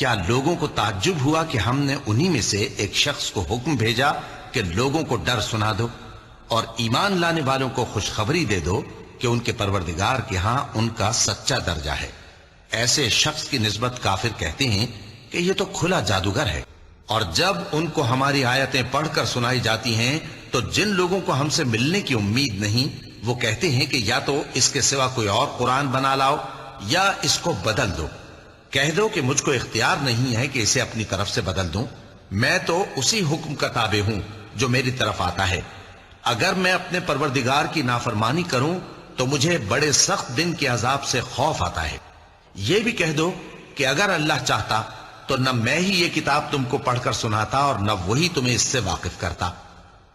کیا لوگوں کو تعجب ہوا کہ ہم نے انہی میں سے ایک شخص کو حکم بھیجا کہ لوگوں کو ڈر سنا دو اور ایمان لانے والوں کو خوشخبری دے دو کہ ان کے پروردگار کے ہاں ان کا سچا درجہ ہے۔ ایسے شخص کی نسبت کافر کہتے ہیں کہ یہ تو کھلا جادوگر ہے، اور جب ان کو ہماری آیتیں پڑھ کر سنائی جاتی ہیں تو جن لوگوں کو ہم سے ملنے کی امید نہیں وہ کہتے ہیں کہ یا تو اس کے سوا کوئی اور قرآن بنا لاؤ یا اس کو بدل دو۔ کہہ دو کہ مجھ کو اختیار نہیں ہے کہ اسے اپنی طرف سے بدل دوں، میں تو اسی حکم کا تابع ہوں جو میری طرف آتا ہے۔ اگر میں اپنے پروردگار کی نافرمانی کروں تو مجھے بڑے سخت دن کے عذاب سے خوف آتا ہے۔ یہ بھی کہہ دو کہ اگر اللہ چاہتا تو نہ میں ہی یہ کتاب تم کو پڑھ کر سناتا اور نہ وہی تمہیں اس سے واقف کرتا،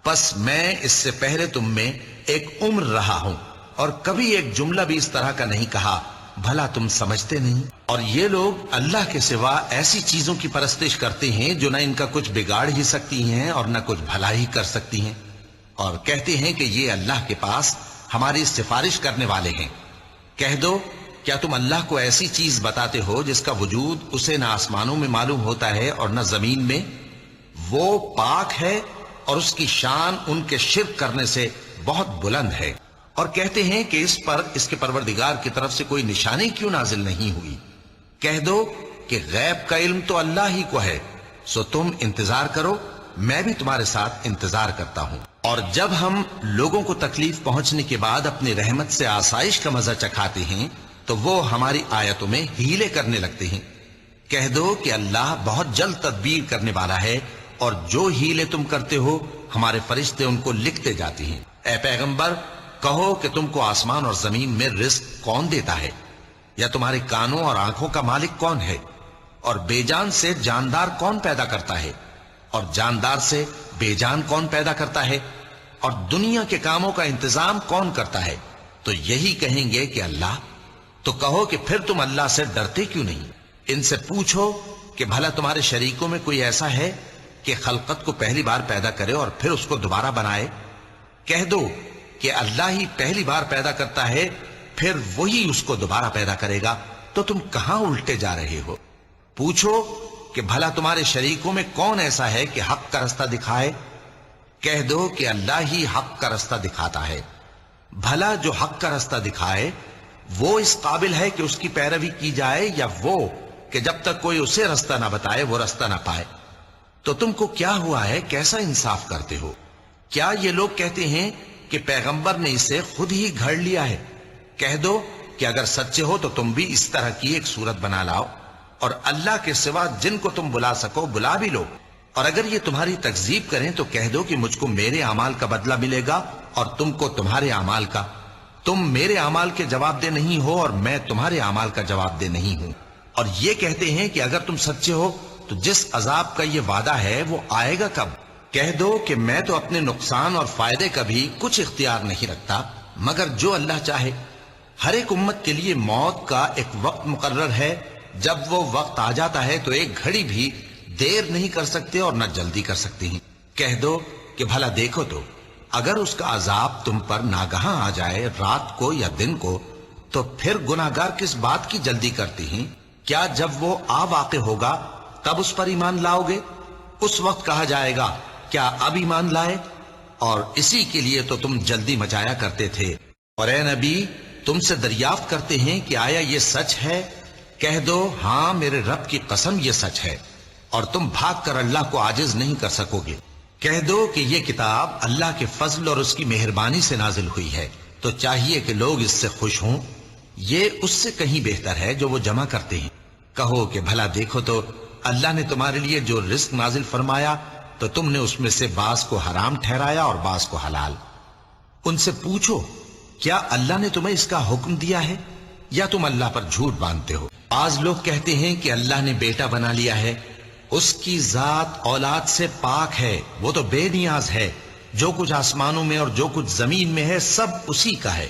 پس میں اس سے پہلے تم میں ایک عمر رہا ہوں اور کبھی ایک جملہ بھی اس طرح کا نہیں کہا، بھلا تم سمجھتے نہیں؟ اور یہ لوگ اللہ کے سوا ایسی چیزوں کی پرستش کرتے ہیں جو نہ ان کا کچھ بگاڑ ہی سکتی ہیں اور نہ کچھ بھلا ہی کر سکتی ہیں، اور کہتے ہیں کہ یہ اللہ کے پاس ہماری سفارش کرنے والے ہیں۔ کہہ دو کیا تم اللہ کو ایسی چیز بتاتے ہو جس کا وجود اسے نہ آسمانوں میں معلوم ہوتا ہے اور نہ زمین میں؟ وہ پاک ہے اور اس کی شان ان کے شرک کرنے سے بہت بلند ہے۔ اور کہتے ہیں کہ اس پر اس کے پروردگار کی طرف سے کوئی نشانی کیوں نازل نہیں ہوئی؟ کہہ دو کہ غیب کا علم تو اللہ ہی کو ہے، سو تم انتظار کرو، میں بھی تمہارے ساتھ انتظار کرتا ہوں۔ اور جب ہم لوگوں کو تکلیف پہنچنے کے بعد اپنی رحمت سے آسائش کا مزہ چکھاتے ہیں تو وہ ہماری آیتوں میں ہیلے کرنے لگتے ہیں۔ کہہ دو کہ اللہ بہت جلد تدبیر کرنے والا ہے، اور جو ہیلے تم کرتے ہو ہمارے فرشتے ان کو لکھتے جاتے ہیں۔ اے پیغمبر کہو کہ تم کو آسمان اور زمین میں رزق کون دیتا ہے؟ یا تمہارے کانوں اور آنکھوں کا مالک کون ہے؟ اور بے جان سے جاندار کون پیدا کرتا ہے؟ اور جاندار سے بے جان کون پیدا کرتا ہے؟ اور دنیا کے کاموں کا انتظام کون کرتا ہے؟ تو یہی کہیں گے کہ اللہ۔ تو کہو کہ پھر تم اللہ سے ڈرتے کیوں نہیں؟ ان سے پوچھو کہ بھلا تمہارے شریکوں میں کوئی ایسا ہے کہ خلقت کو پہلی بار پیدا کرے اور پھر اس کو دوبارہ بنائے؟ کہہ دو کہ اللہ ہی پہلی بار پیدا کرتا ہے پھر وہی اس کو دوبارہ پیدا کرے گا، تو تم کہاں الٹے جا رہے ہو؟ پوچھو کہ بھلا تمہارے شریکوں میں کون ایسا ہے کہ حق کا رستہ دکھائے؟ کہہ دو کہ اللہ ہی حق کا رستہ دکھاتا ہے۔ بھلا جو حق کا رستہ دکھائے وہ اس قابل ہے کہ اس کی پیروی کی جائے، یا وہ کہ جب تک کوئی اسے رستہ نہ بتائے وہ رستہ نہ پائے؟ تو تم کو کیا ہوا ہے، کیسا انصاف کرتے ہو؟ کیا یہ لوگ کہتے ہیں کہ پیغمبر نے اسے خود ہی گھڑ لیا ہے؟ کہہ دو کہ اگر سچے ہو تو تم بھی اس طرح کی ایک صورت بنا لاؤ، اور اللہ کے سوا جن کو تم بلا سکو بلا بھی لو، اور اگر یہ تمہاری تکذیب کریں تو کہہ دو کہ مجھ کو میرے اعمال کا بدلہ ملے گا اور تم کو تمہارے اعمال کا۔ تم میرے اعمال کے جواب دہ نہیں ہو اور میں تمہارے اعمال کا جواب دہ نہیں ہوں۔ اور یہ کہتے ہیں کہ اگر تم سچے ہو تو جس عذاب کا یہ وعدہ ہے وہ آئے گا کب؟ کہہ دو کہ میں تو اپنے نقصان اور فائدے کا بھی کچھ اختیار نہیں رکھتا مگر جو اللہ چاہے۔ ہر ایک امت کے لیے موت کا ایک وقت مقرر ہے، جب وہ وقت آ جاتا ہے تو ایک گھڑی بھی دیر نہیں کر سکتے اور نہ جلدی کر سکتے ہیں۔ کہہ دو کہ بھلا دیکھو تو اگر اس کا عذاب تم پر ناگہاں آ جائے رات کو یا دن کو تو پھر گناہگار کس بات کی جلدی کرتے ہیں؟ کیا جب وہ آ واقع ہوگا تب اس پر ایمان لاؤ گے؟ اس وقت کہا جائے گا کیا اب ایمان لائے؟ اور اسی کے لیے تو تم جلدی مچایا کرتے تھے۔ اور اے نبی تم سے دریافت کرتے ہیں کہ آیا یہ سچ ہے؟ کہہ دو ہاں میرے رب کی قسم یہ سچ ہے، اور تم بھاگ کر اللہ کو عاجز نہیں کر سکو گے۔ کہہ دو کہ یہ کتاب اللہ کے فضل اور اس کی مہربانی سے نازل ہوئی ہے، تو چاہیے کہ لوگ اس سے خوش ہوں، یہ اس سے کہیں بہتر ہے جو وہ جمع کرتے ہیں۔ کہو کہ بھلا دیکھو تو اللہ نے تمہارے لیے جو رزق نازل فرمایا تو تم نے اس میں سے بعض کو حرام ٹھہرایا اور بعض کو حلال۔ ان سے پوچھو کیا اللہ نے تمہیں اس کا حکم دیا ہے یا تم اللہ پر جھوٹ باندھتے ہو؟ بعض لوگ کہتے ہیں کہ اللہ نے بیٹا بنا لیا ہے، اس کی ذات اولاد سے پاک ہے، وہ تو بے نیاز ہے، جو کچھ آسمانوں میں اور جو کچھ زمین میں ہے سب اسی کا ہے۔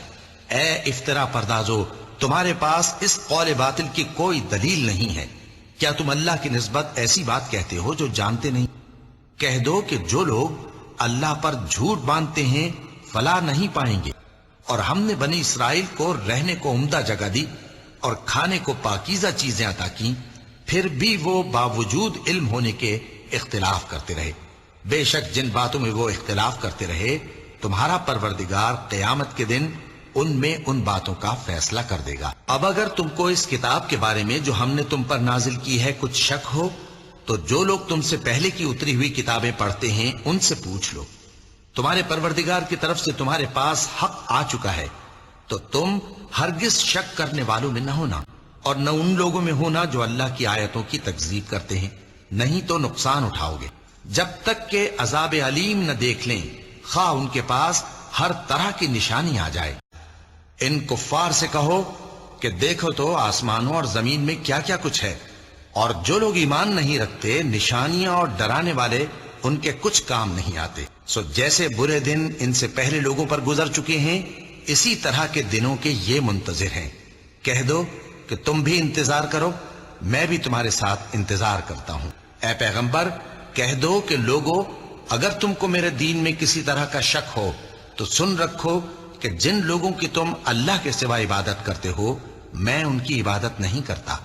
اے افطرا پردازو تمہارے پاس اس قول باطل کی کوئی دلیل نہیں ہے، کیا تم اللہ کی نسبت ایسی بات کہتے ہو جو جانتے نہیں؟ کہہ دو کہ جو لوگ اللہ پر جھوٹ باندھتے ہیں فلاح نہیں پائیں گے، اور ہم نے بنی اسرائیل کو رہنے کو عمدہ جگہ دی اور کھانے کو پاکیزہ چیزیں عطا کی، پھر بھی وہ باوجود علم ہونے کے اختلاف کرتے رہے۔ بے شک جن باتوں میں وہ اختلاف کرتے رہے تمہارا پروردگار قیامت کے دن ان میں ان باتوں کا فیصلہ کر دے گا۔ اب اگر تم کو اس کتاب کے بارے میں جو ہم نے تم پر نازل کی ہے کچھ شک ہو تو جو لوگ تم سے پہلے کی اتری ہوئی کتابیں پڑھتے ہیں ان سے پوچھ لو۔ تمہارے پروردگار کی طرف سے تمہارے پاس حق آ چکا ہے تو تم ہرگز شک کرنے والوں میں نہ ہونا اور نہ ان لوگوں میں ہونا جو اللہ کی آیتوں کی تکذیب کرتے ہیں، نہیں تو نقصان اٹھاؤ گے۔ جب تک کہ عذاب علیم نہ دیکھ لیں خواہ ان کے پاس ہر طرح کی نشانی آ جائے۔ ان کفار سے کہو کہ دیکھو تو آسمانوں اور زمین میں کیا کیا کچھ ہے، اور جو لوگ ایمان نہیں رکھتے نشانیاں اور ڈرانے والے ان کے کچھ کام نہیں آتے۔ سو جیسے برے دن ان سے پہلے لوگوں پر گزر چکے ہیں اسی طرح کے دنوں کے یہ منتظر ہیں۔ کہہ دو کہ تم بھی انتظار کرو، میں بھی تمہارے ساتھ انتظار کرتا ہوں۔ اے پیغمبر کہہ دو کہ لوگو اگر تم کو میرے دین میں کسی طرح کا شک ہو تو سن رکھو کہ جن لوگوں کی تم اللہ کے سوا عبادت کرتے ہو میں ان کی عبادت نہیں کرتا،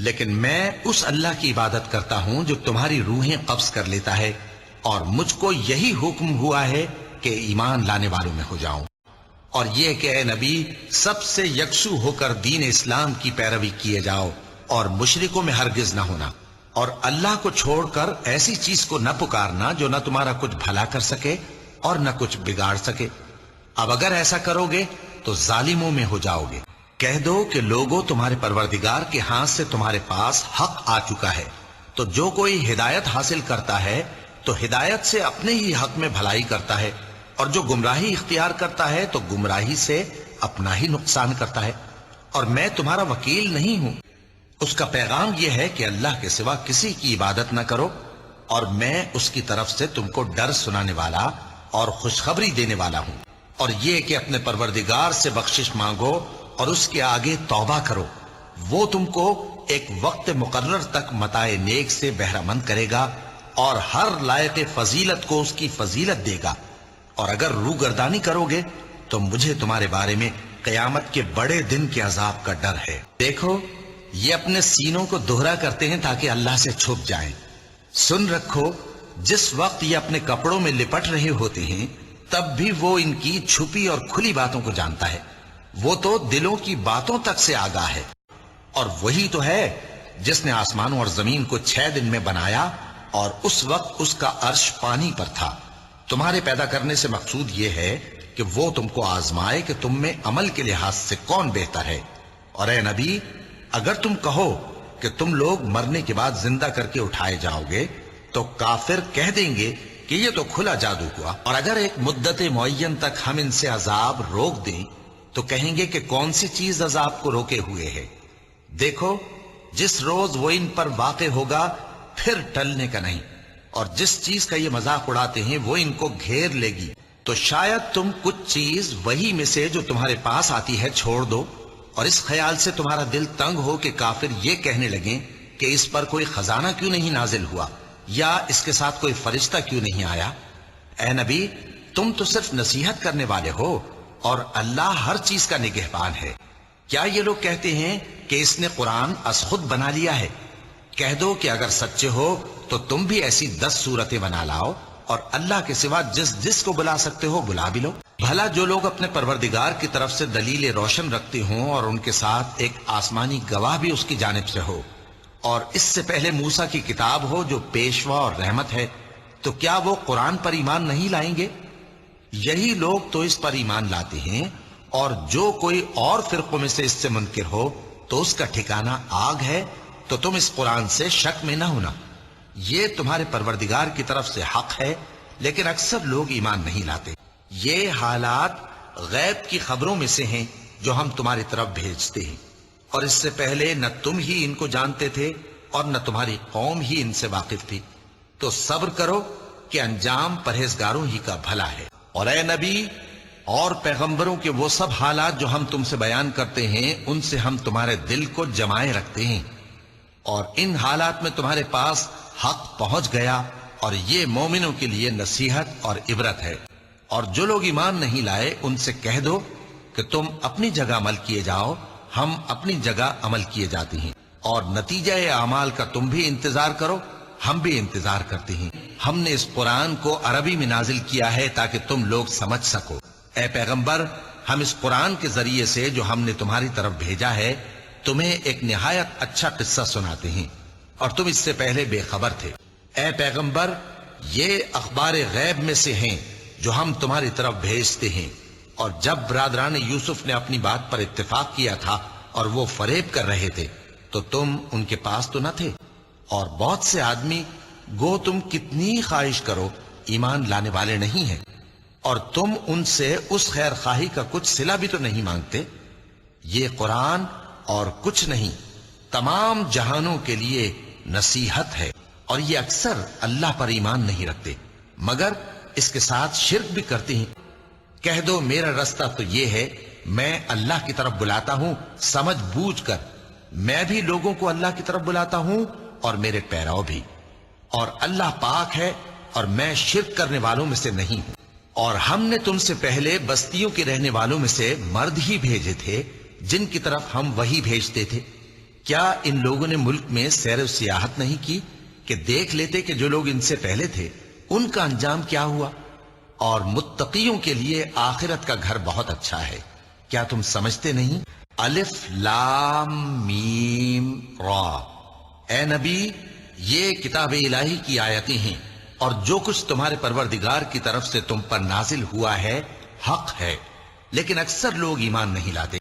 لیکن میں اس اللہ کی عبادت کرتا ہوں جو تمہاری روحیں قبض کر لیتا ہے، اور مجھ کو یہی حکم ہوا ہے کہ ایمان لانے والوں میں ہو جاؤں، اور یہ کہ اے نبی سب سے یکسو ہو کر دین اسلام کی پیروی کیے جاؤ اور مشرکوں میں ہرگز نہ ہونا، اور اللہ کو چھوڑ کر ایسی چیز کو نہ پکارنا جو نہ تمہارا کچھ بھلا کر سکے اور نہ کچھ بگاڑ سکے۔ اب اگر ایسا کرو گے تو ظالموں میں ہو جاؤ گے۔ کہہ دو کہ لوگوں تمہارے پروردگار کے ہاتھ سے تمہارے پاس حق آ چکا ہے، تو جو کوئی ہدایت حاصل کرتا ہے تو ہدایت سے اپنے ہی حق میں بھلائی کرتا ہے، اور جو گمراہی اختیار کرتا ہے تو گمراہی سے اپنا ہی نقصان کرتا ہے، اور میں تمہارا وکیل نہیں ہوں۔ اس کا پیغام یہ ہے کہ اللہ کے سوا کسی کی عبادت نہ کرو، اور میں اس کی طرف سے تم کو ڈر سنانے والا اور خوشخبری دینے والا ہوں، اور یہ کہ اپنے پروردگار سے بخشش مانگو اور اس کے آگے توبہ کرو، وہ تم کو ایک وقت مقرر تک متاع نیک سے بہرہ مند کرے گا اور ہر لائق فضیلت کو اس کی فضیلت دے گا، اور اگر روگردانی کرو گے تو مجھے تمہارے بارے میں قیامت کے بڑے دن کے عذاب کا ڈر ہے۔ دیکھو یہ اپنے سینوں کو دوہرا کرتے ہیں تاکہ اللہ سے چھپ جائیں۔ سن رکھو جس وقت یہ اپنے کپڑوں میں لپٹ رہے ہوتے ہیں تب بھی وہ ان کی چھپی اور کھلی باتوں کو جانتا ہے، وہ تو دلوں کی باتوں تک سے آگاہ ہے۔ اور وہی تو ہے جس نے آسمانوں اور زمین کو 6 دن میں بنایا، اور اس وقت اس کا عرش پانی پر تھا۔ تمہارے پیدا کرنے سے مقصود یہ ہے کہ وہ تم کو آزمائے کہ تم میں عمل کے لحاظ سے کون بہتر ہے۔ اور اے نبی اگر تم کہو کہ تم لوگ مرنے کے بعد زندہ کر کے اٹھائے جاؤ گے تو کافر کہہ دیں گے کہ یہ تو کھلا جادو ہوا، اور اگر ایک مدت معین تک ہم ان سے عذاب روک دیں تو کہیں گے کہ کون سی چیز عذاب کو روکے ہوئے ہے۔ دیکھو جس روز وہ ان پر واقع ہوگا پھر ٹلنے کا نہیں، اور جس چیز کا یہ مذاق اڑاتے ہیں وہ ان کو گھیر لے گی، تو شاید تم کچھ چیز وہی میں سے جو تمہارے پاس آتی ہے چھوڑ دو، اور اس خیال سے تمہارا دل تنگ ہو کہ کافر یہ کہنے لگیں کہ اس پر کوئی خزانہ کیوں نہیں نازل ہوا، یا اس کے ساتھ کوئی فرشتہ کیوں نہیں آیا۔ اے نبی تم تو صرف نصیحت کرنے والے ہو، اور اللہ ہر چیز کا نگہبان ہے۔ کیا یہ لوگ کہتے ہیں کہ اس نے قرآن از خود بنا لیا ہے؟ کہہ دو کہ اگر سچے ہو تو تم بھی ایسی 10 صورتیں بنا لاؤ، اور اللہ کے سوا جس جس کو بلا سکتے ہو بلا بھی لو۔ بھلا جو لوگ اپنے پروردگار کی طرف سے دلیل روشن رکھتے ہوں اور ان کے ساتھ ایک آسمانی گواہ بھی اس کی جانب سے ہو، اور اس سے پہلے موسیٰ کی کتاب ہو جو پیشوا اور رحمت ہے، تو کیا وہ قرآن پر ایمان نہیں لائیں گے؟ یہی لوگ تو اس پر ایمان لاتے ہیں، اور جو کوئی اور فرقوں میں سے اس سے منکر ہو تو اس کا ٹھکانہ آگ ہے، تو تم اس قرآن سے شک میں نہ ہونا، یہ تمہارے پروردگار کی طرف سے حق ہے، لیکن اکثر لوگ ایمان نہیں لاتے۔ یہ حالات غیب کی خبروں میں سے ہیں جو ہم تمہاری طرف بھیجتے ہیں، اور اس سے پہلے نہ تم ہی ان کو جانتے تھے اور نہ تمہاری قوم ہی ان سے واقف تھی، تو صبر کرو کہ انجام پرہیزگاروں ہی کا بھلا ہے۔ اور اے نبی اور پیغمبروں کے وہ سب حالات جو ہم تم سے بیان کرتے ہیں ان سے ہم تمہارے دل کو جمائے رکھتے ہیں، اور ان حالات میں تمہارے پاس حق پہنچ گیا، اور یہ مومنوں کے لیے نصیحت اور عبرت ہے۔ اور جو لوگ ایمان نہیں لائے ان سے کہہ دو کہ تم اپنی جگہ عمل کیے جاؤ، ہم اپنی جگہ عمل کیے جاتے ہیں، اور نتیجہ اعمال کا تم بھی انتظار کرو، ہم بھی انتظار کرتے ہیں۔ ہم نے اس قرآن کو عربی میں نازل کیا ہے تاکہ تم لوگ سمجھ سکو۔ اے پیغمبر، ہم اس قرآن کے ذریعے سے جو ہم نے تمہاری طرف بھیجا ہے تمہیں ایک نہایت اچھا قصہ سناتے ہیں، اور تم اس سے پہلے بے خبر تھے۔ اے پیغمبر، یہ اخبار غیب میں سے ہیں جو ہم تمہاری طرف بھیجتے ہیں۔ اور جب برادران یوسف نے اپنی بات پر اتفاق کیا تھا اور وہ فریب کر رہے تھے تو تم ان کے پاس تو نہ تھے، اور بہت سے آدمی گو تم کتنی خواہش کرو ایمان لانے والے نہیں ہیں، اور تم ان سے اس خیر خواہی کا کچھ صلہ بھی تو نہیں مانگتے۔ یہ قرآن اور کچھ نہیں تمام جہانوں کے لیے نصیحت ہے، اور یہ اکثر اللہ پر ایمان نہیں رکھتے مگر اس کے ساتھ شرک بھی کرتے ہیں۔ کہہ دو میرا رستہ تو یہ ہے، میں اللہ کی طرف بلاتا ہوں سمجھ بوجھ کر، میں بھی لوگوں کو اللہ کی طرف بلاتا ہوں اور میرے پیراؤ بھی، اور اللہ پاک ہے اور میں شرک کرنے والوں میں سے نہیں ہوں۔ اور ہم نے تم سے پہلے بستیوں کے رہنے والوں میں سے مرد ہی بھیجے تھے جن کی طرف ہم وہی بھیجتے تھے۔ کیا ان لوگوں نے ملک میں سیر و سیاحت نہیں کی کہ دیکھ لیتے کہ جو لوگ ان سے پہلے تھے ان کا انجام کیا ہوا؟ اور متقیوں کے لیے آخرت کا گھر بہت اچھا ہے۔ کیا تم سمجھتے نہیں؟ الف لام میم را، اے نبی یہ کتاب الہی کی آیتیں ہیں، اور جو کچھ تمہارے پروردگار کی طرف سے تم پر نازل ہوا ہے حق ہے، لیکن اکثر لوگ ایمان نہیں لاتے۔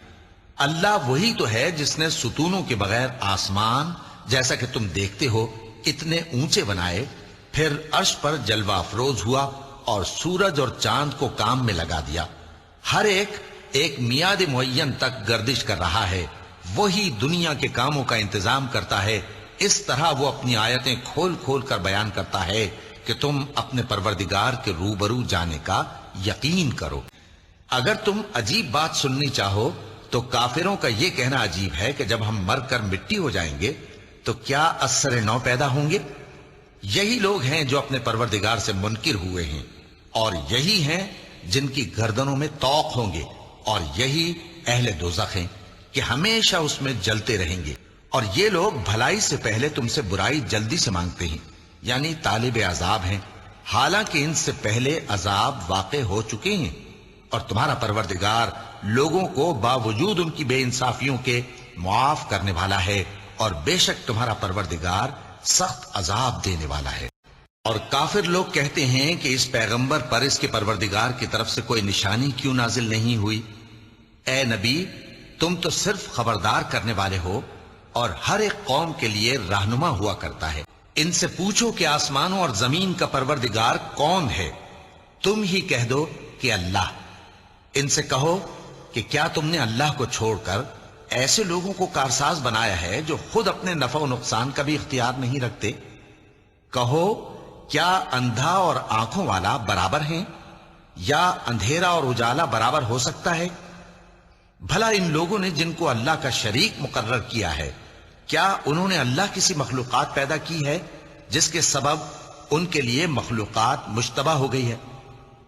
اللہ وہی تو ہے جس نے ستونوں کے بغیر آسمان جیسا کہ تم دیکھتے ہو اتنے اونچے بنائے، پھر عرش پر جلوہ افروز ہوا اور سورج اور چاند کو کام میں لگا دیا۔ ہر ایک میعاد معین تک گردش کر رہا ہے، وہی دنیا کے کاموں کا انتظام کرتا ہے۔ اس طرح وہ اپنی آیتیں کھول کھول کر بیان کرتا ہے کہ تم اپنے پروردگار کے روبرو جانے کا یقین کرو۔ اگر تم عجیب بات سننی چاہو تو کافروں کا یہ کہنا عجیب ہے کہ جب ہم مر کر مٹی ہو جائیں گے تو کیا اثر نو پیدا ہوں گے؟ یہی لوگ ہیں جو اپنے پروردگار سے منکر ہوئے ہیں، اور یہی ہیں جن کی گردنوں میں طوق ہوں گے، اور یہی اہل دوزخ ہیں کہ ہمیشہ اس میں جلتے رہیں گے۔ اور یہ لوگ بھلائی سے پہلے تم سے برائی جلدی سے مانگتے ہیں، یعنی طالب عذاب ہیں، حالانکہ ان سے پہلے عذاب واقع ہو چکے ہیں۔ اور تمہارا پروردگار لوگوں کو باوجود ان کی بے انصافیوں کے معاف کرنے والا ہے، اور بے شک تمہارا پروردگار سخت عذاب دینے والا ہے۔ اور کافر لوگ کہتے ہیں کہ اس پیغمبر پر اس کے پروردگار کی طرف سے کوئی نشانی کیوں نازل نہیں ہوئی؟ اے نبی، تم تو صرف خبردار کرنے والے ہو، اور ہر ایک قوم کے لیے رہنما ہوا کرتا ہے۔ ان سے پوچھو کہ آسمانوں اور زمین کا پروردگار کون ہے؟ تم ہی کہہ دو کہ اللہ۔ ان سے کہو کہ کیا تم نے اللہ کو چھوڑ کر ایسے لوگوں کو کارساز بنایا ہے جو خود اپنے نفع و نقصان کا بھی اختیار نہیں رکھتے؟ کہو کیا اندھا اور آنکھوں والا برابر ہیں، یا اندھیرا اور اجالا برابر ہو سکتا ہے؟ بھلا ان لوگوں نے جن کو اللہ کا شریک مقرر کیا ہے، کیا انہوں نے اللہ کسی مخلوقات پیدا کی ہے جس کے سبب ان کے لیے مخلوقات مشتبہ ہو گئی ہے؟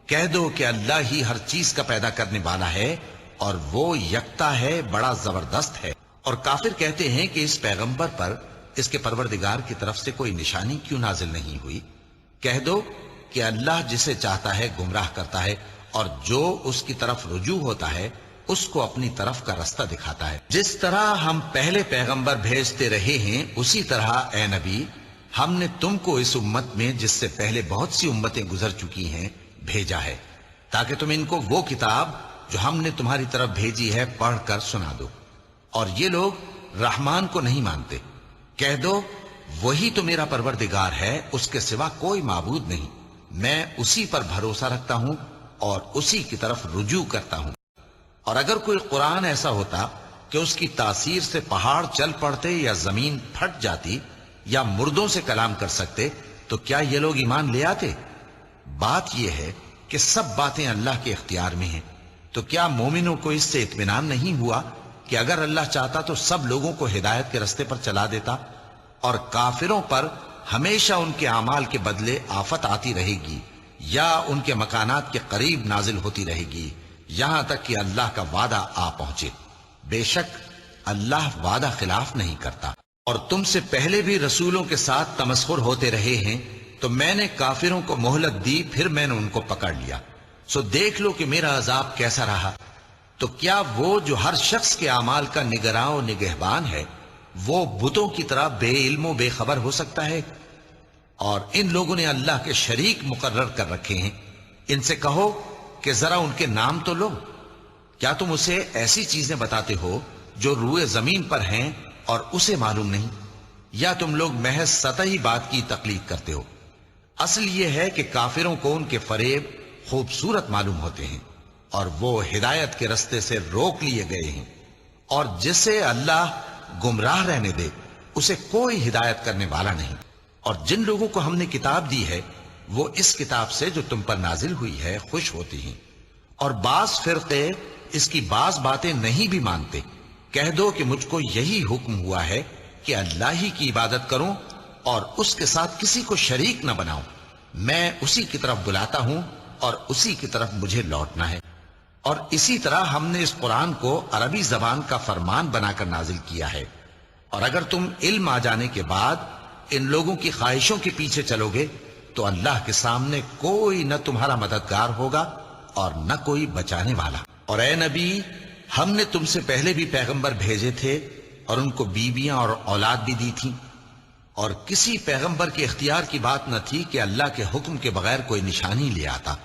کہہ دو کہ اللہ ہی ہر چیز کا پیدا کرنے والا ہے، اور وہ یکتا ہے، بڑا زبردست ہے۔ اور کافر کہتے ہیں کہ اس پیغمبر پر اس کے پروردگار کی طرف سے کوئی نشانی کیوں نازل نہیں ہوئی؟ کہہ دو کہ اللہ جسے چاہتا ہے گمراہ کرتا ہے، اور جو اس کی طرف رجوع ہوتا ہے اس کو اپنی طرف کا رستہ دکھاتا ہے۔ جس طرح ہم پہلے پیغمبر بھیجتے رہے ہیں اسی طرح اے نبی ہم نے تم کو اس امت میں جس سے پہلے بہت سی امتیں گزر چکی ہیں بھیجا ہے، تاکہ تم ان کو وہ کتاب جو ہم نے تمہاری طرف بھیجی ہے پڑھ کر سنا دو۔ اور یہ لوگ رحمان کو نہیں مانتے۔ کہہ دو وہی تو میرا پروردگار ہے، اس کے سوا کوئی معبود نہیں، میں اسی پر بھروسہ رکھتا ہوں اور اسی کی طرف رجوع کرتا ہوں۔ اور اگر کوئی قرآن ایسا ہوتا کہ اس کی تاثیر سے پہاڑ چل پڑتے یا زمین پھٹ جاتی یا مردوں سے کلام کر سکتے تو کیا یہ لوگ ایمان لے آتے؟ بات یہ ہے کہ سب باتیں اللہ کے اختیار میں ہیں، تو کیا مومنوں کو اس سے اطمینان نہیں ہوا کہ اگر اللہ چاہتا تو سب لوگوں کو ہدایت کے رستے پر چلا دیتا؟ اور کافروں پر ہمیشہ ان کے اعمال کے بدلے آفت آتی رہے گی، یا ان کے مکانات کے قریب نازل ہوتی رہے گی، یہاں تک کہ اللہ کا وعدہ آ پہنچے۔ بے شک اللہ وعدہ خلاف نہیں کرتا۔ اور تم سے پہلے بھی رسولوں کے ساتھ تمسخر ہوتے رہے ہیں، تو میں نے کافروں کو مہلت دی، پھر میں نے ان کو پکڑ لیا، سو دیکھ لو کہ میرا عذاب کیسا رہا۔ تو کیا وہ جو ہر شخص کے اعمال کا نگراں و نگہبان ہے، وہ بتوں کی طرح بے علم و بے خبر ہو سکتا ہے؟ اور ان لوگوں نے اللہ کے شریک مقرر کر رکھے ہیں۔ ان سے کہو کہ ذرا ان کے نام تو لو۔ کیا تم اسے ایسی چیزیں بتاتے ہو جو روئے زمین پر ہیں اور اسے معلوم نہیں، یا تم لوگ محض سطحی بات کی تقلید کرتے ہو؟ اصل یہ ہے کہ کافروں کو ان کے فریب خوبصورت معلوم ہوتے ہیں، اور وہ ہدایت کے رستے سے روک لیے گئے ہیں، اور جسے اللہ گمراہ رہنے دے اسے کوئی ہدایت کرنے والا نہیں۔ اور جن لوگوں کو ہم نے کتاب دی ہے وہ اس کتاب سے جو تم پر نازل ہوئی ہے خوش ہوتی ہیں، اور بعض فرقے اس کی بعض باتیں نہیں بھی مانتے۔ کہہ دو کہ مجھ کو یہی حکم ہوا ہے کہ اللہ ہی کی عبادت کروں اور اس کے ساتھ کسی کو شریک نہ بناؤں، میں اسی کی طرف بلاتا ہوں اور اسی کی طرف مجھے لوٹنا ہے۔ اور اسی طرح ہم نے اس قرآن کو عربی زبان کا فرمان بنا کر نازل کیا ہے، اور اگر تم علم آ جانے کے بعد ان لوگوں کی خواہشوں کے پیچھے چلو گے تو اللہ کے سامنے کوئی نہ تمہارا مددگار ہوگا اور نہ کوئی بچانے والا۔ اور اے نبی، ہم نے تم سے پہلے بھی پیغمبر بھیجے تھے اور ان کو بیویاں اور اولاد بھی دی تھیں، اور کسی پیغمبر کے اختیار کی بات نہ تھی کہ اللہ کے حکم کے بغیر کوئی نشانی لے آتا۔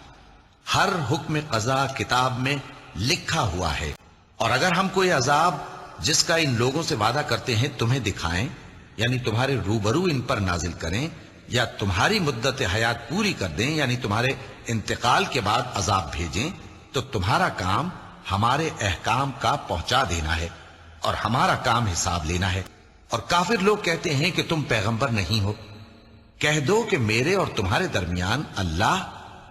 ہر حکم قضا کتاب میں لکھا ہوا ہے۔ اور اگر ہم کوئی عذاب جس کا ان لوگوں سے وعدہ کرتے ہیں تمہیں دکھائیں، یعنی تمہارے روبرو ان پر نازل کریں، یا تمہاری مدت حیات پوری کر دیں، یعنی تمہارے انتقال کے بعد عذاب بھیجیں، تو تمہارا کام ہمارے احکام کا پہنچا دینا ہے اور ہمارا کام حساب لینا ہے۔ اور کافر لوگ کہتے ہیں کہ تم پیغمبر نہیں ہو۔ کہہ دو کہ میرے اور تمہارے درمیان اللہ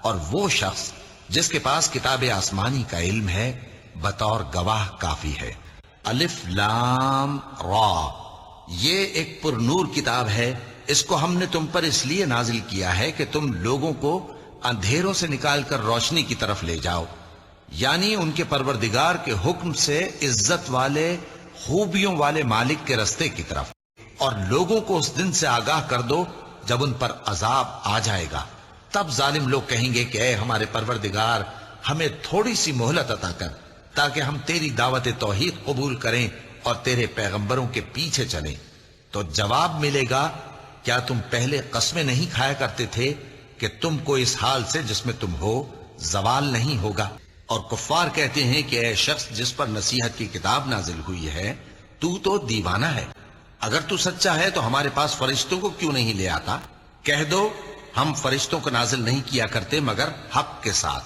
اور وہ شخص جس کے پاس کتاب آسمانی کا علم ہے بطور گواہ کافی ہے۔ الف لام را، یہ ایک پر نور کتاب ہے، اس کو ہم نے تم پر اس لیے نازل کیا ہے کہ تم لوگوں کو اندھیروں سے نکال کر روشنی کی طرف لے جاؤ، یعنی ان کے پروردگار کے حکم سے عزت والے خوبیوں والے مالک کے رستے کی طرف، اور لوگوں کو اس دن سے آگاہ کر دو جب ان پر عذاب آ جائے گا۔ تب ظالم لوگ کہیں گے کہ اے ہمارے پروردگار، ہمیں تھوڑی سی مہلت عطا کر تاکہ ہم تیری دعوت توحید قبول کریں اور تیرے پیغمبروں کے پیچھے چلیں۔ تو جواب ملے گا، کیا تم پہلے قسمیں نہیں کھایا کرتے تھے کہ تم کو اس حال سے جس میں تم ہو زوال نہیں ہوگا؟ اور کفار کہتے ہیں کہ اے شخص جس پر نصیحت کی کتاب نازل ہوئی ہے تو دیوانہ ہے، اگر تو سچا ہے تو ہمارے پاس فرشتوں کو کیوں نہیں لے آتا؟ کہہ دو ہم فرشتوں کو نازل نہیں کیا کرتے مگر حق کے ساتھ،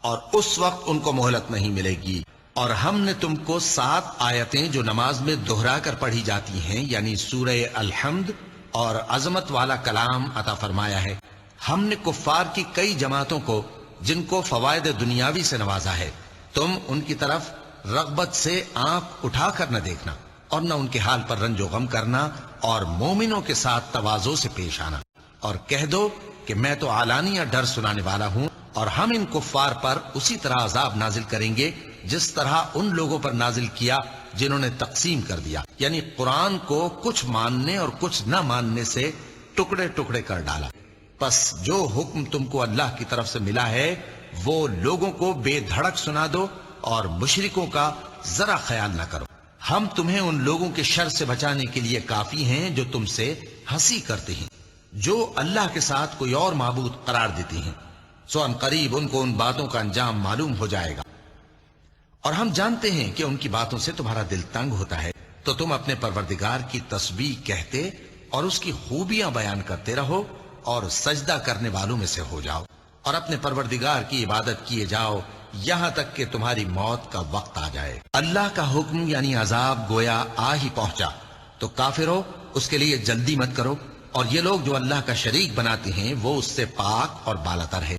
اور اس وقت ان کو مہلت نہیں ملے گی۔ اور ہم نے تم کو 7 آیتیں جو نماز میں دہرا کر پڑھی جاتی ہیں، یعنی سورہ الحمد اور عظمت والا کلام عطا فرمایا ہے۔ ہم نے کفار کی کئی جماعتوں کو جن کو فوائد دنیاوی سے نوازا ہے، تم ان کی طرف رغبت سے آنکھ اٹھا کر نہ دیکھنا اور نہ ان کے حال پر رنج و غم کرنا، اور مومنوں کے ساتھ تواضع سے پیش آنا۔ اور کہہ دو کہ میں تو اعلانیہ ڈر سنانے والا ہوں، اور ہم ان کفار پر اسی طرح عذاب نازل کریں گے جس طرح ان لوگوں پر نازل کیا جنہوں نے تقسیم کر دیا، یعنی قرآن کو کچھ ماننے اور کچھ نہ ماننے سے ٹکڑے ٹکڑے کر ڈالا۔ پس جو حکم تم کو اللہ کی طرف سے ملا ہے وہ لوگوں کو بے دھڑک سنا دو، اور مشرکوں کا ذرا خیال نہ کرو۔ ہم تمہیں ان لوگوں کے شر سے بچانے کے لیے کافی ہیں جو تم سے ہنسی کرتے ہیں، جو اللہ کے ساتھ کوئی اور معبود قرار دیتے ہیں، سو ان قریب ان کو ان باتوں کا انجام معلوم ہو جائے گا۔ اور ہم جانتے ہیں کہ ان کی باتوں سے تمہارا دل تنگ ہوتا ہے، تو تم اپنے پروردگار کی تسبیح کہتے اور اس کی خوبیاں بیان کرتے رہو، اور سجدہ کرنے والوں میں سے ہو جاؤ، اور اپنے پروردگار کی عبادت کیے جاؤ یہاں تک کہ تمہاری موت کا وقت آ جائے۔ اللہ کا حکم یعنی عذاب گویا آ ہی پہنچا، تو کافرو اس کے لیے جلدی مت کرو، اور یہ لوگ جو اللہ کا شریک بناتے ہیں وہ اس سے پاک اور بالاتر ہے۔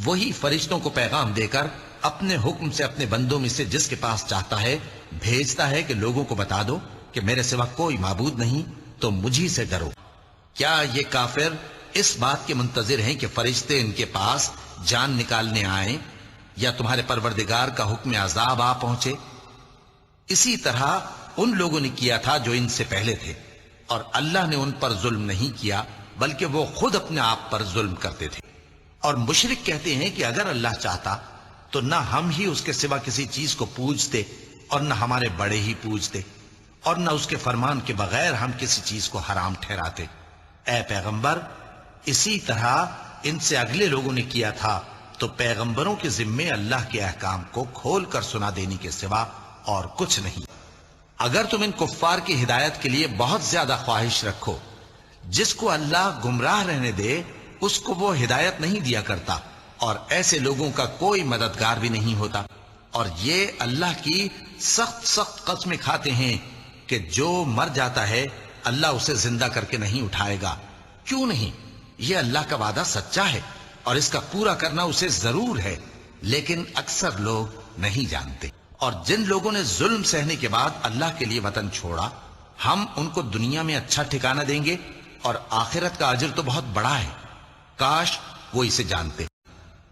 وہی فرشتوں کو پیغام دے کر اپنے حکم سے اپنے بندوں میں سے جس کے پاس چاہتا ہے بھیجتا ہے کہ لوگوں کو بتا دو کہ میرے سوا کوئی معبود نہیں، تو مجھی سے ڈرو۔ کیا یہ کافر اس بات کے منتظر ہیں کہ فرشتے ان کے پاس جان نکالنے آئیں یا تمہارے پروردگار کا حکم عذاب آ پہنچے؟ اسی طرح ان لوگوں نے کیا تھا جو ان سے پہلے تھے، اور اللہ نے ان پر ظلم نہیں کیا بلکہ وہ خود اپنے آپ پر ظلم کرتے تھے۔ اور مشرک کہتے ہیں کہ اگر اللہ چاہتا تو نہ ہم ہی اس کے سوا کسی چیز کو پوجتے اور نہ ہمارے بڑے ہی پوجتے، اور نہ اس کے فرمان کے بغیر ہم کسی چیز کو حرام ٹھہراتے۔ اے پیغمبر، اسی طرح ان سے اگلے لوگوں نے کیا تھا، تو پیغمبروں کے ذمے اللہ کے احکام کو کھول کر سنا دینے کے سوا اور کچھ نہیں۔ اگر تم ان کفار کی ہدایت کے لیے بہت زیادہ خواہش رکھو، جس کو اللہ گمراہ رہنے دے اس کو وہ ہدایت نہیں دیا کرتا، اور ایسے لوگوں کا کوئی مددگار بھی نہیں ہوتا۔ اور یہ اللہ کی سخت سخت قسمیں کھاتے ہیں کہ جو مر جاتا ہے اللہ اسے زندہ کر کے نہیں اٹھائے گا۔ کیوں نہیں؟ یہ اللہ کا وعدہ سچا ہے اور اس کا پورا کرنا اسے ضرور ہے، لیکن اکثر لوگ نہیں جانتے۔ اور جن لوگوں نے ظلم سہنے کے بعد اللہ کے لیے وطن چھوڑا، ہم ان کو دنیا میں اچھا ٹھکانہ دیں گے اور آخرت کا اجر تو بہت بڑا ہے، کاش وہ اسے جانتے۔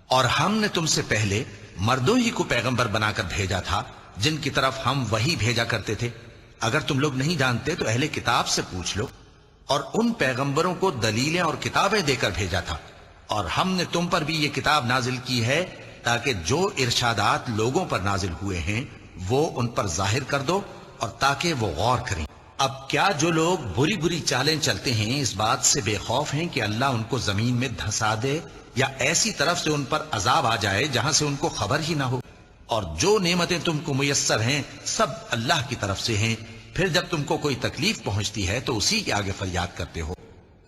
اور ہم نے تم سے پہلے مردوں ہی کو پیغمبر بنا کر بھیجا تھا جن کی طرف ہم وہی بھیجا کرتے تھے۔ اگر تم لوگ نہیں جانتے تو اہل کتاب سے پوچھ لو۔ اور ان پیغمبروں کو دلیلیں اور کتابیں دے کر بھیجا تھا، اور ہم نے تم پر بھی یہ کتاب نازل کی ہے تاکہ جو ارشادات لوگوں پر نازل ہوئے ہیں وہ ان پر ظاہر کر دو، اور تاکہ وہ غور کریں۔ اب کیا جو لوگ بری بری چالیں چلتے ہیں اس بات سے بے خوف ہیں کہ اللہ ان کو زمین میں دھسا دے، یا ایسی طرف سے ان پر عذاب آ جائے جہاں سے ان کو خبر ہی نہ ہو؟ اور جو نعمتیں تم کو میسر ہیں سب اللہ کی طرف سے ہیں۔ پھر جب تم کو کوئی تکلیف پہنچتی ہے تو اسی کے آگے فریاد کرتے ہو،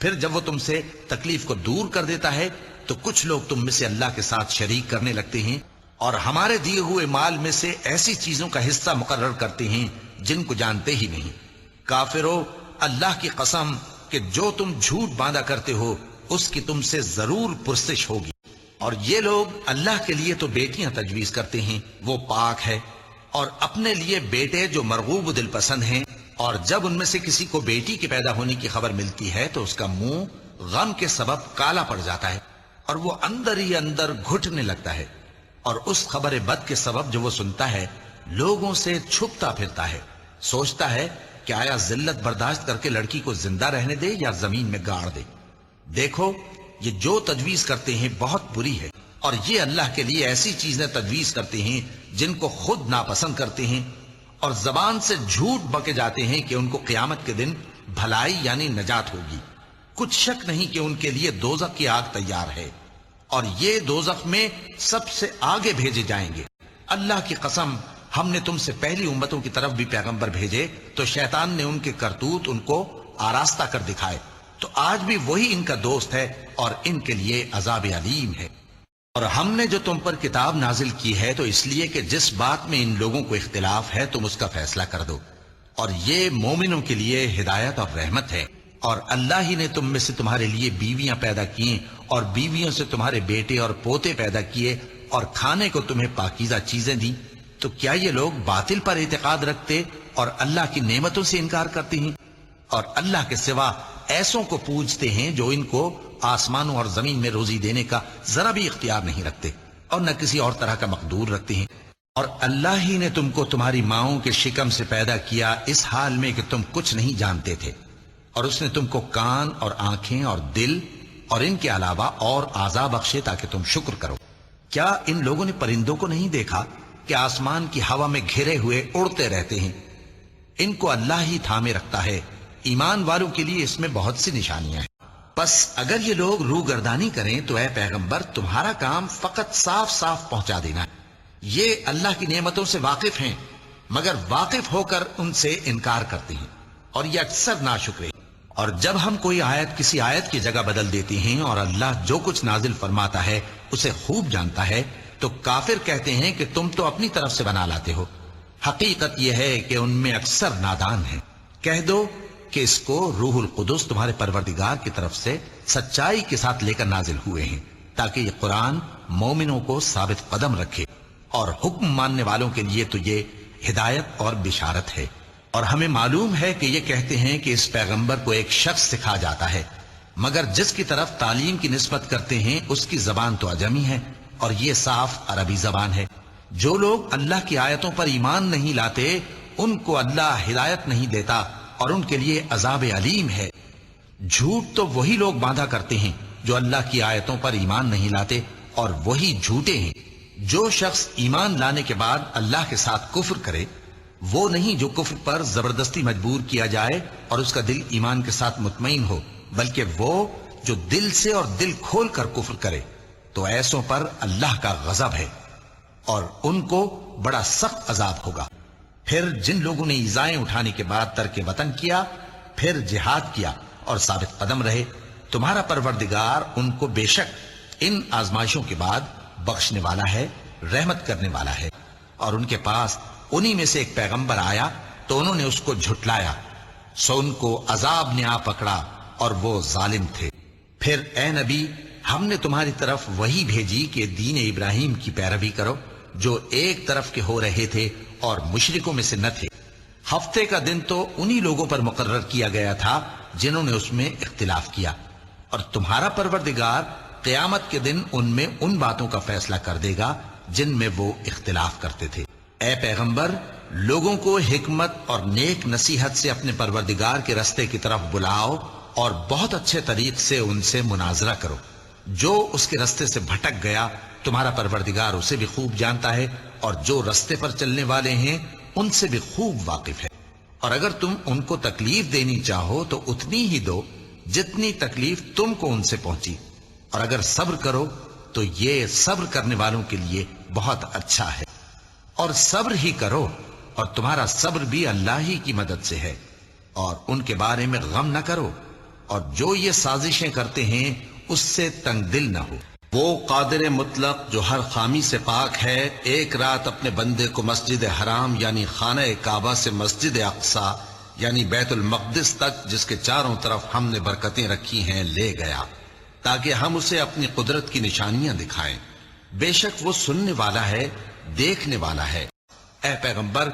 پھر جب وہ تم سے تکلیف کو دور کر دیتا ہے تو کچھ لوگ تم میں سے اللہ کے ساتھ شریک کرنے لگتے ہیں، اور ہمارے دیے ہوئے مال میں سے ایسی چیزوں کا حصہ مقرر کرتے ہیں جن کو جانتے ہی نہیں۔ کافرو، اللہ کی قسم کہ جو تم جھوٹ باندھا کرتے ہو اس کی تم سے ضرور پرسش ہوگی۔ اور یہ لوگ اللہ کے لیے تو بیٹیاں تجویز کرتے ہیں، وہ پاک ہے، اور اپنے لیے بیٹے جو مرغوب و دل پسند ہیں، اور جب ان میں سے کسی کو بیٹی کے پیدا ہونے کی خبر ملتی ہے تو اس کا منہ غم کے سبب کالا پڑ جاتا ہے، اور وہ اندر ہی اندر گھٹنے لگتا ہے، اور اس خبر بد کے سبب جو وہ سنتا ہے لوگوں سے چھپتا پھرتا ہے، سوچتا ہے کہ آیا ذلت برداشت کر کے لڑکی کو زندہ رہنے دے یا زمین میں گاڑ دے۔ دیکھو، یہ جو تجویز کرتے ہیں بہت بری ہے، اور یہ اللہ کے لیے ایسی چیزیں تجویز کرتے ہیں جن کو خود ناپسند کرتے ہیں، اور زبان سے جھوٹ بکے جاتے ہیں کہ ان کو قیامت کے دن بھلائی یعنی نجات ہوگی۔ کچھ شک نہیں کہ ان کے لیے دوزخ کی آگ تیار ہے، اور یہ دوزخ میں سب سے آگے بھیجے جائیں گے۔ اللہ کی قسم، ہم نے تم سے پہلی امتوں کی طرف بھی پیغمبر بھیجے تو شیطان نے ان کے کرتوت ان کو آراستہ کر دکھائے، تو آج بھی وہی ان کا دوست ہے اور ان کے لیے عذاب علیم ہے۔ اور ہم نے جو تم پر کتاب نازل کی ہے تو اس لیے کہ جس بات میں ان لوگوں کو اختلاف ہے تم اس کا فیصلہ کر دو، اور یہ مومنوں کے لیے ہدایت اور رحمت ہے۔ اور اللہ ہی نے تم میں سے تمہارے لیے بیویاں پیدا کی، اور بیویوں سے تمہارے بیٹے اور پوتے پیدا کیے، اور کھانے کو تمہیں پاکیزہ چیزیں دی۔ تو کیا یہ لوگ باطل پر اعتقاد رکھتے اور اللہ کی نعمتوں سے انکار کرتے ہیں، اور اللہ کے سوا ایسوں کو پوجتے ہیں جو ان کو آسمانوں اور زمین میں روزی دینے کا ذرا بھی اختیار نہیں رکھتے، اور نہ کسی اور طرح کا مقدور رکھتے ہیں۔ اور اللہ ہی نے تم کو تمہاری ماؤں کے شکم سے پیدا کیا اس حال میں کہ تم کچھ نہیں جانتے تھے، اور اس نے تم کو کان اور آنکھیں اور دل اور ان کے علاوہ اور اعضاء بخشے تاکہ تم شکر کرو۔ کیا ان لوگوں نے پرندوں کو نہیں دیکھا کہ آسمان کی ہوا میں گھرے ہوئے اڑتے رہتے ہیں؟ ان کو اللہ ہی تھامے رکھتا ہے۔ ایمان والوں کے لیے اس میں بہت سی نشانیاں ہیں۔ پس اگر یہ لوگ روح گردانی کریں تو اے پیغمبر تمہارا کام فقط صاف صاف پہنچا دینا ہے۔ یہ اللہ کی نعمتوں سے واقف ہیں، مگر واقف ہو کر ان سے انکار کرتے ہیں، اور یہ اکثر ناشکرے۔ اور جب ہم کوئی آیت کسی آیت کی جگہ بدل دیتے ہیں اور اللہ جو کچھ نازل فرماتا ہے اسے خوب جانتا ہے تو کافر کہتے ہیں کہ تم تو اپنی طرف سے بنا لاتے ہو۔ حقیقت یہ ہے کہ ان میں اکثر نادان ہیں۔ کہہ دو کہ اس کو روح القدس تمہارے پروردگار کی طرف سے سچائی کے ساتھ لے کر نازل ہوئے ہیں تاکہ یہ قرآن مومنوں کو ثابت قدم رکھے، اور حکم ماننے والوں کے لیے تو یہ ہدایت اور بشارت ہے۔ اور ہمیں معلوم ہے کہ یہ کہتے ہیں کہ اس پیغمبر کو ایک شخص سکھا جاتا ہے، مگر جس کی طرف تعلیم کی نسبت کرتے ہیں اس کی زبان تو عجمی ہے اور یہ صاف عربی زبان ہے۔ جو لوگ اللہ کی آیتوں پر ایمان نہیں لاتے ان کو اللہ ہدایت نہیں دیتا، اور ان کے لیے عذاب علیم ہے۔ جھوٹ تو وہی لوگ باندھا کرتے ہیں جو اللہ کی آیتوں پر ایمان نہیں لاتے، اور وہی جھوٹے ہیں۔ جو شخص ایمان لانے کے بعد اللہ کے ساتھ کفر کرے، وہ نہیں جو کفر پر زبردستی مجبور کیا جائے اور اس کا دل ایمان کے ساتھ مطمئن ہو، بلکہ وہ جو دل سے اور دل کھول کر کفر کرے، تو ایسوں پر اللہ کا غضب ہے اور ان کو بڑا سخت عذاب ہوگا۔ پھر جن لوگوں نے ایذائیں اٹھانے کے بعد ترک وطن کیا، پھر جہاد کیا اور ثابت قدم رہے، تمہارا پروردگار ان کو بے شک ان آزمائشوں کے بعد بخشنے والا ہے، رحمت کرنے والا ہے۔ اور ان کے پاس انہی میں سے ایک پیغمبر آیا تو انہوں نے اس کو جھٹلایا، سو ان کو عذاب نے آ پکڑا اور وہ ظالم تھے۔ پھر اے نبی، ہم نے تمہاری طرف وہی بھیجی کہ دین ابراہیم کی پیروی کرو، جو ایک طرف کے ہو رہے تھے اور مشرکوں میں سے نہ تھے۔ ہفتے کا دن تو انہی لوگوں پر مقرر کیا گیا تھا جنہوں نے اس میں اختلاف کیا، اور تمہارا پروردگار قیامت کے دن ان میں ان باتوں کا فیصلہ کر دے گا جن میں وہ اختلاف کرتے تھے۔ اے پیغمبر، لوگوں کو حکمت اور نیک نصیحت سے اپنے پروردگار کے رستے کی طرف بلاؤ اور بہت اچھے طریق سے ان سے مناظرہ کرو۔ جو اس کے رستے سے بھٹک گیا، تمہارا پروردگار اسے بھی خوب جانتا ہے، اور جو رستے پر چلنے والے ہیں ان سے بھی خوب واقف ہے۔ اور اگر تم ان کو تکلیف دینی چاہو تو اتنی ہی دو جتنی تکلیف تم کو ان سے پہنچی، اور اگر صبر کرو تو یہ صبر کرنے والوں کے لیے بہت اچھا ہے۔ اور صبر ہی کرو، اور تمہارا صبر بھی اللہ ہی کی مدد سے ہے، اور ان کے بارے میں غم نہ کرو، اور جو یہ سازشیں کرتے ہیں اس سے تنگ دل نہ ہو۔ وہ قادر مطلق جو ہر خامی سے پاک ہے، ایک رات اپنے بندے کو مسجد حرام یعنی خانہ کعبہ سے مسجد اقصی یعنی بیت المقدس تک، جس کے چاروں طرف ہم نے برکتیں رکھی ہیں، لے گیا تاکہ ہم اسے اپنی قدرت کی نشانیاں دکھائیں۔ بے شک وہ سننے والا ہے، دیکھنے والا ہے۔ اے پیغمبر،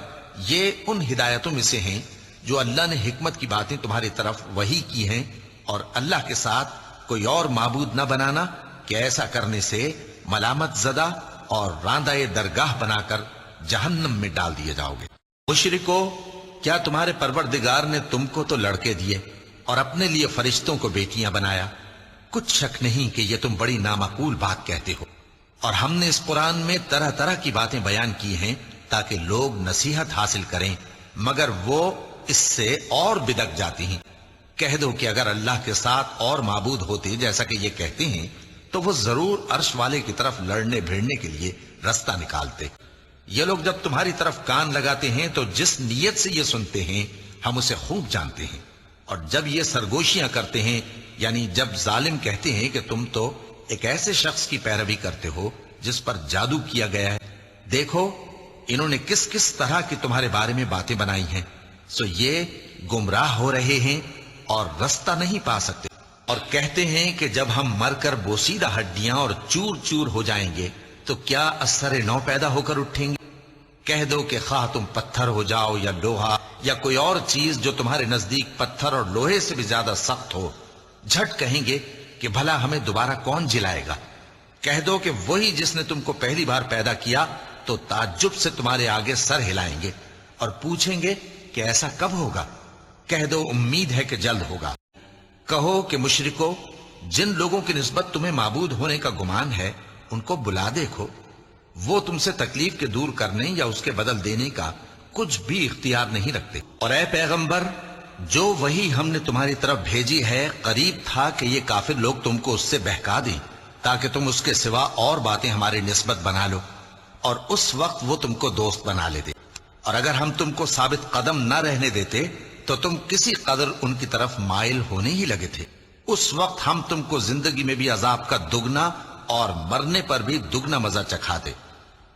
یہ ان ہدایتوں میں سے ہیں جو اللہ نے حکمت کی باتیں تمہاری طرف وحی کی ہیں، اور اللہ کے ساتھ کوئی اور معبود نہ بنانا، کہ ایسا کرنے سے ملامت زدہ اور راندہ درگاہ بنا کر جہنم میں ڈال دیے جاؤ گے۔ مشرکو، کیا تمہارے پروردگار نے تم کو تو لڑکے دیے اور اپنے لیے فرشتوں کو بیٹیاں بنایا؟ کچھ شک نہیں کہ یہ تم بڑی نامعقول بات کہتے ہو، اور ہم نے اس قرآن میں طرح طرح کی باتیں بیان کی ہیں تاکہ لوگ نصیحت حاصل کریں، مگر وہ اس سے اور بدک جاتی ہیں۔ کہہ دو کہ اگر اللہ کے ساتھ اور معبود ہوتے جیسا کہ یہ کہتے ہیں تو وہ ضرور عرش والے کی طرف لڑنے بھیڑنے کے لیے رستہ نکالتے۔ یہ لوگ جب تمہاری طرف کان لگاتے ہیں تو جس نیت سے یہ سنتے ہیں ہم اسے خوب جانتے ہیں، اور جب یہ سرگوشیاں کرتے ہیں یعنی جب ظالم کہتے ہیں کہ تم تو ایک ایسے شخص کی پیروی کرتے ہو جس پر جادو کیا گیا ہے، دیکھو انہوں نے کس کس طرح کی تمہارے بارے میں باتیں بنائی ہیں، سو یہ گمراہ ہو رہے ہیں اور رستہ نہیں پا سکتے۔ اور کہتے ہیں کہ جب ہم مر کر بوسیدہ ہڈیاں اور چور چور ہو جائیں گے تو کیا اثر نو پیدا ہو کر اٹھیں گے؟ کہہ دو کہ خواہ تم پتھر ہو جاؤ یا لوہا یا کوئی اور چیز جو تمہارے نزدیک پتھر اور لوہے سے بھی زیادہ سخت ہو، جھٹ کہیں گے کہ بھلا ہمیں دوبارہ کون جلائے گا؟ کہہ دو کہ وہی جس نے تم کو پہلی بار پیدا کیا تو تعجب سے تمہارے آگے سر ہلائیں گے اور پوچھیں گے کہ ایسا کب ہوگا؟ کہہ دو امید ہے کہ جلد ہوگا۔ کہو کہ مشرکو، جن لوگوں کی نسبت تمہیں معبود ہونے کا گمان ہے ان کو بلا دیکھو، وہ تم سے تکلیف کے دور کرنے یا اس کے بدل دینے کا کچھ بھی اختیار نہیں رکھتے۔ اور اے پیغمبر، جو وہی ہم نے تمہاری طرف بھیجی ہے قریب تھا کہ یہ کافر لوگ تم کو اس سے بہکا دیں تاکہ تم اس کے سوا اور باتیں ہماری نسبت بنا لو، اور اس وقت وہ تم کو دوست بنا لیتے، اور اگر ہم تم کو ثابت قدم نہ رہنے دیتے تو تم کسی قدر ان کی طرف مائل ہونے ہی لگے تھے۔ اس وقت ہم تم کو زندگی میں بھی عذاب کا دگنا اور مرنے پر بھی دگنا مزہ چکھاتے،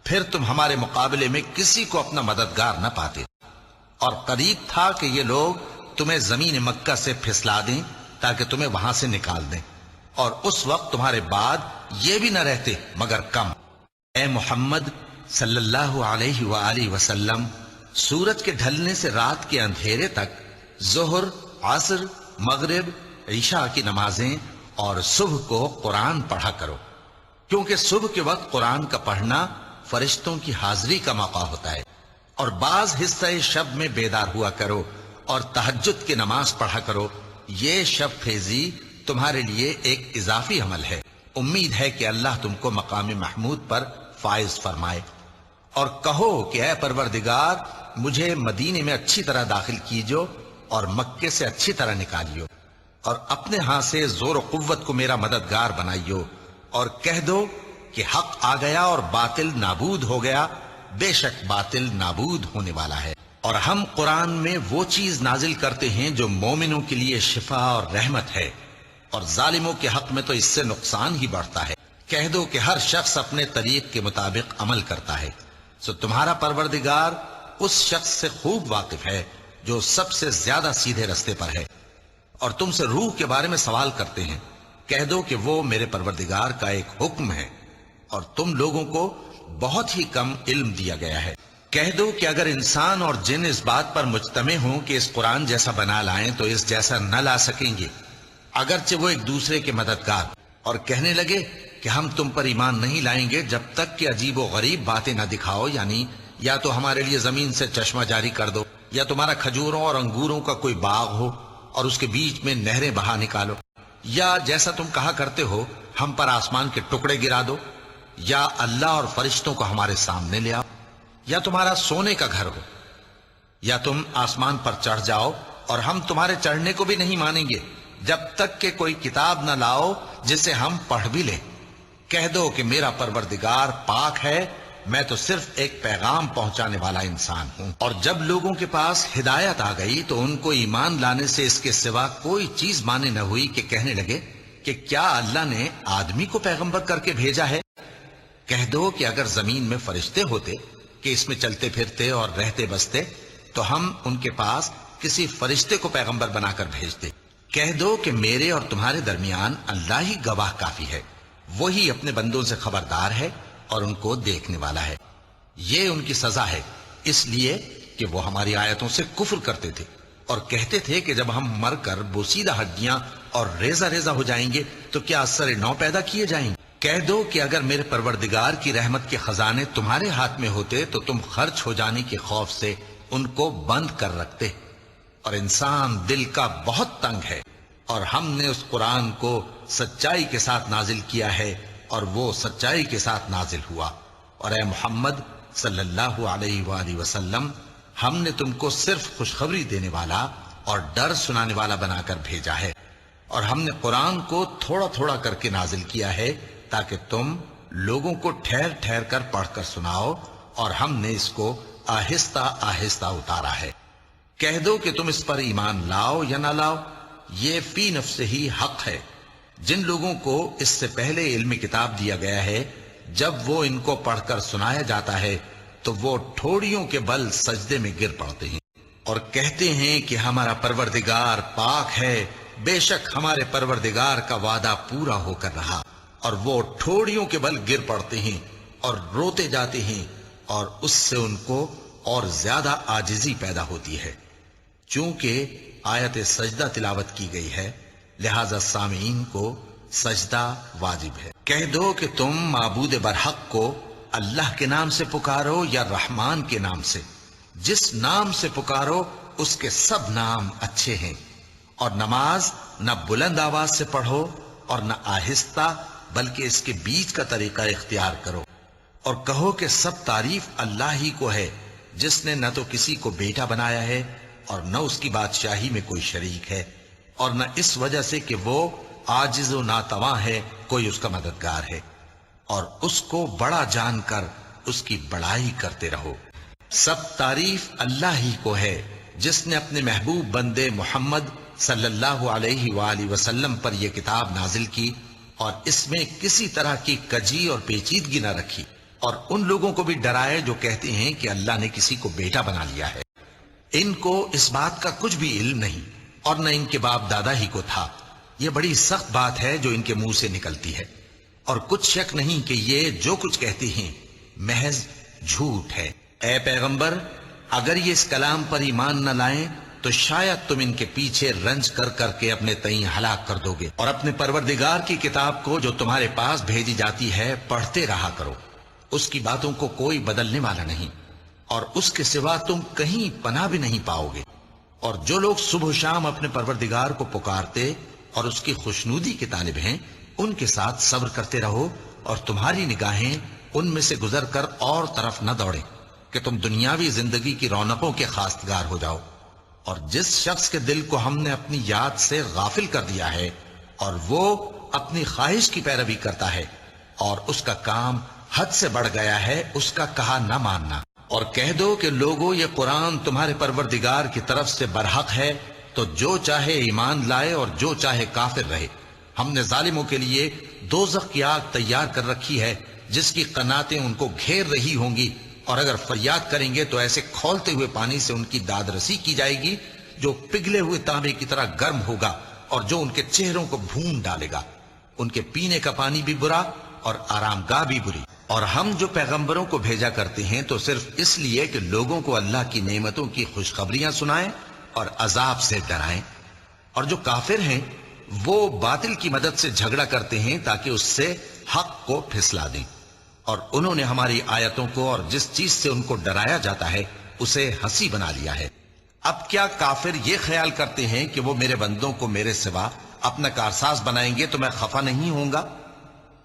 پھر تم ہمارے مقابلے میں کسی کو اپنا مددگار نہ پاتے۔ اور قریب تھا کہ یہ لوگ تمہیں زمین مکہ سے پھسلا دیں تاکہ تمہیں وہاں سے نکال دیں، اور اس وقت تمہارے بعد یہ بھی نہ رہتے مگر کم۔ اے محمد صلی اللہ علیہ وآلہ وسلم، سورج کے ڈھلنے سے رات کے اندھیرے تک ظہر، عصر، مغرب، عشاء کی نمازیں اور صبح کو قرآن پڑھا کرو، کیونکہ صبح کے وقت قرآن کا پڑھنا فرشتوں کی حاضری کا موقع ہوتا ہے، اور بعض حصہ شب میں بیدار ہوا کرو اور تہجد کی نماز پڑھا کرو، یہ شب خیزی تمہارے لیے ایک اضافی عمل ہے۔ امید ہے کہ اللہ تم کو مقام محمود پر فائز فرمائے۔ اور کہو کہ اے پروردگار، مجھے مدینے میں اچھی طرح داخل کیجو اور مکے سے اچھی طرح نکالیو، اور اپنے ہاں سے زور و قوت کو میرا مددگار بنائیو، اور کہہ دو کہ حق آ گیا اور باطل نابود ہو گیا، بے شک باطل نابود ہونے والا ہے۔ اور ہم قرآن میں وہ چیز نازل کرتے ہیں جو مومنوں کے لیے شفا اور رحمت ہے، اور ظالموں کے حق میں تو اس سے نقصان ہی بڑھتا ہے۔ کہہ دو کہ ہر شخص اپنے طریق کے مطابق عمل کرتا ہے، سو تمہارا پروردگار اس شخص سے خوب واقف ہے جو سب سے زیادہ سیدھے رستے پر ہے۔ اور تم سے روح کے بارے میں سوال کرتے ہیں، کہہ دو کہ وہ میرے پروردگار کا ایک حکم ہے، اور تم لوگوں کو بہت ہی کم علم دیا گیا ہے۔ کہہ دو کہ اگر انسان اور جن اس بات پر مجتمع ہوں کہ اس قرآن جیسا بنا لائیں تو اس جیسا نہ لا سکیں گے، اگرچہ وہ ایک دوسرے کے مددگار، اور کہنے لگے کہ ہم تم پر ایمان نہیں لائیں گے جب تک کہ عجیب و غریب باتیں نہ دکھاؤ، یعنی یا تو ہمارے لیے زمین سے چشمہ جاری کر دو، یا تمہارا کھجوروں اور انگوروں کا کوئی باغ ہو اور اس کے بیچ میں نہریں بہا نکالو، یا جیسا تم کہا کرتے ہو ہم پر آسمان کے ٹکڑے گرا دو، یا اللہ اور فرشتوں کو ہمارے سامنے لے آؤ، یا تمہارا سونے کا گھر ہو، یا تم آسمان پر چڑھ جاؤ، اور ہم تمہارے چڑھنے کو بھی نہیں مانیں گے جب تک کہ کوئی کتاب نہ لاؤ جسے ہم پڑھ بھی لیں۔ کہہ دو کہ میرا پروردگار پاک ہے، میں تو صرف ایک پیغام پہنچانے والا انسان ہوں۔ اور جب لوگوں کے پاس ہدایت آ گئی تو ان کو ایمان لانے سے اس کے سوا کوئی چیز مانے نہ ہوئی کہ کہنے لگے کہ کیا اللہ نے آدمی کو پیغمبر کر کے بھیجا ہے؟ کہہ دو کہ اگر زمین میں فرشتے ہوتے کہ اس میں چلتے پھرتے اور رہتے بستے تو ہم ان کے پاس کسی فرشتے کو پیغمبر بنا کر بھیجتے۔ کہہ دو کہ میرے اور تمہارے درمیان اللہ ہی گواہ کافی ہے، وہی اپنے بندوں سے خبردار ہے اور ان کو دیکھنے والا ہے۔ یہ ان کی سزا ہے اس لیے کہ وہ ہماری آیتوں سے کفر کرتے تھے اور کہتے تھے کہ جب ہم مر کر بوسیدہ ہڈیاں اور ریزہ ریزہ ہو جائیں گے تو کیا اثر نو پیدا کیے جائیں گے؟ کہہ دو کہ اگر میرے پروردگار کی رحمت کے خزانے تمہارے ہاتھ میں ہوتے تو تم خرچ ہو جانے کے خوف سے ان کو بند کر رکھتے، اور انسان دل کا بہت تنگ ہے، اور ہم نے اس قرآن کو سچائی کے ساتھ نازل کیا ہے اور وہ سچائی کے ساتھ نازل ہوا۔ اور اے محمد صلی اللہ علیہ وآلہ وسلم، ہم نے تم کو صرف خوشخبری دینے والا اور ڈر سنانے والا بنا کر بھیجا ہے، اور ہم نے قرآن کو تھوڑا تھوڑا کر کے نازل کیا ہے تاکہ تم لوگوں کو ٹھہر ٹھہر کر پڑھ کر سناؤ، اور ہم نے اس کو آہستہ آہستہ اتارا ہے۔ کہہ دو کہ تم اس پر ایمان لاؤ یا نہ لاؤ، یہ فی نفس ہی حق ہے۔ جن لوگوں کو اس سے پہلے علم کتاب دیا گیا ہے، جب وہ ان کو پڑھ کر سنایا جاتا ہے تو وہ ٹھوڑیوں کے بل سجدے میں گر پڑتے ہیں اور کہتے ہیں کہ ہمارا پروردگار پاک ہے، بے شک ہمارے پروردگار کا وعدہ پورا ہو کر رہا، اور وہ ٹھوڑیوں کے بل گر پڑتے ہیں اور روتے جاتے ہیں، اور اس سے ان کو اور زیادہ عاجزی پیدا ہوتی ہے۔ چونکہ آیت سجدہ تلاوت کی گئی ہے لہذا سامعین کو سجدہ واجب ہے۔ کہہ دو کہ تم معبود برحق کو اللہ کے نام سے پکارو یا رحمان کے نام سے، جس نام سے پکارو اس کے سب نام اچھے ہیں، اور نماز نہ بلند آواز سے پڑھو اور نہ آہستہ، بلکہ اس کے بیچ کا طریقہ اختیار کرو، اور کہو کہ سب تعریف اللہ ہی کو ہے جس نے نہ تو کسی کو بیٹا بنایا ہے اور نہ اس کی بادشاہی میں کوئی شریک ہے، اور نہ اس وجہ سے کہ وہ عاجز و ناتواں ہے کوئی اس کا مددگار ہے، اور اس کو بڑا جان کر اس کی بڑائی کرتے رہو۔ سب تعریف اللہ ہی کو ہے جس نے اپنے محبوب بندے محمد صلی اللہ علیہ وآلہ وسلم پر یہ کتاب نازل کی اور اس میں کسی طرح کی کجی اور پیچیدگی نہ رکھی، اور ان لوگوں کو بھی ڈرائے جو کہتے ہیں کہ اللہ نے کسی کو بیٹا بنا لیا ہے۔ ان کو اس بات کا کچھ بھی علم نہیں اور نہ ان کے باپ دادا ہی کو تھا۔ یہ بڑی سخت بات ہے جو ان کے منہ سے نکلتی ہے، اور کچھ شک نہیں کہ یہ جو کچھ کہتے ہیں محض جھوٹ ہے۔ اے پیغمبر، اگر یہ اس کلام پر ایمان نہ لائیں تو شاید تم ان کے پیچھے رنج کر کر کے اپنے تئیں ہلاک کر دو گے، اور اپنے پروردگار کی کتاب کو جو تمہارے پاس بھیجی جاتی ہے پڑھتے رہا کرو، اس کی باتوں کو کوئی بدلنے والا نہیں، اور اس کے سوا تم کہیں پناہ بھی نہیں پاؤ گے۔ اور جو لوگ صبح و شام اپنے پروردگار کو پکارتے اور اس کی خوشنودی کے طالب ہیں، ان کے ساتھ صبر کرتے رہو، اور تمہاری نگاہیں ان میں سے گزر کر اور طرف نہ دوڑیں کہ تم دنیاوی زندگی کی رونقوں کے خواستگار ہو جاؤ۔ اور جس شخص کے دل کو ہم نے اپنی یاد سے غافل کر دیا ہے اور وہ اپنی خواہش کی پیروی کرتا ہے اور اس کا کام حد سے بڑھ گیا ہے، اس کا کہا نہ ماننا، اور کہہ دو کہ لوگو یہ قرآن تمہارے پروردگار کی طرف سے برحق ہے، تو جو چاہے ایمان لائے اور جو چاہے کافر رہے۔ ہم نے ظالموں کے لیے دوزخ کی آگ تیار کر رکھی ہے جس کی قناتیں ان کو گھیر رہی ہوں گی، اور اگر فریاد کریں گے تو ایسے کھولتے ہوئے پانی سے ان کی داد رسی کی جائے گی جو پگھلے ہوئے تانبے کی طرح گرم ہوگا اور جو ان کے چہروں کو بھون ڈالے گا۔ ان کے پینے کا پانی بھی برا اور آرام گاہ بھی بری۔ اور ہم جو پیغمبروں کو بھیجا کرتے ہیں تو صرف اس لیے کہ لوگوں کو اللہ کی نعمتوں کی خوشخبریاں سنائیں اور عذاب سے ڈرائیں۔ اور جو کافر ہیں وہ باطل کی مدد سے جھگڑا کرتے ہیں تاکہ اس سے حق کو پھسلا دیں، اور انہوں نے ہماری آیتوں کو اور جس چیز سے ان کو ڈرایا جاتا ہے اسے ہنسی بنا لیا ہے۔ اب کیا کافر یہ خیال کرتے ہیں کہ وہ میرے بندوں کو میرے سوا اپنا کارساز بنائیں گے تو میں خفا نہیں ہوں گا؟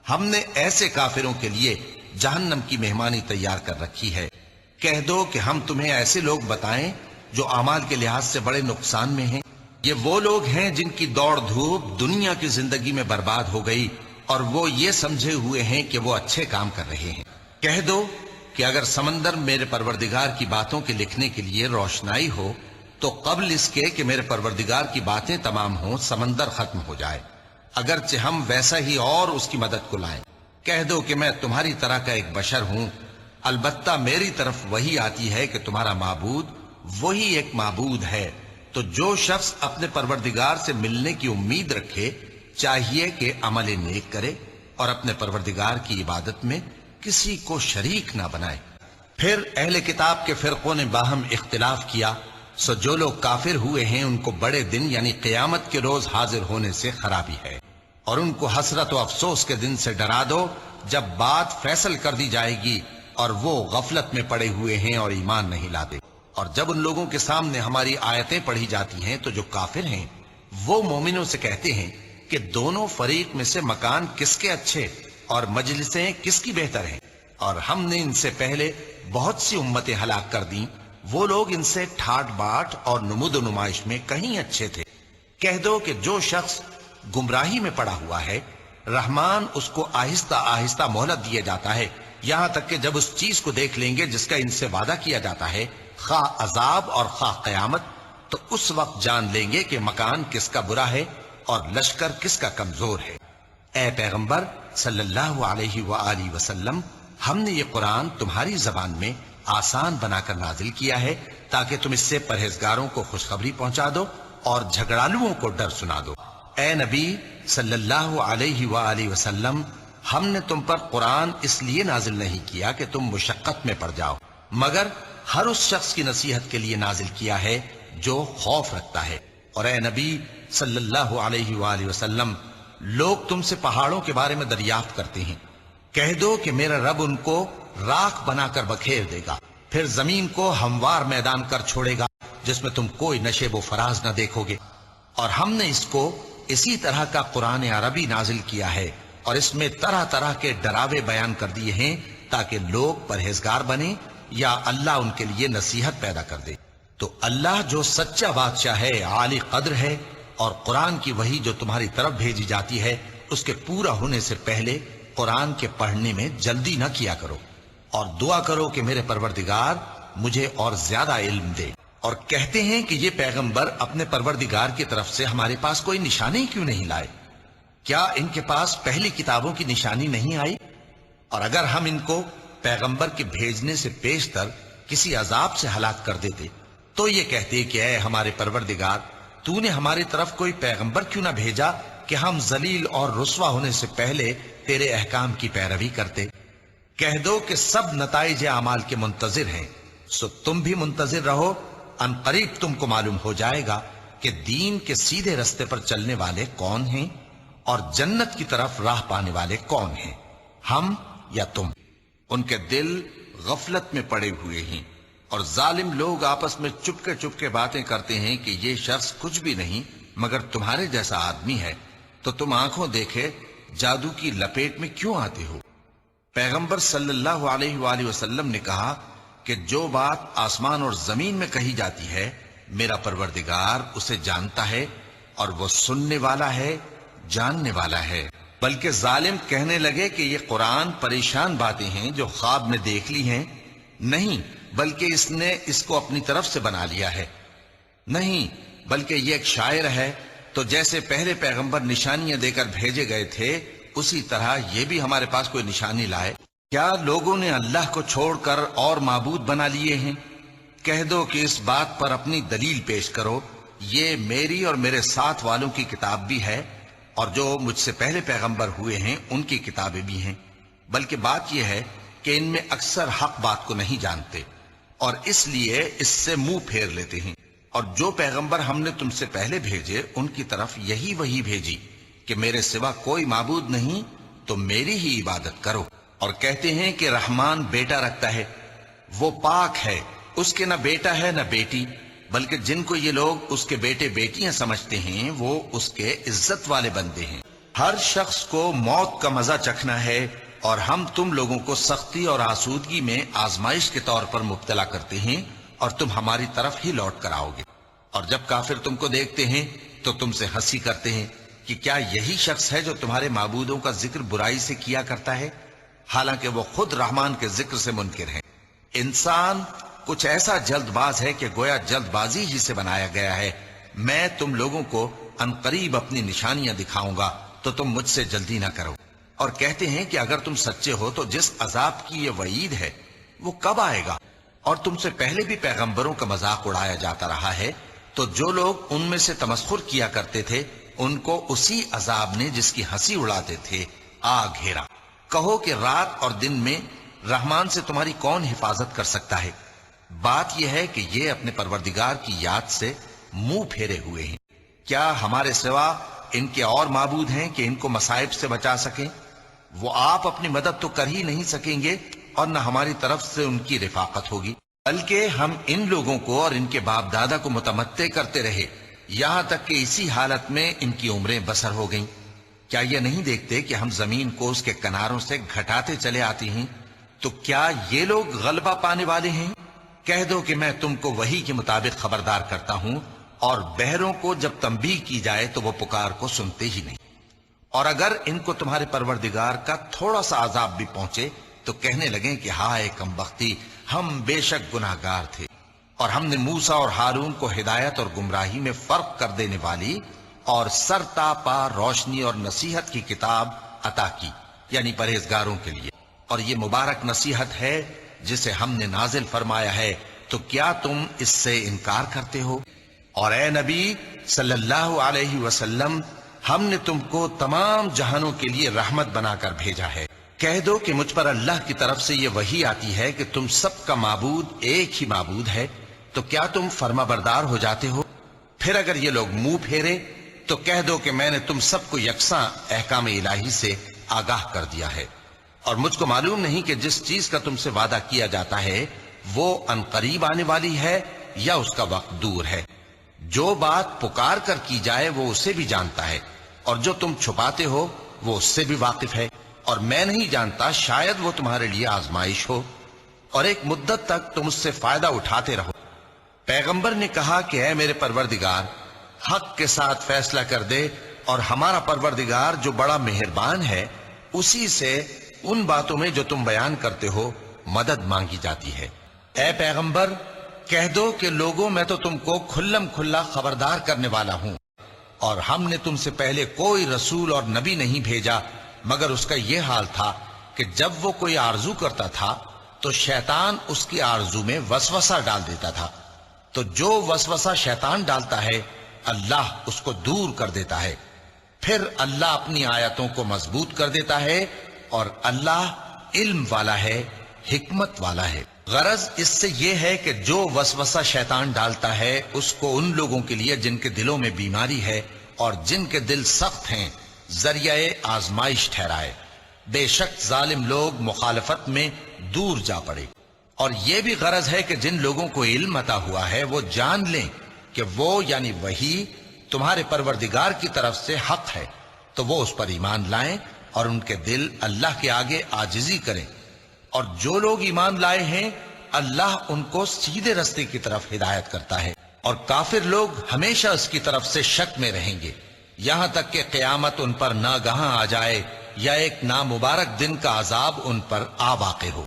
ہم نے ایسے کافروں کے لیے جہنم کی مہمانی تیار کر رکھی ہے۔ کہہ دو کہ ہم تمہیں ایسے لوگ بتائیں جو اعمال کے لحاظ سے بڑے نقصان میں ہیں۔ یہ وہ لوگ ہیں جن کی دوڑ دھوپ دنیا کی زندگی میں برباد ہو گئی اور وہ یہ سمجھے ہوئے ہیں کہ وہ اچھے کام کر رہے ہیں۔ کہہ دو کہ اگر سمندر میرے پروردگار کی باتوں کے لکھنے کے لیے روشنائی ہو تو قبل اس کے کہ میرے پروردگار کی باتیں تمام ہوں سمندر ختم ہو جائے، اگرچہ ہم ویسا ہی اور اس کی مدد کو لائیں۔ کہہ دو کہ میں تمہاری طرح کا ایک بشر ہوں، البتہ میری طرف وہی آتی ہے کہ تمہارا معبود وہی ایک معبود ہے۔ تو جو شخص اپنے پروردگار سے ملنے کی امید رکھے چاہیے کہ عمل نیک کرے اور اپنے پروردگار کی عبادت میں کسی کو شریک نہ بنائے۔ پھر اہل کتاب کے فرقوں نے باہم اختلاف کیا، سو جو لوگ کافر ہوئے ہیں ان کو بڑے دن یعنی قیامت کے روز حاضر ہونے سے خرابی ہے، اور ان کو حسرت و افسوس کے دن سے ڈرا دو جب بات فیصل کر دی جائے گی اور وہ غفلت میں پڑے ہوئے ہیں اور ایمان نہیں لاتے۔ اور جب ان لوگوں کے سامنے ہماری آیتیں پڑھی جاتی ہیں تو جو کافر ہیں وہ مومنوں سے کہتے ہیں کہ دونوں فریق میں سے مکان کس کے اچھے اور مجلسیں کس کی بہتر ہیں، اور ہم نے ان سے پہلے بہت سی امتیں ہلاک کر دیں، وہ لوگ ان سے ٹھاٹ باٹ اور نمود و نمائش میں کہیں اچھے تھے۔ کہہ دو کہ جو شخص گمراہی میں پڑا ہوا ہے رحمان اس کو آہستہ آہستہ مہلت دیے جاتا ہے، یہاں تک کہ جب اس چیز کو دیکھ لیں گے جس کا ان سے وعدہ کیا جاتا ہے، خواہ عذاب اور خواہ قیامت، تو اس وقت جان لیں گے کہ مکان کس کا برا ہے اور لشکر کس کا کمزور ہے۔ اے پیغمبر صلی اللہ علیہ وآلہ وسلم، ہم نے یہ قرآن تمہاری زبان میں آسان بنا کر نازل کیا ہے تاکہ تم اس سے پرہیزگاروں کو خوشخبری پہنچا دو اور جھگڑالوؤں کو ڈر سنا دو۔ اے نبی صلی اللہ علیہ وآلہ وسلم، ہم نے تم پر قرآن اس لیے نازل نہیں کیا کہ تم مشقت میں پڑ جاؤ، مگر ہر اس شخص کی نصیحت کے لیے نازل کیا ہے جو خوف رکھتا ہے۔ اور اے نبی صلی اللہ علیہ وآلہ وسلم، لوگ تم سے پہاڑوں کے بارے میں دریافت کرتے ہیں، کہہ دو کہ میرا رب ان کو راکھ بنا کر بکھیر دے گا، پھر زمین کو ہموار میدان کر چھوڑے گا جس میں تم کوئی نشیب و فراز نہ دیکھو گے۔ اور ہم نے اس کو اسی طرح کا قرآن عربی نازل کیا ہے اور اس میں طرح طرح کے ڈراوے بیان کر دیے ہیں تاکہ لوگ پرہیزگار بنیں یا اللہ ان کے لیے نصیحت پیدا کر دے۔ تو اللہ جو سچا بادشاہ ہے، عالی قدر ہے، اور قرآن کی وحی جو تمہاری طرف بھیجی جاتی ہے اس کے پورا ہونے سے پہلے قرآن کے پڑھنے میں جلدی نہ کیا کرو، اور دعا کرو کہ میرے پروردگار مجھے اور زیادہ علم دے۔ اور کہتے ہیں کہ یہ پیغمبر اپنے پروردگار کی طرف سے ہمارے پاس کوئی نشانی کیوں نہیں لائے؟ کیا ان کے پاس پہلی کتابوں کی نشانی نہیں آئی؟ اور اگر ہم ان کو پیغمبر کے بھیجنے سے پیشتر کسی عذاب سے ہلاک کر دیتے تو یہ کہتے کہ اے ہمارے پروردگار، تو نے ہماری طرف کوئی پیغمبر کیوں نہ بھیجا کہ ہم ذلیل اور رسوا ہونے سے پہلے تیرے احکام کی پیروی کرتے۔ کہہ دو کہ سب نتائج اعمال کے منتظر ہیں، سو تم بھی منتظر رہو، ان قریب تم کو معلوم ہو جائے گا کہ دین کے سیدھے رستے پر چلنے والے کون ہیں اور جنت کی طرف راہ پانے والے کون ہیں، ہم یا تم۔ ان کے دل غفلت میں پڑے ہوئے ہیں اور ظالم لوگ آپس میں چپکے باتیں کرتے ہیں کہ یہ شخص کچھ بھی نہیں مگر تمہارے جیسا آدمی ہے، تو تم آنکھوں دیکھے جادو کی لپیٹ میں کیوں آتے ہو؟ پیغمبر صلی اللہ علیہ وآلہ وسلم نے کہا کہ جو بات آسمان اور زمین میں کہی جاتی ہے میرا پروردگار اسے جانتا ہے، اور وہ سننے والا ہے، جاننے والا ہے۔ بلکہ ظالم کہنے لگے کہ یہ قرآن پریشان باتیں ہیں جو خواب میں دیکھ لی ہیں، نہیں بلکہ اس نے اس کو اپنی طرف سے بنا لیا ہے، نہیں بلکہ یہ ایک شاعر ہے۔ تو جیسے پہلے پیغمبر نشانیاں دے کر بھیجے گئے تھے اسی طرح یہ بھی ہمارے پاس کوئی نشانی لائے۔ کیا لوگوں نے اللہ کو چھوڑ کر اور معبود بنا لیے ہیں؟ کہہ دو کہ اس بات پر اپنی دلیل پیش کرو، یہ میری اور میرے ساتھ والوں کی کتاب بھی ہے، اور جو مجھ سے پہلے پیغمبر ہوئے ہیں ان کی کتابیں بھی ہیں۔ بلکہ بات یہ ہے کہ ان میں اکثر حق بات کو نہیں جانتے، اور اس لیے اس سے منہ پھیر لیتے ہیں۔ اور جو پیغمبر ہم نے تم سے پہلے بھیجے ان کی طرف یہی وحی بھیجی کہ میرے سوا کوئی معبود نہیں، تو میری ہی عبادت کرو۔ اور کہتے ہیں کہ رحمان بیٹا رکھتا ہے، وہ پاک ہے، اس کے نہ بیٹا ہے نہ بیٹی، بلکہ جن کو یہ لوگ اس کے بیٹے بیٹیاں سمجھتے ہیں وہ اس کے عزت والے بندے ہیں۔ ہر شخص کو موت کا مزہ چکھنا ہے، اور ہم تم لوگوں کو سختی اور آسودگی میں آزمائش کے طور پر مبتلا کرتے ہیں، اور تم ہماری طرف ہی لوٹ کر آؤ گے۔ اور جب کافر تم کو دیکھتے ہیں تو تم سے ہنسی کرتے ہیں کہ کیا یہی شخص ہے جو تمہارے معبودوں کا ذکر برائی سے کیا کرتا ہے، حالانکہ وہ خود رحمان کے ذکر سے منکر ہیں۔ انسان کچھ ایسا جلد باز ہے کہ گویا جلد بازی ہی سے بنایا گیا ہے۔ میں تم لوگوں کو عنقریب اپنی نشانیاں دکھاؤں گا تو تم مجھ سے جلدی نہ کرو۔ اور کہتے ہیں کہ اگر تم سچے ہو تو جس عذاب کی یہ وعید ہے وہ کب آئے گا؟ اور تم سے پہلے بھی پیغمبروں کا مذاق اڑایا جاتا رہا ہے، تو جو لوگ ان میں سے تمسخر کیا کرتے تھے ان کو اسی عذاب نے جس کی ہنسی اڑاتے تھے آ گھیرا۔ کہو کہ رات اور دن میں رحمان سے تمہاری کون حفاظت کر سکتا ہے؟ بات یہ ہے کہ یہ اپنے پروردگار کی یاد سے منہ پھیرے ہوئے ہیں۔ کیا ہمارے سوا ان کے اور معبود ہیں کہ ان کو مصائب سے بچا سکیں؟ وہ آپ اپنی مدد تو کر ہی نہیں سکیں گے، اور نہ ہماری طرف سے ان کی رفاقت ہوگی۔ بلکہ ہم ان لوگوں کو اور ان کے باپ دادا کو متمتع کرتے رہے، یہاں تک کہ اسی حالت میں ان کی عمریں بسر ہو گئیں۔ کیا یہ نہیں دیکھتے کہ ہم زمین کو اس کے کناروں سے گھٹاتے چلے آتے ہیں؟ تو کیا یہ لوگ غلبہ پانے والے ہیں؟ کہہ دو کہ میں تم کو وحی کے مطابق خبردار کرتا ہوں، اور بہروں کو جب تنبیہ کی جائے تو وہ پکار کو سنتے ہی نہیں۔ اور اگر ان کو تمہارے پروردگار کا تھوڑا سا عذاب بھی پہنچے تو کہنے لگیں کہ ہائے کم بختی، ہم بے شک گناہگار تھے۔ اور ہم نے موسیٰ اور ہارون کو ہدایت اور گمراہی میں فرق کر دینے والی اور سر تا پا روشنی اور نصیحت کی کتاب عطا کی، یعنی پرہیزگاروں کے لیے۔ اور یہ مبارک نصیحت ہے جسے ہم نے نازل فرمایا ہے، تو کیا تم اس سے انکار کرتے ہو؟ اور اے نبی صلی اللہ علیہ وسلم، ہم نے تم کو تمام جہانوں کے لیے رحمت بنا کر بھیجا ہے۔ کہہ دو کہ مجھ پر اللہ کی طرف سے یہ وحی آتی ہے کہ تم سب کا معبود ایک ہی معبود ہے، تو کیا تم فرما بردار ہو جاتے ہو؟ پھر اگر یہ لوگ منہ پھیرے تو کہہ دو کہ میں نے تم سب کو یکساں احکام الہی سے آگاہ کر دیا ہے، اور مجھ کو معلوم نہیں کہ جس چیز کا تم سے وعدہ کیا جاتا ہے وہ عنقریب آنے والی ہے یا اس کا وقت دور ہے۔ جو بات پکار کر کی جائے وہ اسے بھی جانتا ہے، اور جو تم چھپاتے ہو وہ اس سے بھی واقف ہے، اور میں نہیں جانتا شاید وہ تمہارے لیے آزمائش ہو، اور ایک مدت تک تم اس سے فائدہ اٹھاتے رہو۔ پیغمبر نے کہا کہ اے میرے پروردگار، حق کے ساتھ فیصلہ کر دے، اور ہمارا پروردگار جو بڑا مہربان ہے اسی سے ان باتوں میں جو تم بیان کرتے ہو مدد مانگی جاتی ہے۔ اے پیغمبر، کہہ دو کہ لوگوں میں تو تم کو کھلم کھلا خبردار کرنے والا ہوں، اور ہم نے تم سے پہلے کوئی رسول اور نبی نہیں بھیجا مگر اس کا یہ حال تھا کہ جب وہ کوئی آرزو کرتا تھا تو شیطان اس کی آرزو میں وسوسہ ڈال دیتا تھا، تو جو وسوسہ شیطان ڈالتا ہے اللہ اس کو دور کر دیتا ہے، پھر اللہ اپنی آیتوں کو مضبوط کر دیتا ہے، اور اللہ علم والا ہے، حکمت والا ہے۔ غرض اس سے یہ ہے کہ جو وسوسہ شیطان ڈالتا ہے اس کو ان لوگوں کے لیے جن کے دلوں میں بیماری ہے اور جن کے دل سخت ہیں ذریعہ آزمائش ٹھہرائے۔ بے شک ظالم لوگ مخالفت میں دور جا پڑے۔ اور یہ بھی غرض ہے کہ جن لوگوں کو علم عطا ہوا ہے وہ جان لیں کہ وہ یعنی وہی تمہارے پروردگار کی طرف سے حق ہے، تو وہ اس پر ایمان لائیں اور ان کے دل اللہ کے آگے عاجزی کریں۔ اور جو لوگ ایمان لائے ہیں اللہ ان کو سیدھے رستے کی طرف ہدایت کرتا ہے، اور کافر لوگ ہمیشہ اس کی طرف سے شک میں رہیں گے یہاں تک کہ قیامت ان پر ناگہاں آ جائے یا ایک نامبارک دن کا عذاب ان پر آ واقع ہو۔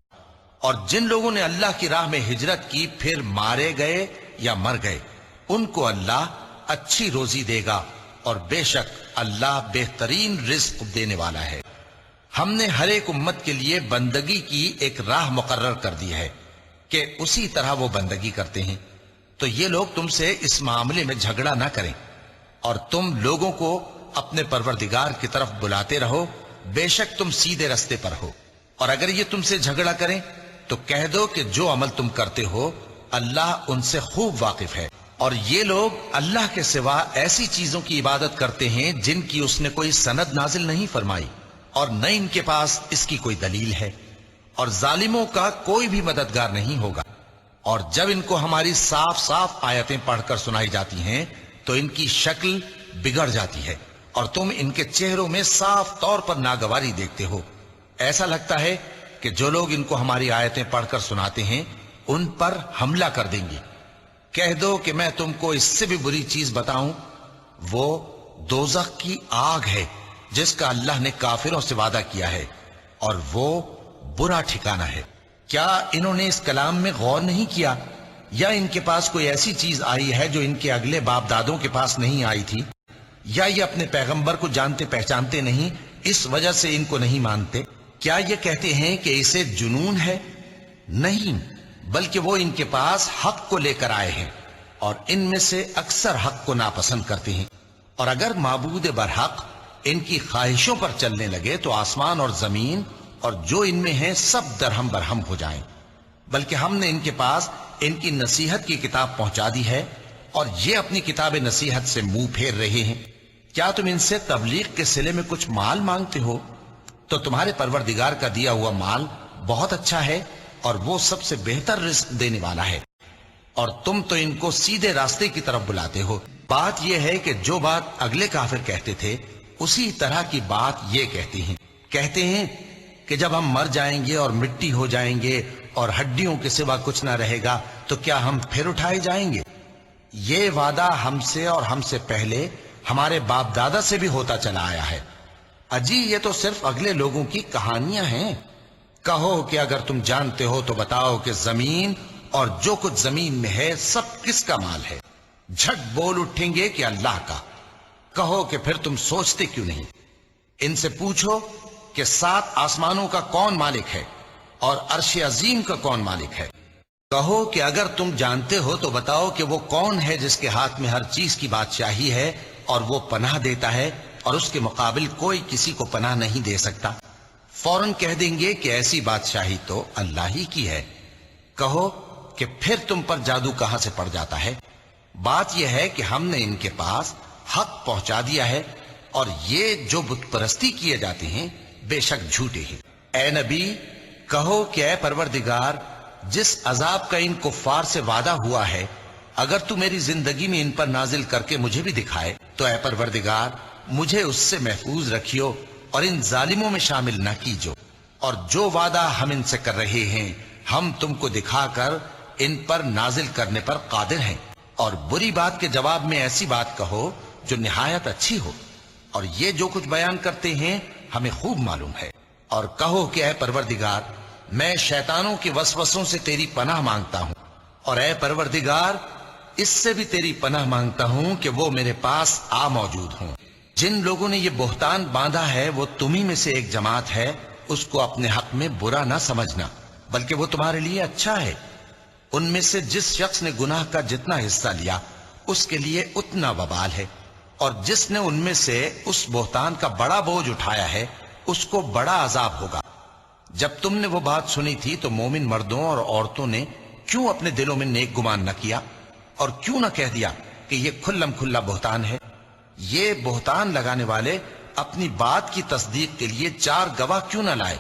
اور جن لوگوں نے اللہ کی راہ میں ہجرت کی پھر مارے گئے یا مر گئے، ان کو اللہ اچھی روزی دے گا، اور بے شک اللہ بہترین رزق دینے والا ہے۔ ہم نے ہر ایک امت کے لیے بندگی کی ایک راہ مقرر کر دی ہے کہ اسی طرح وہ بندگی کرتے ہیں، تو یہ لوگ تم سے اس معاملے میں جھگڑا نہ کریں، اور تم لوگوں کو اپنے پروردگار کی طرف بلاتے رہو، بے شک تم سیدھے رستے پر ہو۔ اور اگر یہ تم سے جھگڑا کریں تو کہہ دو کہ جو عمل تم کرتے ہو اللہ ان سے خوب واقف ہے۔ اور یہ لوگ اللہ کے سوا ایسی چیزوں کی عبادت کرتے ہیں جن کی اس نے کوئی سند نازل نہیں فرمائی، اور نہ ان کے پاس اس کی کوئی دلیل ہے، اور ظالموں کا کوئی بھی مددگار نہیں ہوگا۔ اور جب ان کو ہماری صاف صاف آیتیں پڑھ کر سنائی جاتی ہیں تو ان کی شکل بگڑ جاتی ہے، اور تم ان کے چہروں میں صاف طور پر ناگواری دیکھتے ہو۔ ایسا لگتا ہے کہ جو لوگ ان کو ہماری آیتیں پڑھ کر سناتے ہیں ان پر حملہ کر دیں گے۔ کہہ دو کہ میں تم کو اس سے بھی بری چیز بتاؤں، وہ دوزخ کی آگ ہے جس کا اللہ نے کافروں سے وعدہ کیا ہے، اور وہ برا ٹھکانہ ہے۔ کیا انہوں نے اس کلام میں غور نہیں کیا، یا ان کے پاس کوئی ایسی چیز آئی ہے جو ان کے اگلے باپ دادوں کے پاس نہیں آئی تھی، یا یہ اپنے پیغمبر کو جانتے پہچانتے نہیں اس وجہ سے ان کو نہیں مانتے؟ کیا یہ کہتے ہیں کہ اسے جنون ہے؟ نہیں، بلکہ وہ ان کے پاس حق کو لے کر آئے ہیں، اور ان میں سے اکثر حق کو ناپسند کرتے ہیں۔ اور اگر معبود برحق ان کی خواہشوں پر چلنے لگے تو آسمان اور زمین اور جو ان میں ہیں سب درہم برہم ہو جائیں۔ بلکہ ہم نے ان کے پاس ان کی نصیحت کی کتاب پہنچا دی ہے، اور یہ اپنی کتاب نصیحت سے منہ پھیر رہے ہیں۔ کیا تم ان سے تبلیغ کے صلے میں کچھ مال مانگتے ہو؟ تو تمہارے پروردگار کا دیا ہوا مال بہت اچھا ہے، اور وہ سب سے بہتر رزق دینے والا ہے، اور تم تو ان کو سیدھے راستے کی طرف بلاتے ہو۔ بات یہ ہے کہ جو بات اگلے کافر کہتے تھے اسی طرح کی بات یہ کہتے ہیں کہ جب ہم مر جائیں گے اور مٹی ہو جائیں گے اور ہڈیوں کے سوا کچھ نہ رہے گا تو کیا ہم پھر اٹھائے جائیں گے؟ یہ وعدہ ہم سے اور ہم سے پہلے ہمارے باپ دادا سے بھی ہوتا چلا آیا ہے۔ اجی یہ تو صرف اگلے لوگوں کی کہانیاں ہیں۔ کہو کہ اگر تم جانتے ہو تو بتاؤ کہ زمین اور جو کچھ زمین میں ہے سب کس کا مال ہے؟ جھٹ بول اٹھیں گے کہ اللہ کا۔ کہو کہ پھر تم سوچتے کیوں نہیں؟ ان سے پوچھو کہ 7 آسمانوں کا کون مالک ہے اور عرش عظیم کا کون مالک ہے؟ کہو کہ اگر تم جانتے ہو تو بتاؤ کہ وہ کون ہے جس کے ہاتھ میں ہر چیز کی بادشاہی ہے اور وہ پناہ دیتا ہے اور اس کے مقابل کوئی کسی کو پناہ نہیں دے سکتا۔ فوراً کہہ دیں گے کہ ایسی بادشاہی تو اللہ ہی کی ہے۔ کہو کہ پھر تم پر جادو کہاں سے پڑ جاتا ہے؟ بات یہ ہے کہ ہم نے ان کے پاس حق پہنچا دیا ہے، اور یہ جو بت پرستی کیے جاتے ہیں بے شک جھوٹے ہیں۔ اے نبی کہو کہ اے پروردگار، جس عذاب کا ان کفار سے وعدہ ہوا ہے اگر تو میری زندگی میں ان پر نازل کر کے مجھے بھی دکھائے تو اے پروردگار مجھے اس سے محفوظ رکھیو اور ان ظالموں میں شامل نہ کیجو۔ اور جو وعدہ ہم ان سے کر رہے ہیں ہم تم کو دکھا کر ان پر نازل کرنے پر قادر ہیں۔ اور بری بات کے جواب میں ایسی بات کہو جو نہایت اچھی ہو، اور یہ جو کچھ بیان کرتے ہیں ہمیں خوب معلوم ہے۔ اور کہو کہ اے پروردگار میں شیطانوں کے وسوسوں سے تیری پناہ مانگتا ہوں، اور اے پروردگار اس سے بھی تیری پناہ مانگتا ہوں کہ وہ میرے پاس آ موجود ہوں۔ جن لوگوں نے یہ بہتان باندھا ہے وہ تمہیں میں سے ایک جماعت ہے، اس کو اپنے حق میں برا نہ سمجھنا، بلکہ وہ تمہارے لیے اچھا ہے۔ ان میں سے جس شخص نے گناہ کا جتنا حصہ لیا اس کے لیے اتنا وبال ہے، اور جس نے ان میں سے اس بہتان کا بڑا بوجھ اٹھایا ہے اس کو بڑا عذاب ہوگا۔ جب تم نے وہ بات سنی تھی تو مومن مردوں اور عورتوں نے کیوں اپنے دلوں میں نیک گمان نہ کیا، اور کیوں نہ کہہ دیا کہ یہ کھلم کھلا بہتان ہے؟ یہ بہتان لگانے والے اپنی بات کی تصدیق کے لیے 4 گواہ کیوں نہ لائے؟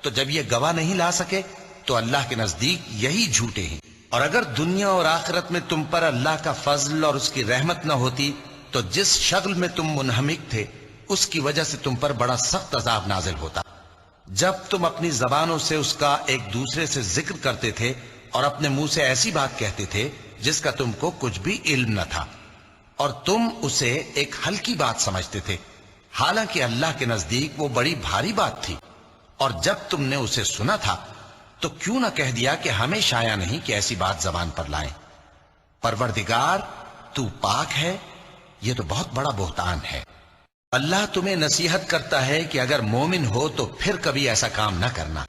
تو جب یہ گواہ نہیں لا سکے تو اللہ کے نزدیک یہی جھوٹے ہیں۔ اور اگر دنیا اور آخرت میں تم پر اللہ کا فضل اور اس کی رحمت نہ ہوتی تو جس شغل میں تم منہمک تھے اس کی وجہ سے تم پر بڑا سخت عذاب نازل ہوتا۔ جب تم اپنی زبانوں سے اس کا ایک دوسرے سے ذکر کرتے تھے اور اپنے منہ سے ایسی بات کہتے تھے جس کا تم کو کچھ بھی علم نہ تھا، اور تم اسے ایک ہلکی بات سمجھتے تھے، حالانکہ اللہ کے نزدیک وہ بڑی بھاری بات تھی۔ اور جب تم نے اسے سنا تھا تو کیوں نہ کہہ دیا کہ ہمیں شایع نہیں کہ ایسی بات زبان پر لائیں۔ پروردگار تو پاک ہے، یہ تو بہت بڑا بہتان ہے۔ اللہ تمہیں نصیحت کرتا ہے کہ اگر مومن ہو تو پھر کبھی ایسا کام نہ کرنا،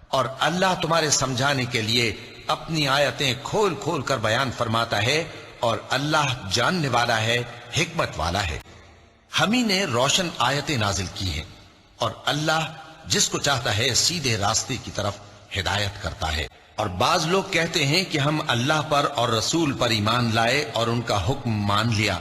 اور اللہ تمہارے سمجھانے کے لیے اپنی آیتیں کھول کھول کر بیان فرماتا ہے، اور اللہ جاننے والا ہے، حکمت والا ہے۔ ہم ہی نے روشن آیتیں نازل کی ہیں، اور اللہ جس کو چاہتا ہے سیدھے راستے کی طرف ہدایت کرتا ہے۔ اور بعض لوگ کہتے ہیں کہ ہم اللہ پر اور رسول پر ایمان لائے اور ان کا حکم مان لیا،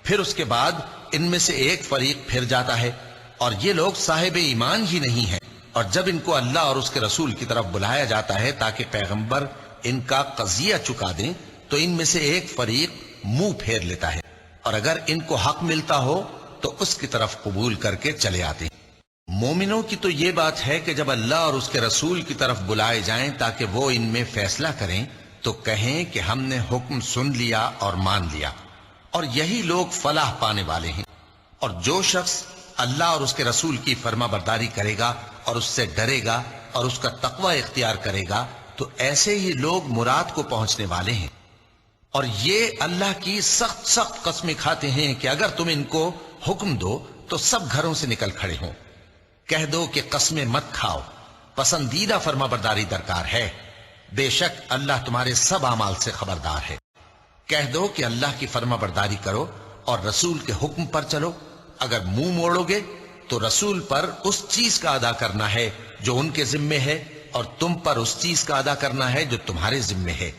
پھر اس کے بعد ان میں سے ایک فریق پھر جاتا ہے، اور یہ لوگ صاحب ایمان ہی نہیں ہیں۔ اور جب ان کو اللہ اور اس کے رسول کی طرف بلایا جاتا ہے تاکہ پیغمبر ان کا قضیہ چکا دیں تو ان میں سے ایک فریق منہ پھیر لیتا ہے، اور اگر ان کو حق ملتا ہو تو اس کی طرف قبول کر کے چلے آتے ہیں۔ مومنوں کی تو یہ بات ہے کہ جب اللہ اور اس کے رسول کی طرف بلائے جائیں تاکہ وہ ان میں فیصلہ کریں تو کہیں کہ ہم نے حکم سن لیا اور مان لیا، اور یہی لوگ فلاح پانے والے ہیں۔ اور جو شخص اللہ اور اس کے رسول کی فرما برداری کرے گا اور اس سے ڈرے گا اور اس کا تقوی اختیار کرے گا تو ایسے ہی لوگ مراد کو پہنچنے والے ہیں۔ اور یہ اللہ کی سخت سخت قسمیں کھاتے ہیں کہ اگر تم ان کو حکم دو تو سب گھروں سے نکل کھڑے ہوں۔ کہہ دو کہ قسمیں مت کھاؤ، پسندیدہ فرما برداری درکار ہے، بے شک اللہ تمہارے سب اعمال سے خبردار ہے۔ کہہ دو کہ اللہ کی فرما برداری کرو اور رسول کے حکم پر چلو۔ اگر منہ موڑو گے تو رسول پر اس چیز کا ادا کرنا ہے جو ان کے ذمے ہے، اور تم پر اس چیز کا ادا کرنا ہے جو تمہارے ذمے ہے۔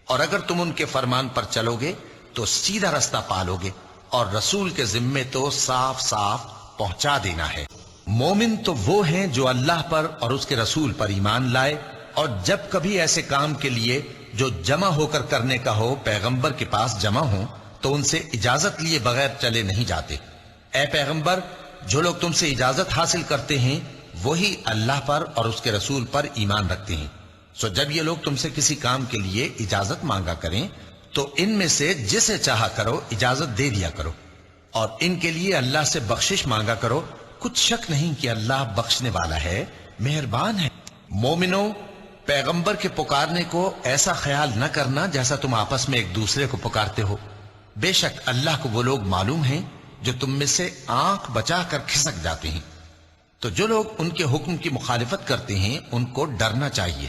اور اگر تم ان کے فرمان پر چلو گے تو سیدھا رستہ پالو گے، اور رسول کے ذمے تو صاف صاف پہنچا دینا ہے۔ مومن تو وہ ہیں جو اللہ پر اور اس کے رسول پر ایمان لائے، اور جب کبھی ایسے کام کے لیے جو جمع ہو کر کرنے کا ہو پیغمبر کے پاس جمع ہوں تو ان سے اجازت لیے بغیر چلے نہیں جاتے۔ اے پیغمبر، جو لوگ تم سے اجازت حاصل کرتے ہیں وہی اللہ پر اور اس کے رسول پر ایمان رکھتے ہیں۔ سو جب یہ لوگ تم سے کسی کام کے لیے اجازت مانگا کریں تو ان میں سے جسے چاہا کرو اجازت دے دیا کرو، اور ان کے لیے اللہ سے بخشش مانگا کرو، کچھ شک نہیں کہ اللہ بخشنے والا ہے، مہربان ہے۔ مومنوں، پیغمبر کے پکارنے کو ایسا خیال نہ کرنا جیسا تم آپس میں ایک دوسرے کو پکارتے ہو، بے شک اللہ کو وہ لوگ معلوم ہیں جو تم میں سے آنکھ بچا کر کھسک جاتے ہیں۔ تو جو لوگ ان کے حکم کی مخالفت کرتے ہیں ان کو ڈرنا چاہیے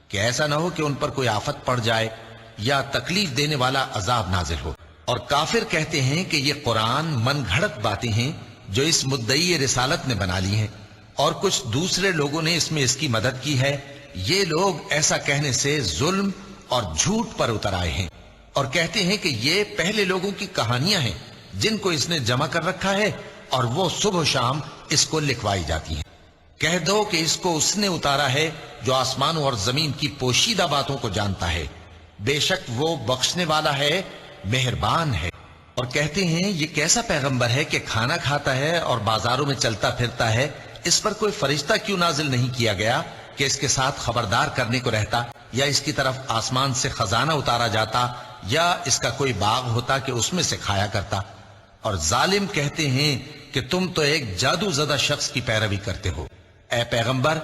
کہ ایسا نہ ہو کہ ان پر کوئی آفت پڑ جائے یا تکلیف دینے والا عذاب نازل ہو۔ اور کافر کہتے ہیں کہ یہ قرآن من گھڑت باتیں ہیں جو اس مدعی رسالت نے بنا لی ہیں، اور کچھ دوسرے لوگوں نے اس میں اس کی مدد کی ہے۔ یہ لوگ ایسا کہنے سے ظلم اور جھوٹ پر اتر آئے ہیں، اور کہتے ہیں کہ یہ پہلے لوگوں کی کہانیاں ہیں جن کو اس نے جمع کر رکھا ہے، اور وہ صبح و شام اس کو لکھوائی جاتی ہیں۔ کہہ دو کہ اس کو اس نے اتارا ہے جو آسمانوں اور زمین کی پوشیدہ باتوں کو جانتا ہے، بے شک وہ بخشنے والا ہے، مہربان ہے۔ اور کہتے ہیں یہ کیسا پیغمبر ہے کہ کھانا کھاتا ہے اور بازاروں میں چلتا پھرتا ہے، اس پر کوئی فرشتہ کیوں نازل نہیں کیا گیا کہ اس کے ساتھ خبردار کرنے کو رہتا، یا اس کی طرف آسمان سے خزانہ اتارا جاتا، یا اس کا کوئی باغ ہوتا کہ اس میں سے کھایا کرتا۔ اور ظالم کہتے ہیں کہ تم تو ایک جادو زدہ شخص کی پیروی کرتے ہو۔ اے پیغمبر،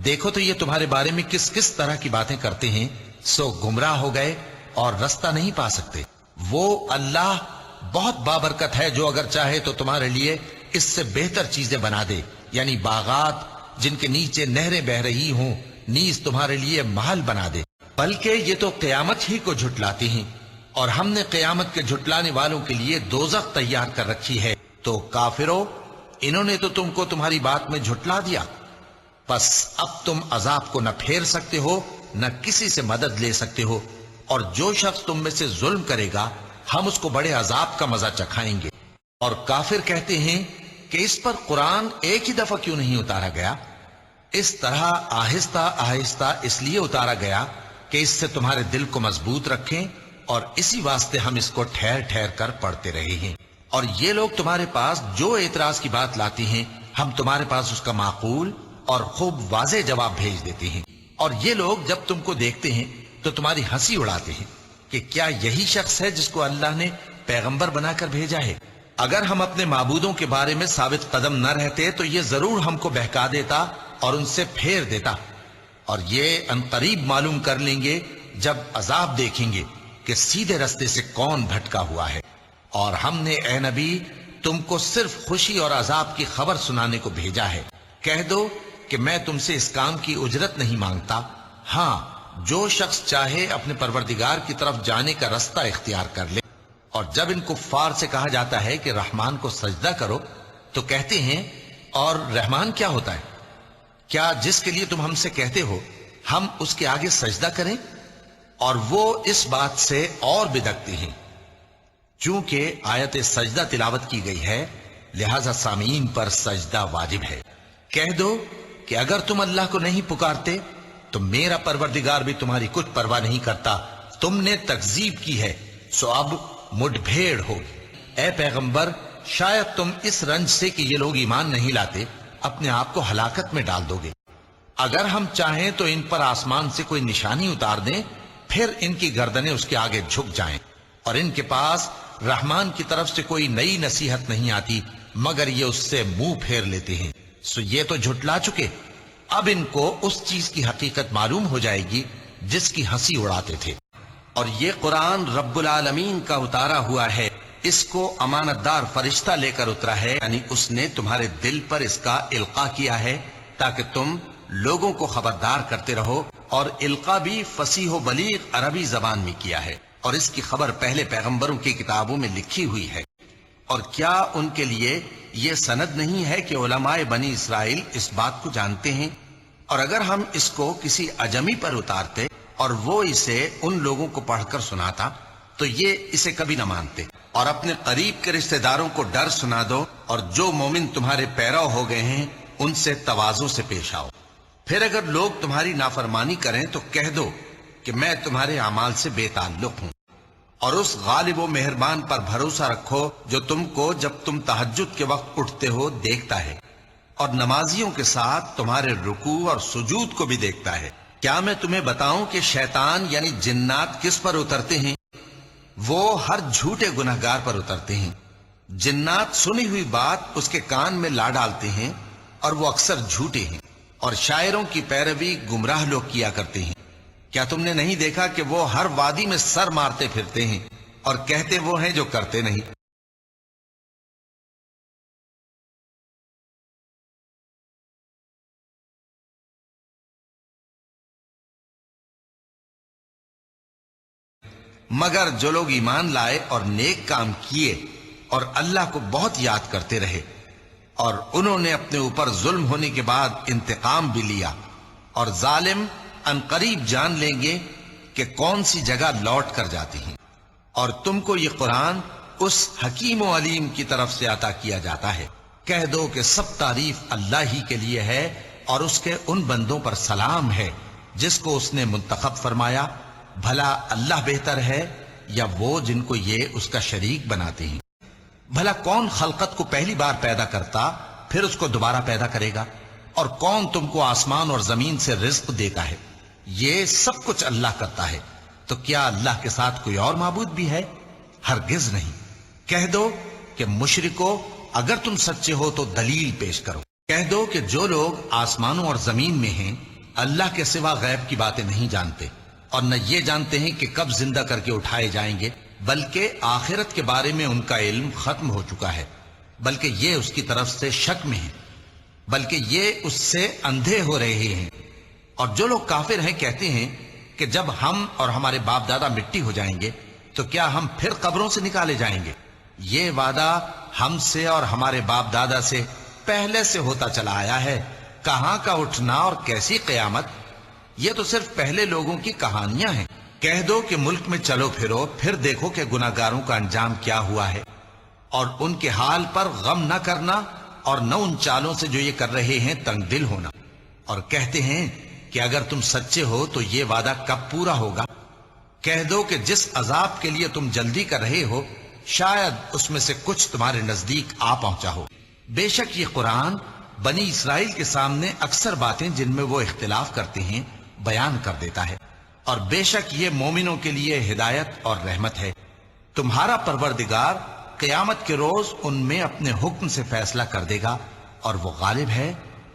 دیکھو تو یہ تمہارے بارے میں کس کس طرح کی باتیں کرتے ہیں، سو گمراہ ہو گئے اور رستہ نہیں پا سکتے۔ وہ اللہ بہت بابرکت ہے جو اگر چاہے تو تمہارے لیے اس سے بہتر چیزیں بنا دے، یعنی باغات جن کے نیچے نہریں بہ رہی ہوں، نیز تمہارے لیے محل بنا دے۔ بلکہ یہ تو قیامت ہی کو جھٹلاتے ہیں، اور ہم نے قیامت کے جھٹلانے والوں کے لیے دوزخ تیار کر رکھی ہے۔ تو کافرو، انہوں نے تو تم کو تمہاری بات میں جھٹلا دیا، پس اب تم عذاب کو نہ پھیر سکتے ہو نہ کسی سے مدد لے سکتے ہو، اور جو شخص تم میں سے ظلم کرے گا ہم اس کو بڑے عذاب کا مزہ چکھائیں گے۔ اور کافر کہتے ہیں کہ اس پر قرآن ایک ہی دفعہ کیوں نہیں اتارا گیا؟ اس طرح آہستہ آہستہ اس لیے اتارا گیا کہ اس سے تمہارے دل کو مضبوط رکھیں، اور اسی واسطے ہم اس کو ٹھہر ٹھہر کر پڑھتے رہے ہیں۔ اور یہ لوگ تمہارے پاس جو اعتراض کی بات لاتی ہیں، ہم تمہارے پاس اس کا معقول اور خوب واضح جواب بھیج دیتے ہیں۔ اور یہ لوگ جب تم کو دیکھتے ہیں تو تمہاری ہنسی اڑاتے ہیں کہ کیا یہی شخص ہے جس کو اللہ نے پیغمبر بنا کر بھیجا ہے؟ اگر ہم اپنے معبودوں کے بارے میں ثابت قدم نہ رہتے تو یہ ضرور ہم کو بہکا دیتا اور ان سے پھیر دیتا، اور یہ عنقریب معلوم کر لیں گے جب عذاب دیکھیں گے کہ سیدھے رستے سے کون بھٹکا ہوا ہے۔ اور ہم نے اے نبی تم کو صرف خوشی اور عذاب کی خبر سنانے کو بھیجا ہے۔ کہہ دو کہ میں تم سے اس کام کی اجرت نہیں مانگتا، ہاں جو شخص چاہے اپنے پروردگار کی طرف جانے کا رستہ اختیار کر لے۔ اور جب ان کفار سے کہا جاتا ہے کہ رحمان کو سجدہ کرو تو کہتے ہیں اور رحمان کیا ہوتا ہے؟ کیا جس کے لیے تم ہم سے کہتے ہو ہم اس کے آگے سجدہ کریں؟ اور وہ اس بات سے اور بدکتے ہیں۔ چونکہ آیت سجدہ تلاوت کی گئی ہے لہذا سامعین پر سجدہ واجب ہے۔ کہہ دو کہ اگر تم اللہ کو نہیں پکارتے تو میرا پروردگار بھی تمہاری کچھ پرواہ نہیں کرتا۔ تم نے تکذیب کی ہے سو اب مڈ بھیڑ ہوگی۔ اے پیغمبر شاید تم اس رنج سے کہ یہ لوگ ایمان نہیں لاتے اپنے آپ کو ہلاکت میں ڈال دو گے۔ اگر ہم چاہیں تو ان پر آسمان سے کوئی نشانی اتار دیں، پھر ان کی گردنیں اس کے آگے جھک جائیں، اور ان کے پاس رحمان کی طرف سے کوئی نئی نصیحت نہیں آتی مگر یہ اس سے منہ پھیر لیتے ہیں۔ سو یہ تو جھٹلا چکے، اب ان کو اس چیز کی حقیقت معلوم ہو جائے گی جس کی ہنسی اڑاتے تھے۔ اور یہ قرآن رب العالمین کا اتارا ہوا ہے، اس کو امانت دار فرشتہ لے کر اترا ہے، یعنی اس نے تمہارے دل پر اس کا القاء کیا ہے تاکہ تم لوگوں کو خبردار کرتے رہو، اور القاء بھی فصیح و بلیغ عربی زبان میں کیا ہے، اور اس کی خبر پہلے پیغمبروں کی کتابوں میں لکھی ہوئی ہے۔ اور کیا ان کے لیے یہ سند نہیں ہے کہ علماء بنی اسرائیل اس بات کو جانتے ہیں؟ اور اگر ہم اس کو کسی اجمی پر اتارتے اور وہ اسے ان لوگوں کو پڑھ کر سناتا تو یہ اسے کبھی نہ مانتے۔ اور اپنے قریب کے رشتہ داروں کو ڈر سنا دو، اور جو مومن تمہارے پیرو ہو گئے ہیں ان سے تواضع سے پیش آؤ۔ پھر اگر لوگ تمہاری نافرمانی کریں تو کہہ دو کہ میں تمہارے اعمال سے بے تعلق ہوں، اور اس غالب و مہربان پر بھروسہ رکھو جو تم کو جب تم تہجد کے وقت اٹھتے ہو دیکھتا ہے، اور نمازیوں کے ساتھ تمہارے رکوع اور سجود کو بھی دیکھتا ہے۔ کیا میں تمہیں بتاؤں کہ شیطان یعنی جنات کس پر اترتے ہیں؟ وہ ہر جھوٹے گنہگار پر اترتے ہیں۔ جنات سنی ہوئی بات اس کے کان میں لا ڈالتے ہیں، اور وہ اکثر جھوٹے ہیں، اور شاعروں کی پیروی گمراہ لوگ کیا کرتے ہیں۔ کیا تم نے نہیں دیکھا کہ وہ ہر وادی میں سر مارتے پھرتے ہیں اور کہتے وہ ہیں جو کرتے نہیں؟ مگر جو لوگ ایمان لائے اور نیک کام کیے اور اللہ کو بہت یاد کرتے رہے، اور انہوں نے اپنے اوپر ظلم ہونے کے بعد انتقام بھی لیا، اور ظالم عنقریب جان لیں گے کہ کون سی جگہ لوٹ کر جاتی ہیں۔ اور تم کو یہ قرآن اس حکیم و علیم کی طرف سے عطا کیا جاتا ہے۔ کہہ دو کہ سب تعریف اللہ ہی کے لیے ہے، اور اس کے ان بندوں پر سلام ہے جس کو اس نے منتخب فرمایا۔ بھلا اللہ بہتر ہے یا وہ جن کو یہ اس کا شریک بناتے ہیں؟ بھلا کون خلقت کو پہلی بار پیدا کرتا پھر اس کو دوبارہ پیدا کرے گا؟ اور کون تم کو آسمان اور زمین سے رزق دیتا ہے؟ یہ سب کچھ اللہ کرتا ہے، تو کیا اللہ کے ساتھ کوئی اور معبود بھی ہے؟ ہرگز نہیں۔ کہہ دو کہ مشرکو اگر تم سچے ہو تو دلیل پیش کرو۔ کہہ دو کہ جو لوگ آسمانوں اور زمین میں ہیں اللہ کے سوا غیب کی باتیں نہیں جانتے، اور نہ یہ جانتے ہیں کہ کب زندہ کر کے اٹھائے جائیں گے، بلکہ آخرت کے بارے میں ان کا علم ختم ہو چکا ہے، بلکہ یہ اس کی طرف سے شک میں ہیں، بلکہ یہ اس سے اندھے ہو رہے ہیں۔ اور جو لوگ کافر ہیں کہتے ہیں کہ جب ہم اور ہمارے باپ دادا مٹی ہو جائیں گے تو کیا ہم پھر قبروں سے نکالے جائیں گے؟ یہ وعدہ ہم سے اور ہمارے باپ دادا سے پہلے سے ہوتا چلا آیا ہے، کہاں کا اٹھنا اور کیسی قیامت؟ یہ تو صرف پہلے لوگوں کی کہانیاں ہیں۔ کہہ دو کہ ملک میں چلو پھرو، پھر دیکھو کہ گناہگاروں کا انجام کیا ہوا ہے، اور ان کے حال پر غم نہ کرنا، اور نہ ان چالوں سے جو یہ کر رہے ہیں تنگ دل ہونا۔ اور کہتے ہیں کہ اگر تم سچے ہو تو یہ وعدہ کب پورا ہوگا؟ کہہ دو کہ جس عذاب کے لیے تم جلدی کر رہے ہو شاید اس میں سے کچھ تمہارے نزدیک آ پہنچا ہو۔ بے شک یہ قرآن بنی اسرائیل کے سامنے اکثر باتیں جن میں وہ اختلاف کرتے ہیں بیان کر دیتا ہے، اور بے شک یہ مومنوں کے لیے ہدایت اور رحمت ہے۔ تمہارا پروردگار قیامت کے روز ان میں اپنے حکم سے فیصلہ کر دے گا، اور وہ غالب ہے،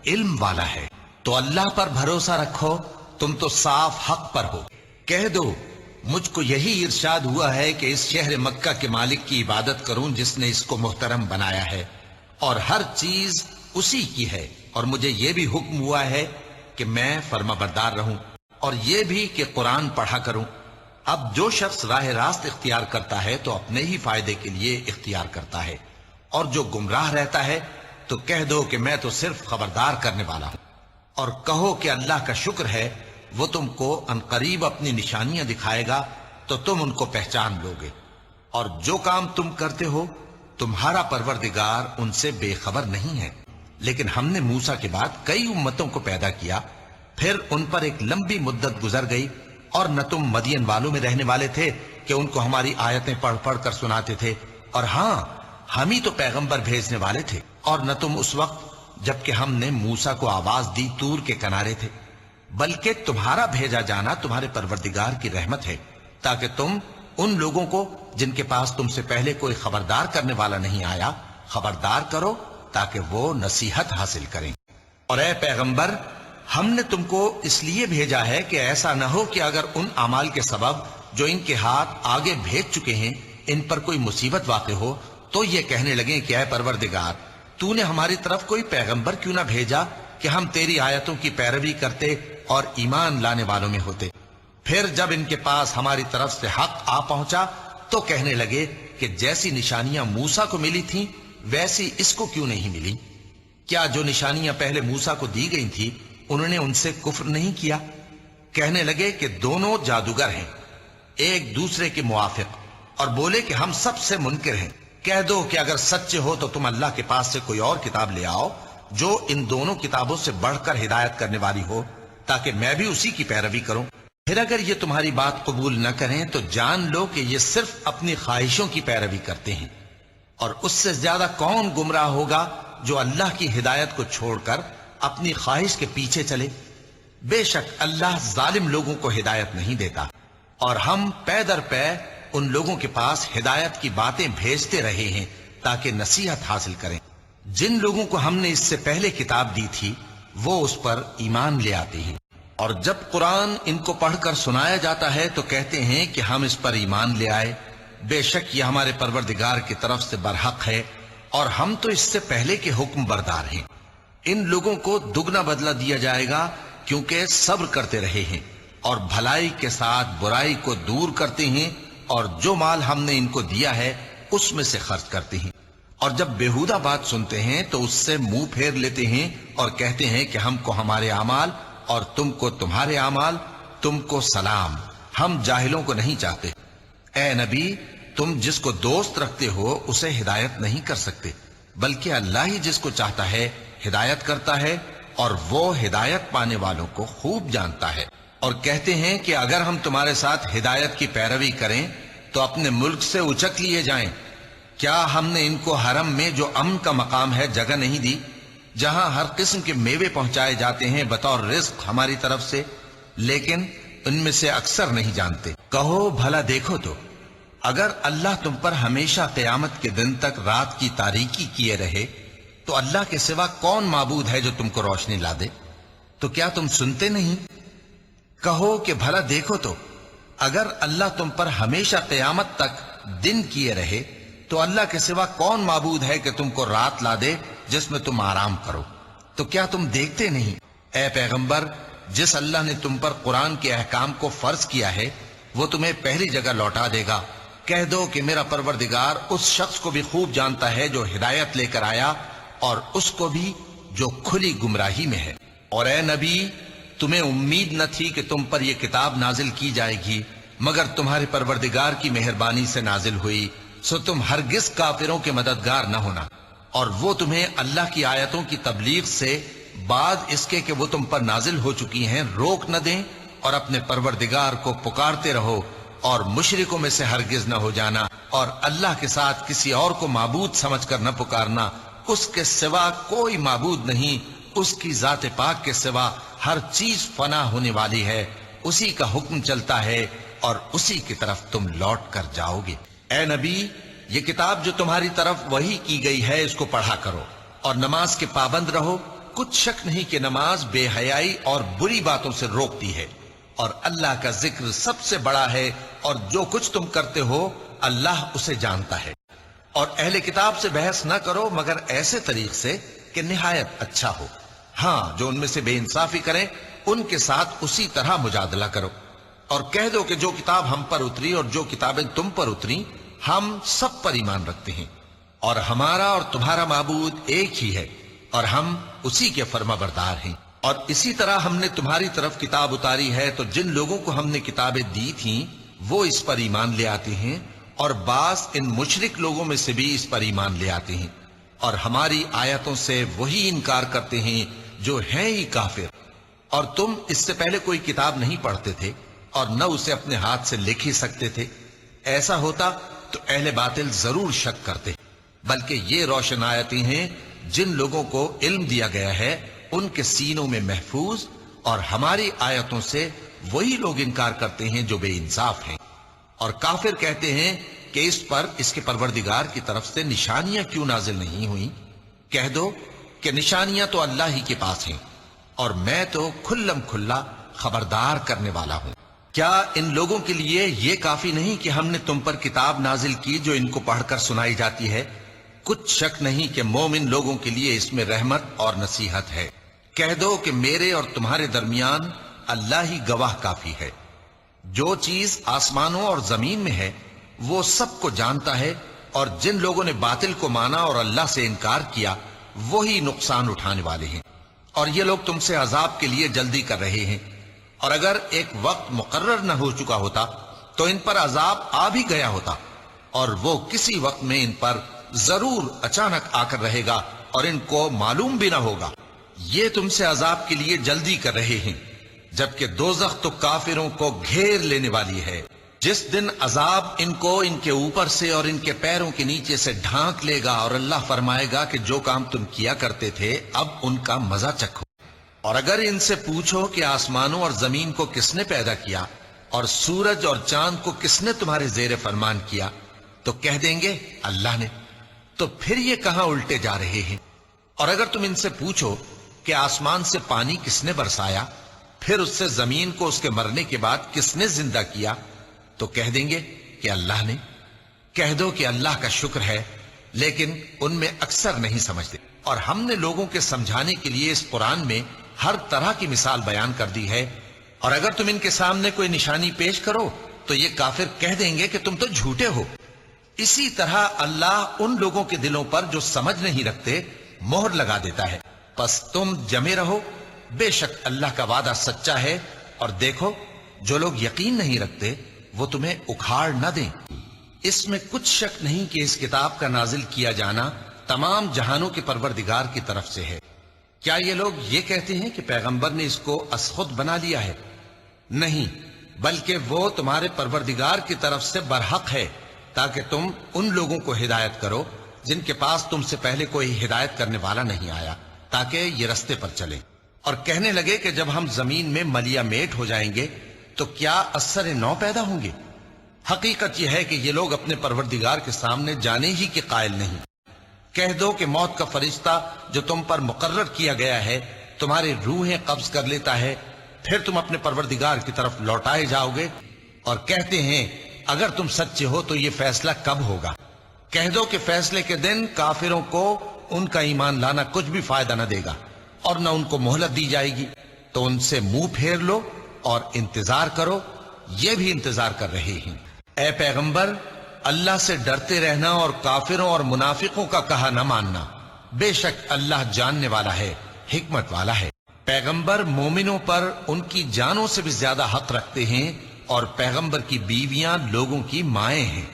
علم والا ہے۔ تو اللہ پر بھروسہ رکھو، تم تو صاف حق پر ہو۔ کہہ دو مجھ کو یہی ارشاد ہوا ہے کہ اس شہر مکہ کے مالک کی عبادت کروں جس نے اس کو محترم بنایا ہے، اور ہر چیز اسی کی ہے، اور مجھے یہ بھی حکم ہوا ہے کہ میں فرما بردار رہوں، اور یہ بھی کہ قرآن پڑھا کروں۔ اب جو شخص راہ راست اختیار کرتا ہے تو اپنے ہی فائدے کے لیے اختیار کرتا ہے، اور جو گمراہ رہتا ہے تو کہہ دو کہ میں تو صرف خبردار کرنے والا ہوں۔ اور کہو کہ اللہ کا شکر ہے وہ تم کو عنقریب اپنی نشانیاں دکھائے گا تو تم ان کو پہچان لو گے، اور جو کام تم کرتے ہو تمہارا پروردگار ان سے بے خبر نہیں ہے۔ لیکن ہم نے موسیٰ کے بعد کئی امتوں کو پیدا کیا، پھر ان پر ایک لمبی مدت گزر گئی، اور نہ تم مدین والوں میں رہنے والے تھے کہ ان کو ہماری آیتیں پڑھ پڑھ کر سناتے تھے، اور ہاں ہم ہی تو پیغمبر بھیجنے والے تھے، اور نہ تم اس وقت جبکہ ہم نے موسیٰ کو آواز دی طور کے کنارے تھے، بلکہ تمہارا بھیجا جانا تمہارے پروردگار کی رحمت ہے، تاکہ تم ان لوگوں کو جن کے پاس تم سے پہلے کوئی خبردار کرنے والا نہیں آیا خبردار کرو، تاکہ وہ نصیحت حاصل کریں۔ اور اے پیغمبر، ہم نے تم کو اس لیے بھیجا ہے کہ ایسا نہ ہو کہ اگر ان اعمال کے سبب جو ان کے ہاتھ آگے بھیج چکے ہیں ان پر کوئی مصیبت واقع ہو تو یہ کہنے لگیں کہ اے پروردگار، تو نے ہماری طرف کوئی پیغمبر کیوں نہ بھیجا کہ ہم تیری آیتوں کی پیروی کرتے اور ایمان لانے والوں میں ہوتے۔ پھر جب ان کے پاس ہماری طرف سے حق آ پہنچا تو کہنے لگے کہ جیسی نشانیاں موسیٰ کو ملی تھیں ویسی اس کو کیوں نہیں ملی؟ کیا جو نشانیاں پہلے موسیٰ کو دی گئی تھی انہوں نے ان سے کفر نہیں کیا؟ کہنے لگے کہ دونوں جادوگر ہیں، ایک دوسرے کے موافق، اور بولے کہ ہم سب سے منکر ہیں۔ کہہ دو کہ اگر سچے ہو تو تم اللہ کے پاس سے کوئی اور کتاب لے آؤ جو ان دونوں کتابوں سے بڑھ کر ہدایت کرنے والی ہو، تاکہ میں بھی اسی کی پیروی کروں۔ پھر اگر یہ تمہاری بات قبول نہ کریں تو جان لو کہ یہ صرف اپنی خواہشوں کی پیروی کرتے ہیں، اور اس سے زیادہ کون گمراہ ہوگا جو اللہ کی ہدایت کو چھوڑ کر اپنی خواہش کے پیچھے چلے۔ بے شک اللہ ظالم لوگوں کو ہدایت نہیں دیتا، اور ہم پے در پے ان لوگوں کے پاس ہدایت کی باتیں بھیجتے رہے ہیں تاکہ نصیحت حاصل کریں۔ جن لوگوں کو ہم نے اس سے پہلے کتاب دی تھی وہ اس پر ایمان لے آتے ہیں، اور جب قرآن ان کو پڑھ کر سنایا جاتا ہے تو کہتے ہیں کہ ہم اس پر ایمان لے آئے، بے شک یہ ہمارے پروردگار کی طرف سے برحق ہے، اور ہم تو اس سے پہلے کے حکم بردار ہیں۔ ان لوگوں کو دگنا بدلہ دیا جائے گا کیونکہ صبر کرتے رہے ہیں اور بھلائی کے ساتھ برائی کو دور کرتے ہیں، اور جو مال ہم نے ان کو دیا ہے اس میں سے خرچ کرتے ہیں، اور جب بےہودہ بات سنتے ہیں تو اس سے منہ پھیر لیتے ہیں اور کہتے ہیں کہ ہم کو ہمارے اعمال اور تم کو تمہارے اعمال، تم کو سلام، ہم جاہلوں کو نہیں چاہتے۔ اے نبی، تم جس کو دوست رکھتے ہو اسے ہدایت نہیں کر سکتے، بلکہ اللہ ہی جس کو چاہتا ہے ہدایت کرتا ہے، اور وہ ہدایت پانے والوں کو خوب جانتا ہے۔ اور کہتے ہیں کہ اگر ہم تمہارے ساتھ ہدایت کی پیروی کریں تو اپنے ملک سے اچک لیے جائیں۔ کیا ہم نے ان کو حرم میں جو امن کا مقام ہے جگہ نہیں دی، جہاں ہر قسم کے میوے پہنچائے جاتے ہیں بطور رزق ہماری طرف سے؟ لیکن ان میں سے اکثر نہیں جانتے۔ کہو بھلا دیکھو تو اگر اللہ تم پر ہمیشہ قیامت کے دن تک رات کی تاریکی کیے رہے تو اللہ کے سوا کون معبود ہے جو تم کو روشنی لا دے؟ تو کیا تم سنتے نہیں؟ کہو کہ بھلا دیکھو تو اگر اللہ تم پر ہمیشہ قیامت تک دن کیے رہے تو اللہ کے سوا کون معبود ہے کہ تم کو رات لا دے جس میں تم آرام کرو؟ تو کیا تم دیکھتے نہیں؟ اے پیغمبر، جس اللہ نے تم پر قرآن کے احکام کو فرض کیا ہے وہ تمہیں پہلی جگہ لوٹا دے گا۔ کہہ دو کہ میرا پروردگار اس شخص کو بھی خوب جانتا ہے جو ہدایت لے کر آیا، اور اس کو بھی جو کھلی گمراہی میں ہے۔ اور اے نبی، تمہیں امید نہ تھی کہ تم پر یہ کتاب نازل کی جائے گی مگر تمہارے پروردگار کی مہربانی سے نازل ہوئی، سو تم ہرگز کافروں کے مددگار نہ ہونا، اور وہ تمہیں اللہ کی آیتوں کی تبلیغ سے بعد اس کے کہ وہ تم پر نازل ہو چکی ہیں روک نہ دیں، اور اپنے پروردگار کو پکارتے رہو، اور مشرکوں میں سے ہرگز نہ ہو جانا، اور اللہ کے ساتھ کسی اور کو معبود سمجھ کر نہ پکارنا، اس کے سوا کوئی معبود نہیں، اس کی ذات پاک کے سوا ہر چیز فنا ہونے والی ہے، اسی کا حکم چلتا ہے اور اسی کی طرف تم لوٹ کر جاؤ گے۔ اے نبی، یہ کتاب جو تمہاری طرف وحی کی گئی ہے اس کو پڑھا کرو، اور نماز کے پابند رہو۔ کچھ شک نہیں کہ نماز بے حیائی اور بری باتوں سے روکتی ہے، اور اللہ کا ذکر سب سے بڑا ہے، اور جو کچھ تم کرتے ہو اللہ اسے جانتا ہے۔ اور اہل کتاب سے بحث نہ کرو مگر ایسے طریق سے کہ نہایت اچھا ہو۔ ہاں، جو ان میں سے بے انصافی کریں ان کے ساتھ اسی طرح مجادلہ کرو، اور کہہ دو کہ جو کتاب ہم پر اتری اور جو کتابیں تم پر اتری ہم سب پر ایمان رکھتے ہیں، اور ہمارا اور تمہارا معبود ایک ہی ہے، اور ہم اسی کے فرما بردار ہیں۔ اور اسی طرح ہم نے تمہاری طرف کتاب اتاری ہے تو جن لوگوں کو ہم نے کتابیں دی تھیں وہ اس پر ایمان لے آتے ہیں، اور بعض ان مشرک لوگوں میں سے بھی اس پر ایمان لے آتے ہیں، اور ہماری آیتوں سے وہی انکار کرتے ہیں جو ہیں ہی کافر۔ اور تم اس سے پہلے کوئی کتاب نہیں پڑھتے تھے اور نہ اسے اپنے ہاتھ سے لکھ ہی سکتے تھے، ایسا ہوتا تو اہل باطل ضرور شک کرتے، بلکہ یہ روشن آیتیں ہیں جن لوگوں کو علم دیا گیا ہے ان کے سینوں میں محفوظ، اور ہماری آیتوں سے وہی لوگ انکار کرتے ہیں جو بے انصاف ہیں۔ اور کافر کہتے ہیں کہ اس پر اس کے پروردگار کی طرف سے نشانیاں کیوں نازل نہیں ہوئیں؟ کہہ دو کہ نشانیاں تو اللہ ہی کے پاس ہیں، اور میں تو کھلم کھلا خبردار کرنے والا ہوں۔ کیا ان لوگوں کے لیے یہ کافی نہیں کہ ہم نے تم پر کتاب نازل کی جو ان کو پڑھ کر سنائی جاتی ہے؟ کچھ شک نہیں کہ مومن لوگوں کے لیے اس میں رحمت اور نصیحت ہے۔ کہہ دو کہ میرے اور تمہارے درمیان اللہ ہی گواہ کافی ہے۔ جو چیز آسمانوں اور زمین میں ہے وہ سب کو جانتا ہے، اور جن لوگوں نے باطل کو مانا اور اللہ سے انکار کیا وہی نقصان اٹھانے والے ہیں، اور یہ لوگ تم سے عذاب کے لیے جلدی کر رہے ہیں۔ اور اگر ایک وقت مقرر نہ ہو چکا ہوتا تو ان پر عذاب آ بھی گیا ہوتا، اور وہ کسی وقت میں ان پر ضرور اچانک آ کر رہے گا اور ان کو معلوم بھی نہ ہوگا۔ یہ تم سے عذاب کے لیے جلدی کر رہے ہیں، جبکہ دوزخ تو کافروں کو گھیر لینے والی ہے۔ جس دن عذاب ان کو ان کے اوپر سے اور ان کے پیروں کے نیچے سے ڈھانک لے گا، اور اللہ فرمائے گا کہ جو کام تم کیا کرتے تھے اب ان کا مزہ چکھو۔ اور اگر ان سے پوچھو کہ آسمانوں اور زمین کو کس نے پیدا کیا اور سورج اور چاند کو کس نے تمہارے زیر فرمان کیا، تو کہہ دیں گے اللہ نے۔ تو پھر یہ کہاں الٹے جا رہے ہیں؟ اور اگر تم ان سے پوچھو کہ آسمان سے پانی کس نے برسایا، پھر اس سے زمین کو اس کے مرنے کے بعد کس نے زندہ کیا، تو کہہ دیں گے کہ اللہ نے۔ کہہ دو کہ اللہ کا شکر ہے، لیکن ان میں اکثر نہیں سمجھتے۔ اور ہم نے لوگوں کے سمجھانے کے لیے اس قرآن میں ہر طرح کی مثال بیان کر دی ہے، اور اگر تم ان کے سامنے کوئی نشانی پیش کرو تو یہ کافر کہہ دیں گے کہ تم تو جھوٹے ہو۔ اسی طرح اللہ ان لوگوں کے دلوں پر جو سمجھ نہیں رکھتے مہر لگا دیتا ہے۔ پس تم جمے رہو، بے شک اللہ کا وعدہ سچا ہے، اور دیکھو جو لوگ یقین نہیں رکھتے وہ تمہیں اکھاڑ نہ دیں۔ اس میں کچھ شک نہیں کہ اس کتاب کا نازل کیا جانا تمام جہانوں کے پروردگار کی طرف سے ہے۔ کیا یہ لوگ یہ کہتے ہیں کہ پیغمبر نے اس کو از خود بنا لیا ہے؟ نہیں، بلکہ وہ تمہارے پروردگار کی طرف سے برحق ہے، تاکہ تم ان لوگوں کو ہدایت کرو جن کے پاس تم سے پہلے کوئی ہدایت کرنے والا نہیں آیا، تاکہ یہ رستے پر چلیں۔ اور کہنے لگے کہ جب ہم زمین میں ملیا میٹ ہو جائیں گے تو کیا اثر نو پیدا ہوں گے؟ حقیقت یہ ہے کہ یہ لوگ اپنے پروردگار کے سامنے جانے ہی کے قائل نہیں۔ کہہ دو کہ موت کا فرشتہ جو تم پر مقرر کیا گیا ہے تمہاری روحیں قبض کر لیتا ہے، پھر تم اپنے پروردگار کی طرف لوٹائے جاؤ گے، اور کہتے ہیں اگر تم سچے ہو تو یہ فیصلہ کب ہوگا؟ کہہ دو کہ فیصلے کے دن کافروں کو ان کا ایمان لانا کچھ بھی فائدہ نہ دے گا، اور نہ ان کو مہلت دی جائے گی۔ تو ان سے منہ پھیر لو اور انتظار کرو، یہ بھی انتظار کر رہے ہیں۔ اے پیغمبر، اللہ سے ڈرتے رہنا اور کافروں اور منافقوں کا کہا نہ ماننا، بے شک اللہ جاننے والا ہے، حکمت والا ہے۔ پیغمبر مومنوں پر ان کی جانوں سے بھی زیادہ حق رکھتے ہیں، اور پیغمبر کی بیویاں لوگوں کی مائیں ہیں،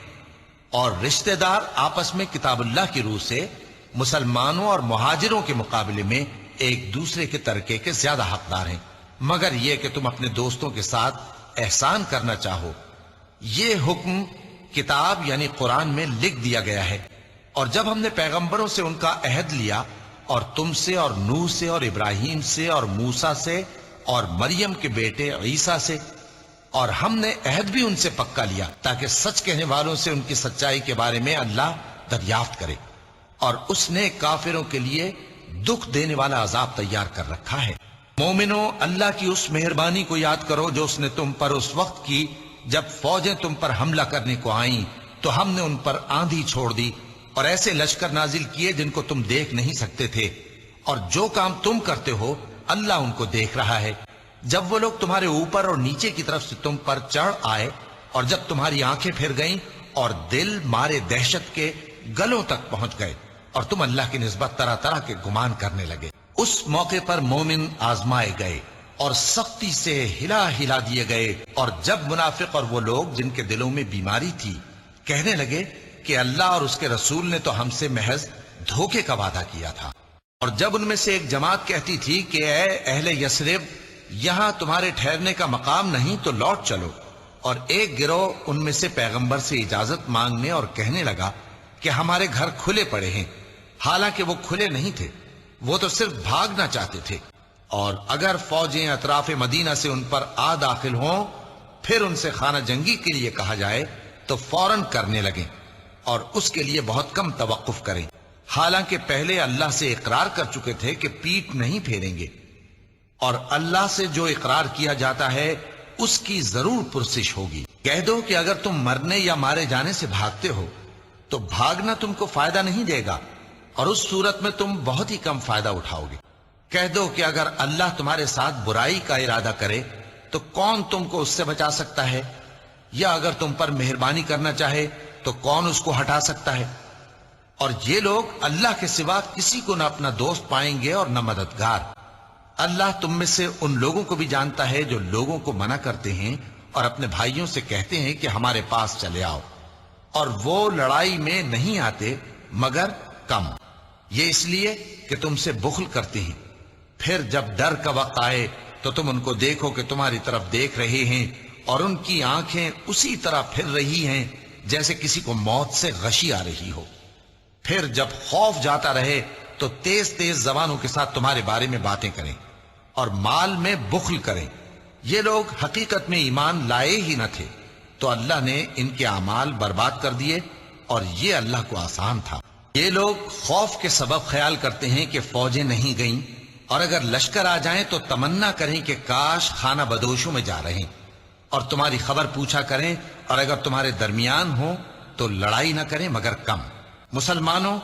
اور رشتہ دار آپس میں کتاب اللہ کی روح سے مسلمانوں اور مہاجروں کے مقابلے میں ایک دوسرے کے ترکے کے زیادہ حقدار ہیں، مگر یہ کہ تم اپنے دوستوں کے ساتھ احسان کرنا چاہو۔ یہ حکم کتاب یعنی قرآن میں لکھ دیا گیا ہے، اور جب ہم نے پیغمبروں سے ان کا عہد لیا، اور تم سے اور نوح سے اور ابراہیم سے اور موسیٰ سے اور مریم کے بیٹے عیسیٰ سے، اور ہم نے عہد بھی ان سے پکا لیا تاکہ سچ کہنے والوں سے ان کی سچائی کے بارے میں اللہ دریافت کرے، اور اس نے کافروں کے لیے دکھ دینے والا عذاب تیار کر رکھا ہے۔ مومنو، اللہ کی اس مہربانی کو یاد کرو جو اس نے تم پر اس وقت کی جب فوجیں تم پر حملہ کرنے کو آئیں تو ہم نے ان پر آندھی چھوڑ دی اور ایسے لشکر نازل کیے جن کو تم دیکھ نہیں سکتے تھے، اور جو کام تم کرتے ہو اللہ ان کو دیکھ رہا ہے۔ جب وہ لوگ تمہارے اوپر اور نیچے کی طرف سے تم پر چڑھ آئے، اور جب تمہاری آنکھیں پھر گئیں اور دل مارے دہشت کے گلوں تک پہنچ گئے، اور تم اللہ کی نسبت طرح طرح کے گمان کرنے لگے، اس موقع پر مومن آزمائے گئے اور سختی سے ہلا ہلا دیے گئے۔ اور جب منافق اور وہ لوگ جن کے دلوں میں بیماری تھی کہنے لگے کہ اللہ اور اس کے رسول نے تو ہم سے محض دھوکے کا وعدہ کیا تھا، اور جب ان میں سے ایک جماعت کہتی تھی کہ اے اہل یثرب، یہاں تمہارے ٹھہرنے کا مقام نہیں تو لوٹ چلو، اور ایک گروہ ان میں سے پیغمبر سے اجازت مانگنے اور کہنے لگا کہ ہمارے گھر کھلے پڑے ہیں، حالانکہ وہ کھلے نہیں تھے، وہ تو صرف بھاگنا چاہتے تھے، اور اگر فوجیں اطراف مدینہ سے ان پر آ داخل ہوں پھر ان سے خانہ جنگی کے لیے کہا جائے تو فوراً کرنے لگیں، اور اس کے لیے بہت کم توقف کریں، حالانکہ پہلے اللہ سے اقرار کر چکے تھے کہ پیٹ نہیں پھیریں گے، اور اللہ سے جو اقرار کیا جاتا ہے اس کی ضرور پرسش ہوگی۔ کہہ دو کہ اگر تم مرنے یا مارے جانے سے بھاگتے ہو تو بھاگنا تم کو فائدہ نہیں دے گا، اور اس صورت میں تم بہت ہی کم فائدہ اٹھاؤ گے۔ کہہ دو کہ اگر اللہ تمہارے ساتھ برائی کا ارادہ کرے تو کون تم کو اس سے بچا سکتا ہے، یا اگر تم پر مہربانی کرنا چاہے تو کون اس کو ہٹا سکتا ہے؟ اور یہ لوگ اللہ کے سوا کسی کو نہ اپنا دوست پائیں گے اور نہ مددگار۔ اللہ تم میں سے ان لوگوں کو بھی جانتا ہے جو لوگوں کو منع کرتے ہیں اور اپنے بھائیوں سے کہتے ہیں کہ ہمارے پاس چلے آؤ، اور وہ لڑائی میں نہیں آتے مگر کم، یہ اس لیے کہ تم سے بخل کرتے ہیں۔ پھر جب ڈر کا وقت آئے تو تم ان کو دیکھو کہ تمہاری طرف دیکھ رہے ہیں، اور ان کی آنکھیں اسی طرح پھر رہی ہیں جیسے کسی کو موت سے غشی آ رہی ہو۔ پھر جب خوف جاتا رہے تو تیز تیز زبانوں کے ساتھ تمہارے بارے میں باتیں کریں اور مال میں بخل کریں۔ یہ لوگ حقیقت میں ایمان لائے ہی نہ تھے، تو اللہ نے ان کے اعمال برباد کر دیے، اور یہ اللہ کو آسان تھا۔ یہ لوگ خوف کے سبب خیال کرتے ہیں کہ فوجیں نہیں گئیں، اور اگر لشکر آ جائیں تو تمنا کریں کہ کاش خانہ بدوشوں میں جا رہے، اور تمہاری خبر پوچھا کریں، اور اگر تمہارے درمیان ہو تو لڑائی نہ کریں مگر کم۔ مسلمانوں،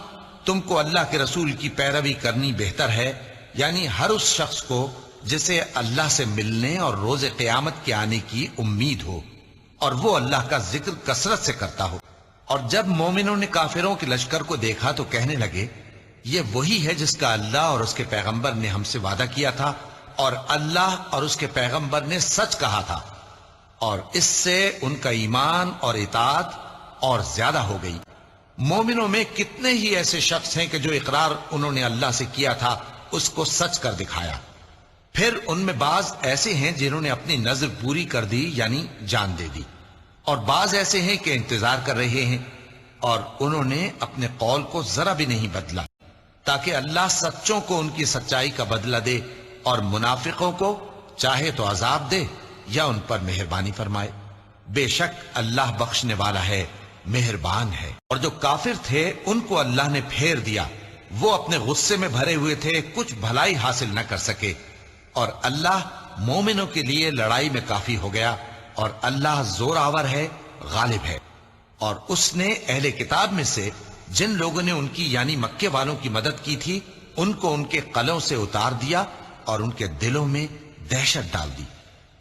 تم کو اللہ کے رسول کی پیروی کرنی بہتر ہے، یعنی ہر اس شخص کو جسے اللہ سے ملنے اور روز قیامت کے آنے کی امید ہو، اور وہ اللہ کا ذکر کثرت سے کرتا ہو۔ اور جب مومنوں نے کافروں کے لشکر کو دیکھا تو کہنے لگے یہ وہی ہے جس کا اللہ اور اس کے پیغمبر نے ہم سے وعدہ کیا تھا، اور اللہ اور اس کے پیغمبر نے سچ کہا تھا، اور اس سے ان کا ایمان اور اطاعت اور زیادہ ہو گئی۔ مومنوں میں کتنے ہی ایسے شخص ہیں کہ جو اقرار انہوں نے اللہ سے کیا تھا اس کو سچ کر دکھایا۔ پھر ان میں بعض ایسے ہیں جنہوں نے اپنی نظر پوری کر دی، یعنی جان دے دی، اور بعض ایسے ہیں کہ انتظار کر رہے ہیں، اور انہوں نے اپنے قول کو ذرا بھی نہیں بدلا، تاکہ اللہ سچوں کو ان کی سچائی کا بدلہ دے، اور منافقوں کو چاہے تو عذاب دے یا ان پر مہربانی فرمائے۔ بے شک اللہ بخشنے والا ہے، مہربان ہے۔ اور جو کافر تھے ان کو اللہ نے پھیر دیا، وہ اپنے غصے میں بھرے ہوئے تھے، کچھ بھلائی حاصل نہ کر سکے، اور اللہ مومنوں کے لیے لڑائی میں کافی ہو گیا، اور اللہ زور آور ہے، غالب ہے۔ اور اس نے اہل کتاب میں سے جن لوگوں نے ان کی یعنی مکے والوں کی مدد کی تھی ان کو ان کے قلعوں سے اتار دیا اور ان کے دلوں میں دہشت ڈال دی،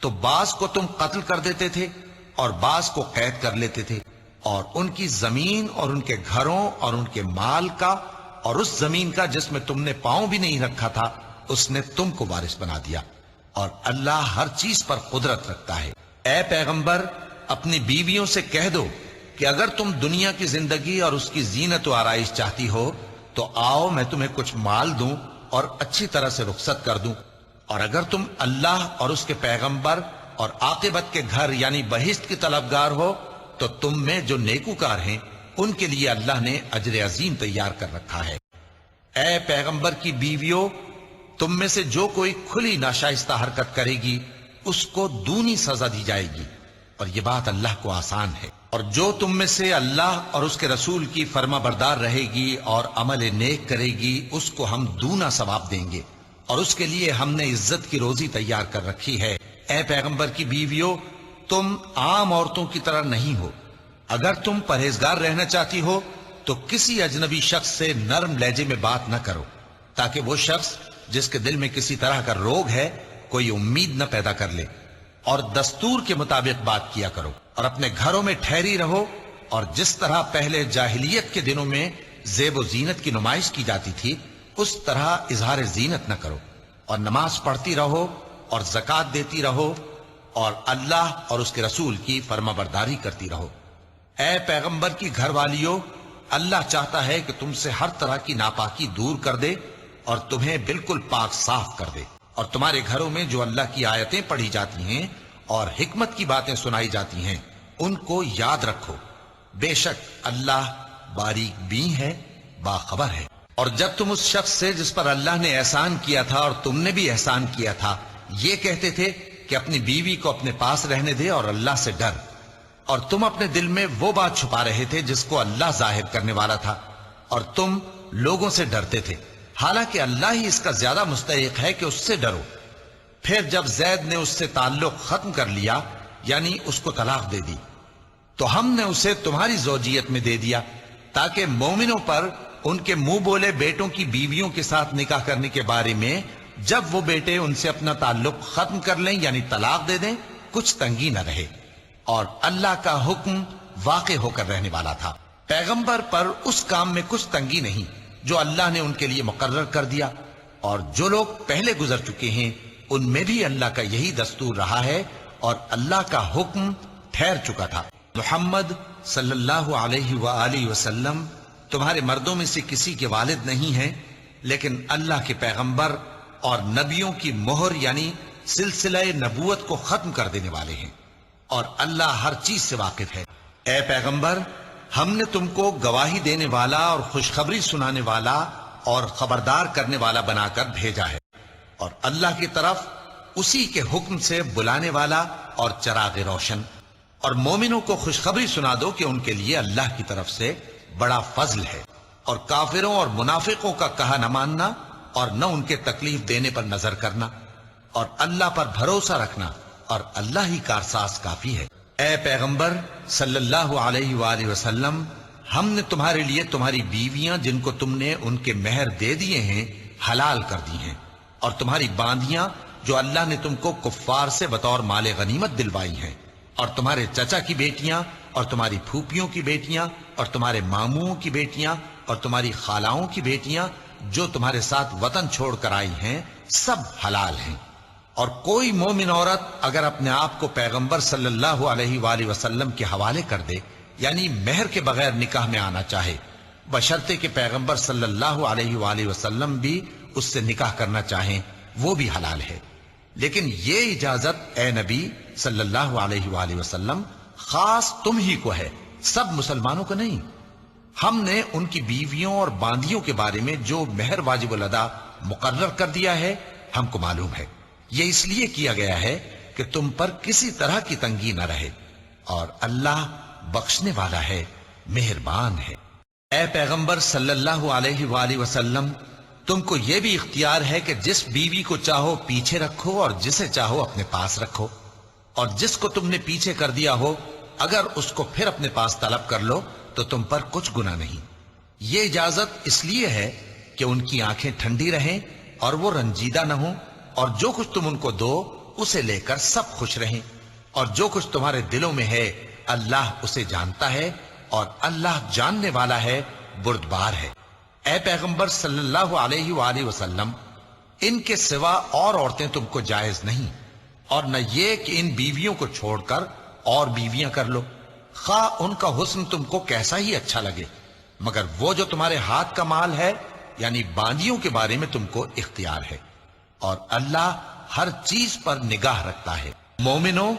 تو بعض کو تم قتل کر دیتے تھے اور بعض کو قید کر لیتے تھے، اور ان کی زمین اور ان کے گھروں اور ان کے مال کا اور اس زمین کا جس میں تم نے پاؤں بھی نہیں رکھا تھا اس نے تم کو وارث بنا دیا، اور اللہ ہر چیز پر قدرت رکھتا ہے۔ اے پیغمبر، اپنی بیویوں سے کہہ دو کہ اگر تم دنیا کی زندگی اور اس کی زینت و آرائش چاہتی ہو تو آؤ میں تمہیں کچھ مال دوں اور اچھی طرح سے رخصت کر دوں. اور اگر تم اللہ اور اس کے پیغمبر اور عاقبت کے گھر یعنی بہشت کی طلبگار ہو تو تم میں جو نیکوکار ہیں ان کے لیے اللہ نے اجر عظیم تیار کر رکھا ہے. اے پیغمبر کی بیویوں، تم میں سے جو کوئی کھلی ناشائستہ حرکت کرے گی اس کو دونی سزا دی جائے گی، اور یہ بات اللہ کو آسان ہے. اور جو تم میں سے اللہ اور اس کے رسول کی فرما بردار رہے گی اور عمل نیک کرے گی اس کو ہم دونا ثواب دیں گے، اور اس کے لیے ہم نے عزت کی روزی تیار کر رکھی ہے. اے پیغمبر کی بیویوں، تم عام عورتوں کی طرح نہیں ہو. اگر تم پرہیزگار رہنا چاہتی ہو تو کسی اجنبی شخص سے نرم لہجے میں بات نہ کرو، تاکہ وہ شخص جس کے دل میں کسی طرح کا روگ ہے کوئی امید نہ پیدا کر لے. اور دستور کے مطابق بات کیا کرو، اور اپنے گھروں میں ٹھہری رہو، اور جس طرح پہلے جاہلیت کے دنوں میں زیب و زینت کی نمائش کی جاتی تھی اس طرح اظہار زینت نہ کرو، اور نماز پڑھتی رہو اور زکوٰۃ دیتی رہو، اور اللہ اور اس کے رسول کی فرما برداری کرتی رہو. اے پیغمبر کی گھر والیوں، اللہ چاہتا ہے کہ تم سے ہر طرح کی ناپاکی دور کر دے اور تمہیں بالکل پاک صاف کر دے. اور تمہارے گھروں میں جو اللہ کی آیتیں پڑھی جاتی ہیں اور حکمت کی باتیں سنائی جاتی ہیں ان کو یاد رکھو. بے شک اللہ باریک بین ہے، باخبر ہے. اور جب تم اس شخص سے جس پر اللہ نے احسان کیا تھا اور تم نے بھی احسان کیا تھا یہ کہتے تھے کہ اپنی بیوی کو اپنے پاس رہنے دے اور اللہ سے ڈر، اور تم اپنے دل میں وہ بات چھپا رہے تھے جس کو اللہ ظاہر کرنے والا تھا، اور تم لوگوں سے ڈرتے تھے، حالانکہ اللہ ہی اس کا زیادہ مستحق ہے کہ اس سے ڈرو. پھر جب زید نے اس سے تعلق ختم کر لیا یعنی اس کو طلاق دے دی تو ہم نے اسے تمہاری زوجیت میں دے دیا تاکہ مومنوں پر ان کے منہ بولے بیٹوں کی بیویوں کے ساتھ نکاح کرنے کے بارے میں جب وہ بیٹے ان سے اپنا تعلق ختم کر لیں یعنی طلاق دے دیں کچھ تنگی نہ رہے. اور اللہ کا حکم واقع ہو کر رہنے والا تھا. پیغمبر پر اس کام میں کچھ تنگی نہیں جو اللہ نے ان کے لیے مقرر کر دیا، اور جو لوگ پہلے گزر چکے ہیں ان میں بھی اللہ کا یہی دستور رہا ہے اور اللہ کا حکم ٹھہر چکا تھا. محمد صلی اللہ علیہ وآلہ وسلم تمہارے مردوں میں سے کسی کے والد نہیں ہیں، لیکن اللہ کے پیغمبر اور نبیوں کی مہر یعنی سلسلہ نبوت کو ختم کر دینے والے ہیں، اور اللہ ہر چیز سے واقف ہے. اے پیغمبر، ہم نے تم کو گواہی دینے والا اور خوشخبری سنانے والا اور خبردار کرنے والا بنا کر بھیجا ہے، اور اللہ کی طرف اسی کے حکم سے بلانے والا اور چراغ روشن. اور مومنوں کو خوشخبری سنا دو کہ ان کے لیے اللہ کی طرف سے بڑا فضل ہے، اور کافروں اور منافقوں کا کہا نہ ماننا اور نہ ان کے تکلیف دینے پر نظر کرنا، اور اللہ پر بھروسہ رکھنا، اور اللہ ہی کارساز کافی ہے. اے پیغمبر صلی اللہ علیہ وآلہ وسلم، ہم نے تمہارے لیے تمہاری بیویاں جن کو تم نے ان کے مہر دے دیے ہیں حلال کر دی ہیں، اور تمہاری باندیاں جو اللہ نے تم کو کفار سے بطور مال غنیمت دلوائی ہیں، اور تمہارے چچا کی بیٹیاں اور تمہاری پھوپھیوں کی بیٹیاں اور تمہارے ماموں کی بیٹیاں اور تمہاری خالاؤں کی بیٹیاں جو تمہارے ساتھ وطن چھوڑ کر آئی ہیں سب حلال ہیں. اور کوئی مومن عورت اگر اپنے آپ کو پیغمبر صلی اللہ علیہ وآلہ وسلم کے حوالے کر دے یعنی مہر کے بغیر نکاح میں آنا چاہے بشرطے کہ پیغمبر صلی اللہ علیہ وآلہ وسلم بھی اس سے نکاح کرنا چاہیں وہ بھی حلال ہے. لیکن یہ اجازت اے نبی صلی اللہ علیہ وآلہ وسلم خاص تم ہی کو ہے، سب مسلمانوں کو نہیں. ہم نے ان کی بیویوں اور باندیوں کے بارے میں جو مہر واجب الادا مقرر کر دیا ہے ہم کو معلوم ہے. یہ اس لیے کیا گیا ہے کہ تم پر کسی طرح کی تنگی نہ رہے، اور اللہ بخشنے والا ہے، مہربان ہے. اے پیغمبر صلی اللہ علیہ وآلہ وسلم، تم کو یہ بھی اختیار ہے کہ جس بیوی کو چاہو پیچھے رکھو اور جسے چاہو اپنے پاس رکھو، اور جس کو تم نے پیچھے کر دیا ہو اگر اس کو پھر اپنے پاس طلب کر لو تو تم پر کچھ گناہ نہیں. یہ اجازت اس لیے ہے کہ ان کی آنکھیں ٹھنڈی رہیں اور وہ رنجیدہ نہ ہوں، اور جو کچھ تم ان کو دو اسے لے کر سب خوش رہیں، اور جو کچھ تمہارے دلوں میں ہے اللہ اسے جانتا ہے، اور اللہ جاننے والا ہے، بردبار ہے. اے پیغمبر صلی اللہ علیہ وآلہ وسلم، ان کے سوا اور عورتیں تم کو جائز نہیں، اور نہ یہ کہ ان بیویوں کو چھوڑ کر اور بیویاں کر لو، خواہ ان کا حسن تم کو کیسا ہی اچھا لگے، مگر وہ جو تمہارے ہاتھ کا مال ہے یعنی باندیوں کے بارے میں تم کو اختیار ہے، اور اللہ ہر چیز پر نگاہ رکھتا ہے۔ مومنو،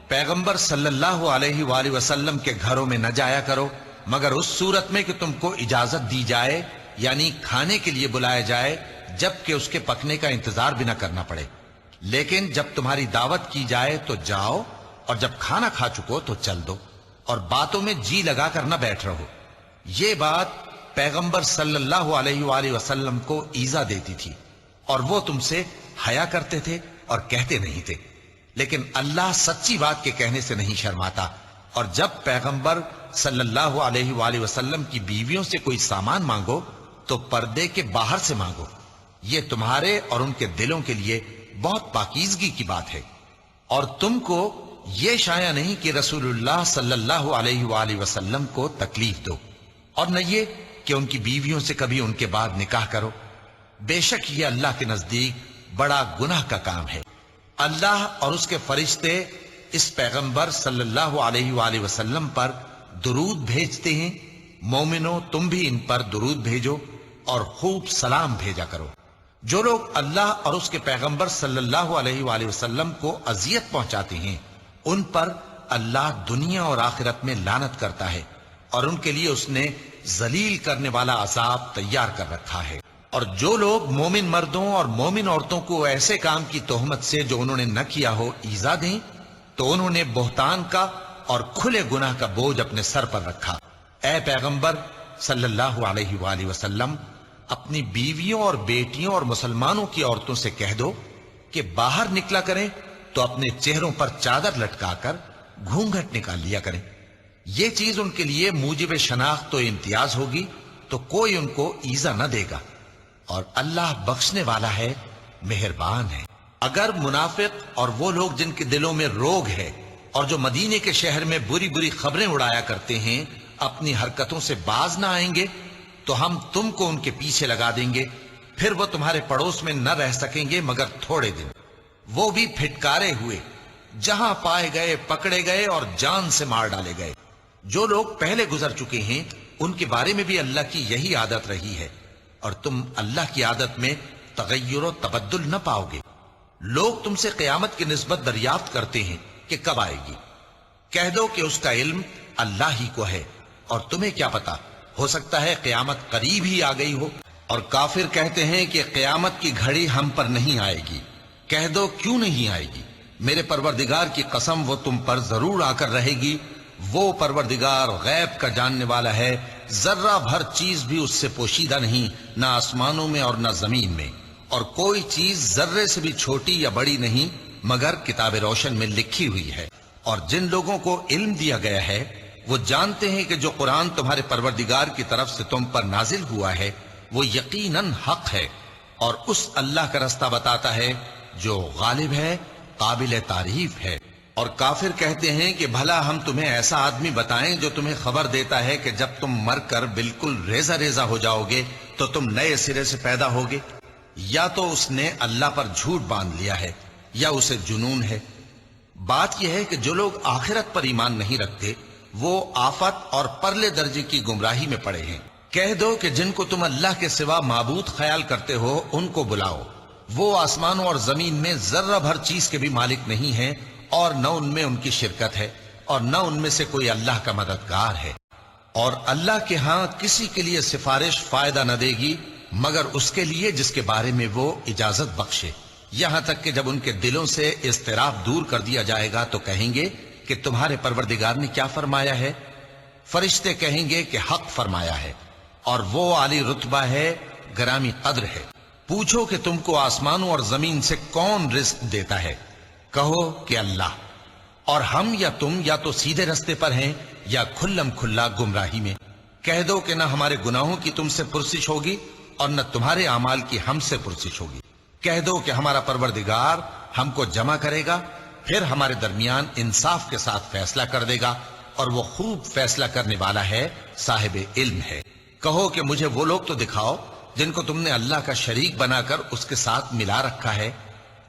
پیغمبر صلی اللہ علیہ وآلہ وسلم کے گھروں میں نہ جایا کرو مگر اس صورت میں کہ تم کو اجازت دی جائے، یعنی کھانے کے لیے بلایا جائے جبکہ اس کے پکنے کا انتظار بھی نہ کرنا پڑے۔ لیکن جب تمہاری دعوت کی جائے تو جاؤ، اور جب کھانا کھا چکو تو چل دو، اور باتوں میں جی لگا کر نہ بیٹھ رہو۔ یہ بات پیغمبر صلی اللہ علیہ وآلہ وسلم کو ایذا دیتی تھی، اور وہ تم سے حیا کرتے تھے اور کہتے نہیں تھے، لیکن اللہ سچی بات کے کہنے سے نہیں شرماتا۔ اور جب پیغمبر صلی اللہ علیہ وآلہ وسلم کی بیویوں سے کوئی سامان مانگو تو پردے کے باہر سے مانگو، یہ تمہارے اور ان کے دلوں کے لیے بہت پاکیزگی کی بات ہے۔ اور تم کو یہ شایع نہیں کہ رسول اللہ صلی اللہ علیہ وآلہ وسلم کو تکلیف دو، اور نہ یہ کہ ان کی بیویوں سے کبھی ان کے بعد نکاح کرو، بے شک یہ اللہ کے نزدیک بڑا گناہ کا کام ہے۔ اللہ اور اس کے فرشتے اس پیغمبر صلی اللہ علیہ وآلہ وسلم پر درود بھیجتے ہیں۔ مومنو، تم بھی ان پر درود بھیجو اور خوب سلام بھیجا کرو۔ جو لوگ اللہ اور اس کے پیغمبر صلی اللہ علیہ وآلہ وسلم کو اذیت پہنچاتے ہیں ان پر اللہ دنیا اور آخرت میں لعنت کرتا ہے، اور ان کے لیے اس نے ذلیل کرنے والا عذاب تیار کر رکھا ہے۔ اور جو لوگ مومن مردوں اور مومن عورتوں کو ایسے کام کی تہمت سے جو انہوں نے نہ کیا ہو ایذا دیں تو انہوں نے بہتان کا اور کھلے گناہ کا بوجھ اپنے سر پر رکھا۔ اے پیغمبر صلی اللہ علیہ وآلہ وسلم، اپنی بیویوں اور بیٹیوں اور مسلمانوں کی عورتوں سے کہہ دو کہ باہر نکلا کریں تو اپنے چہروں پر چادر لٹکا کر گھونگھٹ نکال لیا کریں۔ یہ چیز ان کے لیے موجب شناخت و امتیاز ہوگی تو کوئی ان کو ایذا نہ دے گا، اور اللہ بخشنے والا ہے، مہربان ہے۔ اگر منافق اور وہ لوگ جن کے دلوں میں روگ ہے اور جو مدینے کے شہر میں بری بری خبریں اڑایا کرتے ہیں اپنی حرکتوں سے باز نہ آئیں گے تو ہم تم کو ان کے پیچھے لگا دیں گے، پھر وہ تمہارے پڑوس میں نہ رہ سکیں گے مگر تھوڑے دن، وہ بھی پھٹکارے ہوئے، جہاں پائے گئے پکڑے گئے اور جان سے مار ڈالے گئے۔ جو لوگ پہلے گزر چکے ہیں ان کے بارے میں بھی اللہ کی یہی عادت رہی ہے، اور تم اللہ کی عادت میں تغیر و تبدل نہ پاؤ گے۔ لوگ تم سے قیامت کی نسبت دریافت کرتے ہیں کہ کب آئے گی، کہہ دو کہ اس کا علم اللہ ہی کو ہے، اور تمہیں کیا پتا، ہو سکتا ہے قیامت قریب ہی آ گئی ہو۔ اور کافر کہتے ہیں کہ قیامت کی گھڑی ہم پر نہیں آئے گی، کہہ دو کیوں نہیں آئے گی، میرے پروردگار کی قسم وہ تم پر ضرور آ کر رہے گی۔ وہ پروردگار غیب کا جاننے والا ہے، ذرہ بھر چیز بھی اس سے پوشیدہ نہیں، نہ آسمانوں میں اور نہ زمین میں، اور کوئی چیز ذرے سے بھی چھوٹی یا بڑی نہیں مگر کتاب روشن میں لکھی ہوئی ہے۔ اور جن لوگوں کو علم دیا گیا ہے وہ جانتے ہیں کہ جو قرآن تمہارے پروردگار کی طرف سے تم پر نازل ہوا ہے وہ یقیناً حق ہے، اور اس اللہ کا رستہ بتاتا ہے جو غالب ہے، قابل تعریف ہے۔ اور کافر کہتے ہیں کہ بھلا ہم تمہیں ایسا آدمی بتائیں جو تمہیں خبر دیتا ہے کہ جب تم مر کر بالکل ریزہ ریزہ ہو جاؤ گے تو تم نئے سرے سے پیدا ہوگے؟ یا تو اس نے اللہ پر جھوٹ باندھ لیا ہے یا اسے جنون ہے۔ بات یہ ہے کہ جو لوگ آخرت پر ایمان نہیں رکھتے وہ آفت اور پرلے درجے کی گمراہی میں پڑے ہیں۔ کہہ دو کہ جن کو تم اللہ کے سوا معبود خیال کرتے ہو ان کو بلاؤ، وہ آسمانوں اور زمین میں ذرہ بھر چیز کے بھی مالک نہیں ہیں، اور نہ ان میں ان کی شرکت ہے، اور نہ ان میں سے کوئی اللہ کا مددگار ہے۔ اور اللہ کے ہاں کسی کے لیے سفارش فائدہ نہ دے گی مگر اس کے لیے جس کے بارے میں وہ اجازت بخشے، یہاں تک کہ جب ان کے دلوں سے اضطراب دور کر دیا جائے گا تو کہیں گے کہ تمہارے پروردگار نے کیا فرمایا ہے؟ فرشتے کہیں گے کہ حق فرمایا ہے، اور وہ عالی رتبہ ہے، گرامی قدر ہے۔ پوچھو کہ تم کو آسمانوں اور زمین سے کون رزق دیتا ہے؟ کہو کہ اللہ، اور ہم یا تم یا تو سیدھے رستے پر ہیں یا کھلم کھلا گمراہی میں۔ کہہ دو کہ نہ ہمارے گناہوں کی تم سے پرسش ہوگی اور نہ تمہارے اعمال کی ہم سے پرسش ہوگی۔ کہہ دو کہ ہمارا پروردگار ہم کو جمع کرے گا، پھر ہمارے درمیان انصاف کے ساتھ فیصلہ کر دے گا، اور وہ خوب فیصلہ کرنے والا ہے، صاحب علم ہے۔ کہو کہ مجھے وہ لوگ تو دکھاؤ جن کو تم نے اللہ کا شریک بنا کر اس کے ساتھ ملا رکھا ہے۔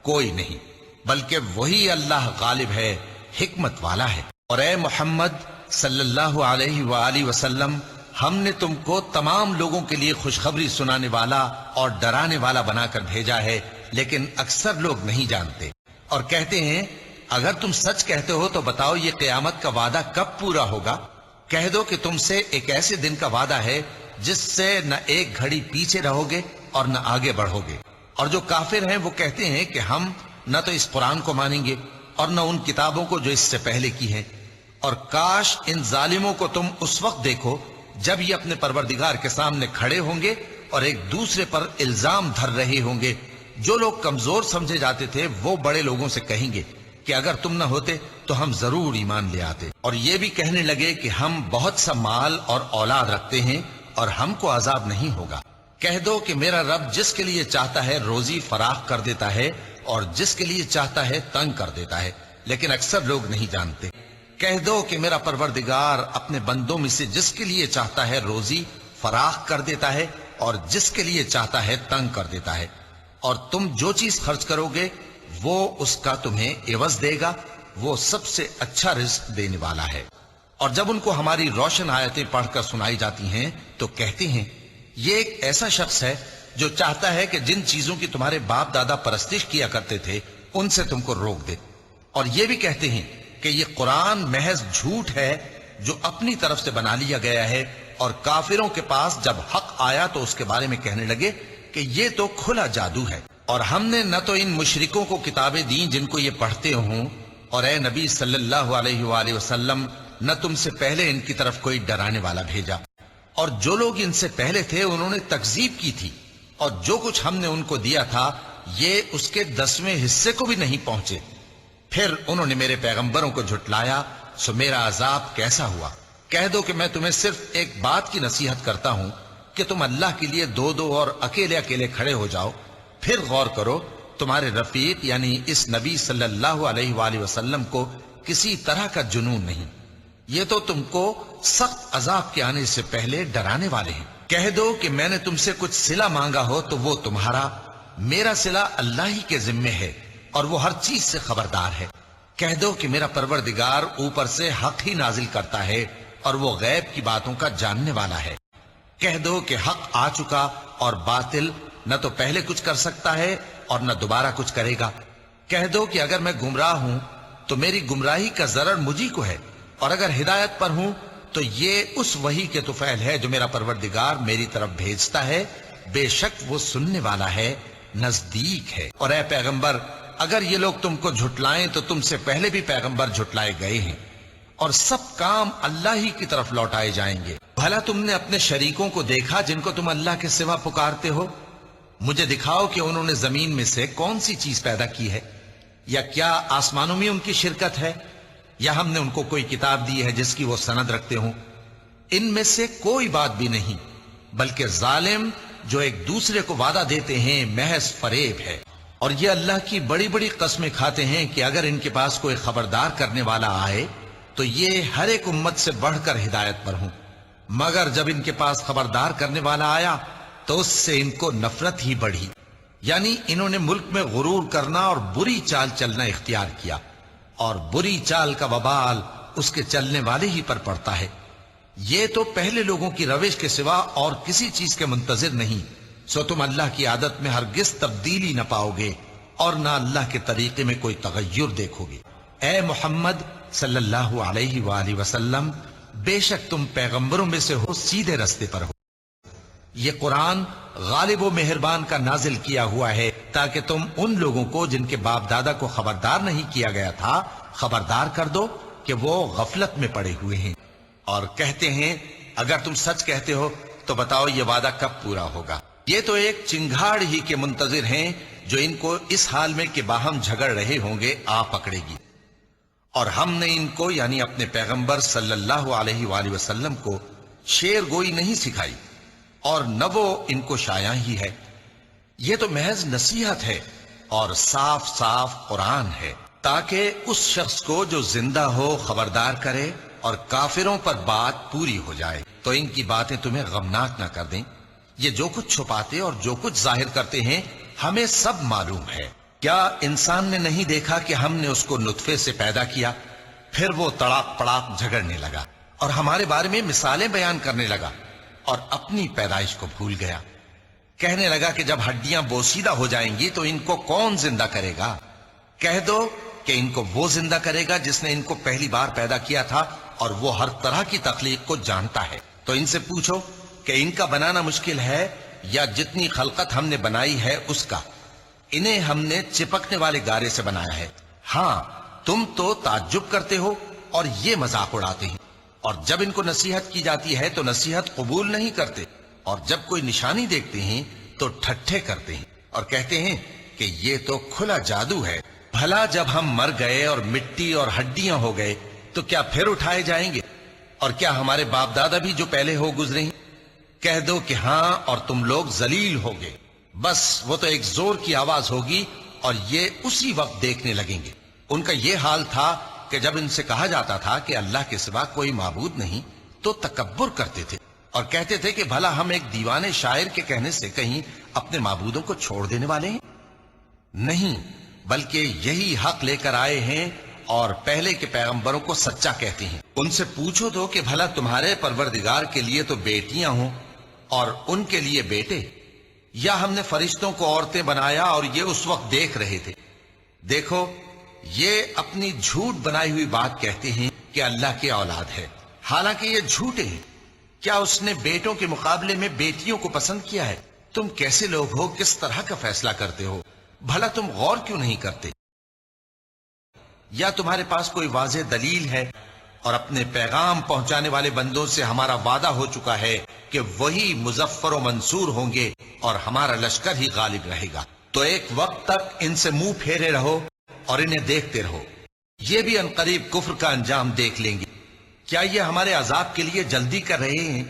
کوئی نہیں، بلکہ وہی اللہ غالب ہے، حکمت والا ہے۔ اور اے محمد صلی اللہ علیہ وآلہ وسلم، ہم نے تم کو تمام لوگوں کے لیے خوشخبری سنانے والا اور ڈرانے والا بنا کر بھیجا ہے، لیکن اکثر لوگ نہیں جانتے۔ اور کہتے ہیں اگر تم سچ کہتے ہو تو بتاؤ یہ قیامت کا وعدہ کب پورا ہوگا؟ کہہ دو کہ تم سے ایک ایسے دن کا وعدہ ہے جس سے نہ ایک گھڑی پیچھے رہو گے اور نہ آگے بڑھو گے۔ اور جو کافر ہیں وہ کہتے ہیں کہ ہم نہ تو اس قرآن کو مانیں گے اور نہ ان کتابوں کو جو اس سے پہلے کی ہیں، اور کاش ان ظالموں کو تم اس وقت دیکھو جب یہ اپنے پروردگار کے سامنے کھڑے ہوں گے اور ایک دوسرے پر الزام دھر رہے ہوں گے۔ جو لوگ کمزور سمجھے جاتے تھے وہ بڑے لوگوں سے کہیں گے کہ اگر تم نہ ہوتے تو ہم ضرور ایمان لے آتے، اور یہ بھی کہنے لگے کہ ہم بہت سا مال اور اولاد رکھتے ہیں اور ہم کو عذاب نہیں ہوگا۔ کہہ دو کہ میرا رب جس کے لیے چاہتا ہے روزی فراخ کر دیتا ہے اور جس کے لیے چاہتا ہے تنگ کر دیتا ہے، لیکن اکثر لوگ نہیں جانتے۔ کہہ دو کہ میرا پروردگار اپنے بندوں میں سے جس کے لیے چاہتا ہے روزی فراخ کر دیتا ہے اور جس کے لیے چاہتا ہے تنگ کر دیتا ہے، اور تم جو چیز خرچ کرو گے وہ اس کا تمہیں عوض دے گا، وہ سب سے اچھا رزق دینے والا ہے۔ اور جب ان کو ہماری روشن آیتیں پڑھ کر سنائی جاتی ہیں تو کہتے ہیں یہ ایک ایسا شخص ہے جو چاہتا ہے کہ جن چیزوں کی تمہارے باپ دادا پرستش کیا کرتے تھے ان سے تم کو روک دے، اور یہ بھی کہتے ہیں کہ یہ قرآن محض جھوٹ ہے جو اپنی طرف سے بنا لیا گیا ہے، اور کافروں کے پاس جب حق آیا تو اس کے بارے میں کہنے لگے کہ یہ تو کھلا جادو ہے۔ اور ہم نے نہ تو ان مشرکوں کو کتابیں دیں جن کو یہ پڑھتے ہوں، اور اے نبی صلی اللہ علیہ وآلہ وسلم نہ تم سے پہلے ان کی طرف کوئی ڈرانے والا بھیجا، اور جو لوگ ان سے پہلے تھے انہوں نے تکذیب کی تھی، اور جو کچھ ہم نے ان کو دیا تھا یہ اس کے 10ویں حصے کو بھی نہیں پہنچے۔ پھر انہوں نے میرے پیغمبروں کو جھٹلایا، سو میرا عذاب کیسا ہوا۔ کہہ دو کہ میں تمہیں صرف ایک بات کی نصیحت کرتا ہوں کہ تم اللہ کے لیے دو دو اور اکیلے اکیلے کھڑے ہو جاؤ، پھر غور کرو تمہارے رفیق یعنی اس نبی صلی اللہ علیہ وآلہ وسلم کو کسی طرح کا جنون نہیں، یہ تو تم کو سخت عذاب کے آنے سے پہلے ڈرانے والے ہیں۔ کہہ دو کہ میں نے تم سے کچھ صلہ مانگا ہو تو وہ تمہارا، میرا صلہ اللہ ہی کے ذمے ہے اور وہ ہر چیز سے خبردار ہے۔ کہہ دو کہ میرا پروردگار اوپر سے حق ہی نازل کرتا ہے اور وہ غیب کی باتوں کا جاننے والا ہے۔ کہہ دو کہ حق آ چکا اور باطل نہ تو پہلے کچھ کر سکتا ہے اور نہ دوبارہ کچھ کرے گا۔ کہہ دو کہ اگر میں گمراہ ہوں تو میری گمراہی کا ضرر مجھی کو ہے، اور اگر ہدایت پر ہوں تو یہ اس وحی کے طفیل ہے جو میرا پروردگار میری طرف بھیجتا ہے، بے شک وہ سننے والا ہے، نزدیک ہے۔ اور اے پیغمبر اگر یہ لوگ تم کو جھٹلائیں تو تم سے پہلے بھی پیغمبر جھٹلائے گئے ہیں، اور سب کام اللہ ہی کی طرف لوٹائے جائیں گے۔ بھلا تم نے اپنے شریکوں کو دیکھا جن کو تم اللہ کے سوا پکارتے ہو؟ مجھے دکھاؤ کہ انہوں نے زمین میں سے کون سی چیز پیدا کی ہے، یا کیا آسمانوں میں ان کی شرکت ہے، یا ہم نے ان کو کوئی کتاب دی ہے جس کی وہ سند رکھتے ہوں؟ ان میں سے کوئی بات بھی نہیں، بلکہ ظالم جو ایک دوسرے کو وعدہ دیتے ہیں محض فریب ہے۔ اور یہ اللہ کی بڑی بڑی قسمیں کھاتے ہیں کہ اگر ان کے پاس کوئی خبردار کرنے والا آئے تو یہ ہر ایک امت سے بڑھ کر ہدایت پر ہوں، مگر جب ان کے پاس خبردار کرنے والا آیا تو اس سے ان کو نفرت ہی بڑھی، یعنی انہوں نے ملک میں غرور کرنا اور بری چال چلنا اختیار کیا، اور بری چال کا وبال اس کے چلنے والے ہی پر پڑتا ہے۔ یہ تو پہلے لوگوں کی روش کے سوا اور کسی چیز کے منتظر نہیں، سو تم اللہ کی عادت میں ہرگز تبدیلی نہ پاؤ گے اور نہ اللہ کے طریقے میں کوئی تغیر دیکھو گے۔ اے محمد صلی اللہ علیہ وآلہ وسلم، بے شک تم پیغمبروں میں سے ہو، سیدھے رستے پر ہو۔ یہ قرآن غالب و مہربان کا نازل کیا ہوا ہے تاکہ تم ان لوگوں کو جن کے باپ دادا کو خبردار نہیں کیا گیا تھا خبردار کر دو کہ وہ غفلت میں پڑے ہوئے ہیں، اور کہتے ہیں اگر تم سچ کہتے ہو تو بتاؤ یہ وعدہ کب پورا ہوگا۔ یہ تو ایک چنگھاڑ ہی کے منتظر ہیں جو ان کو اس حال میں کہ باہم جھگڑ رہے ہوں گے آ پکڑے گی، اور ہم نے ان کو یعنی اپنے پیغمبر صلی اللہ علیہ وآلہ وسلم کو شعر گوئی نہیں سکھائی، اور نہ وہ ان کو شایع ہی ہے، یہ تو محض نصیحت ہے اور صاف صاف قرآن ہے، تاکہ اس شخص کو جو زندہ ہو خبردار کرے اور کافروں پر بات پوری ہو جائے، تو ان کی باتیں تمہیں غمناک نہ کر دیں۔ یہ جو کچھ چھپاتے اور جو کچھ ظاہر کرتے ہیں ہمیں سب معلوم ہے۔ کیا انسان نے نہیں دیکھا کہ ہم نے اس کو نطفے سے پیدا کیا، پھر وہ تڑاک پڑاک جھگڑنے لگا اور ہمارے بارے میں مثالیں بیان کرنے لگا، اور اپنی پیدائش کو بھول گیا. کہنے لگا کہ جب ہڈیاں بوسیدہ ہو جائیں گی تو ان کو کون زندہ کرے گا؟ کہہ دو کہ ان کو وہ زندہ کرے گا جس نے ان کو پہلی بار پیدا کیا تھا اور وہ ہر طرح کی تخلیق کو جانتا ہے. تو ان سے پوچھو کہ ان کا بنانا مشکل ہے یا جتنی خلقت ہم نے بنائی ہے اس کا؟ انہیں ہم نے چپکنے والے گارے سے بنایا ہے. ہاں تم تو تعجب کرتے ہو اور یہ مذاق اڑاتے ہیں، اور جب ان کو نصیحت کی جاتی ہے تو نصیحت قبول نہیں کرتے، اور جب کوئی نشانی دیکھتے ہیں تو ٹھٹھے کرتے ہیں اور کہتے ہیں کہ یہ تو کھلا جادو ہے. بھلا جب ہم مر گئے اور مٹی اور ہڈیاں ہو گئے تو کیا پھر اٹھائے جائیں گے؟ اور کیا ہمارے باپ دادا بھی جو پہلے ہو گزرے ہیں؟ کہہ دو کہ ہاں، اور تم لوگ ذلیل ہوگے. بس وہ تو ایک زور کی آواز ہوگی اور یہ اسی وقت دیکھنے لگیں گے. ان کا یہ حال تھا کہ جب ان سے کہا جاتا تھا کہ اللہ کے سوا کوئی معبود نہیں تو تکبر کرتے تھے اور کہتے تھے کہ بھلا ہم ایک دیوانے شاعر کے کہنے سے کہیں اپنے معبودوں کو چھوڑ دینے والے ہیں؟ نہیں، بلکہ یہی حق لے کر آئے ہیں اور پہلے کے پیغمبروں کو سچا کہتے ہیں. ان سے پوچھو تو کہ بھلا تمہارے پروردگار کے لیے تو بیٹیاں ہوں اور ان کے لیے بیٹے، یا ہم نے فرشتوں کو عورتیں بنایا اور یہ اس وقت دیکھ رہے تھے؟ دیکھو، یہ اپنی جھوٹ بنائی ہوئی بات کہتے ہیں کہ اللہ کی اولاد ہے، حالانکہ یہ جھوٹے ہیں. کیا اس نے بیٹوں کے مقابلے میں بیٹیوں کو پسند کیا ہے؟ تم کیسے لوگ ہو؟ کس طرح کا فیصلہ کرتے ہو؟ بھلا تم غور کیوں نہیں کرتے؟ یا تمہارے پاس کوئی واضح دلیل ہے؟ اور اپنے پیغام پہنچانے والے بندوں سے ہمارا وعدہ ہو چکا ہے کہ وہی مظفر و منصور ہوں گے اور ہمارا لشکر ہی غالب رہے گا. تو ایک وقت تک ان سے منہ پھیرے رہو اور انہیں دیکھتے رہو. یہ بھی عنقریب کفر کا انجام دیکھ لیں گے. کیا یہ ہمارے عذاب کے لیے جلدی کر رہے ہیں؟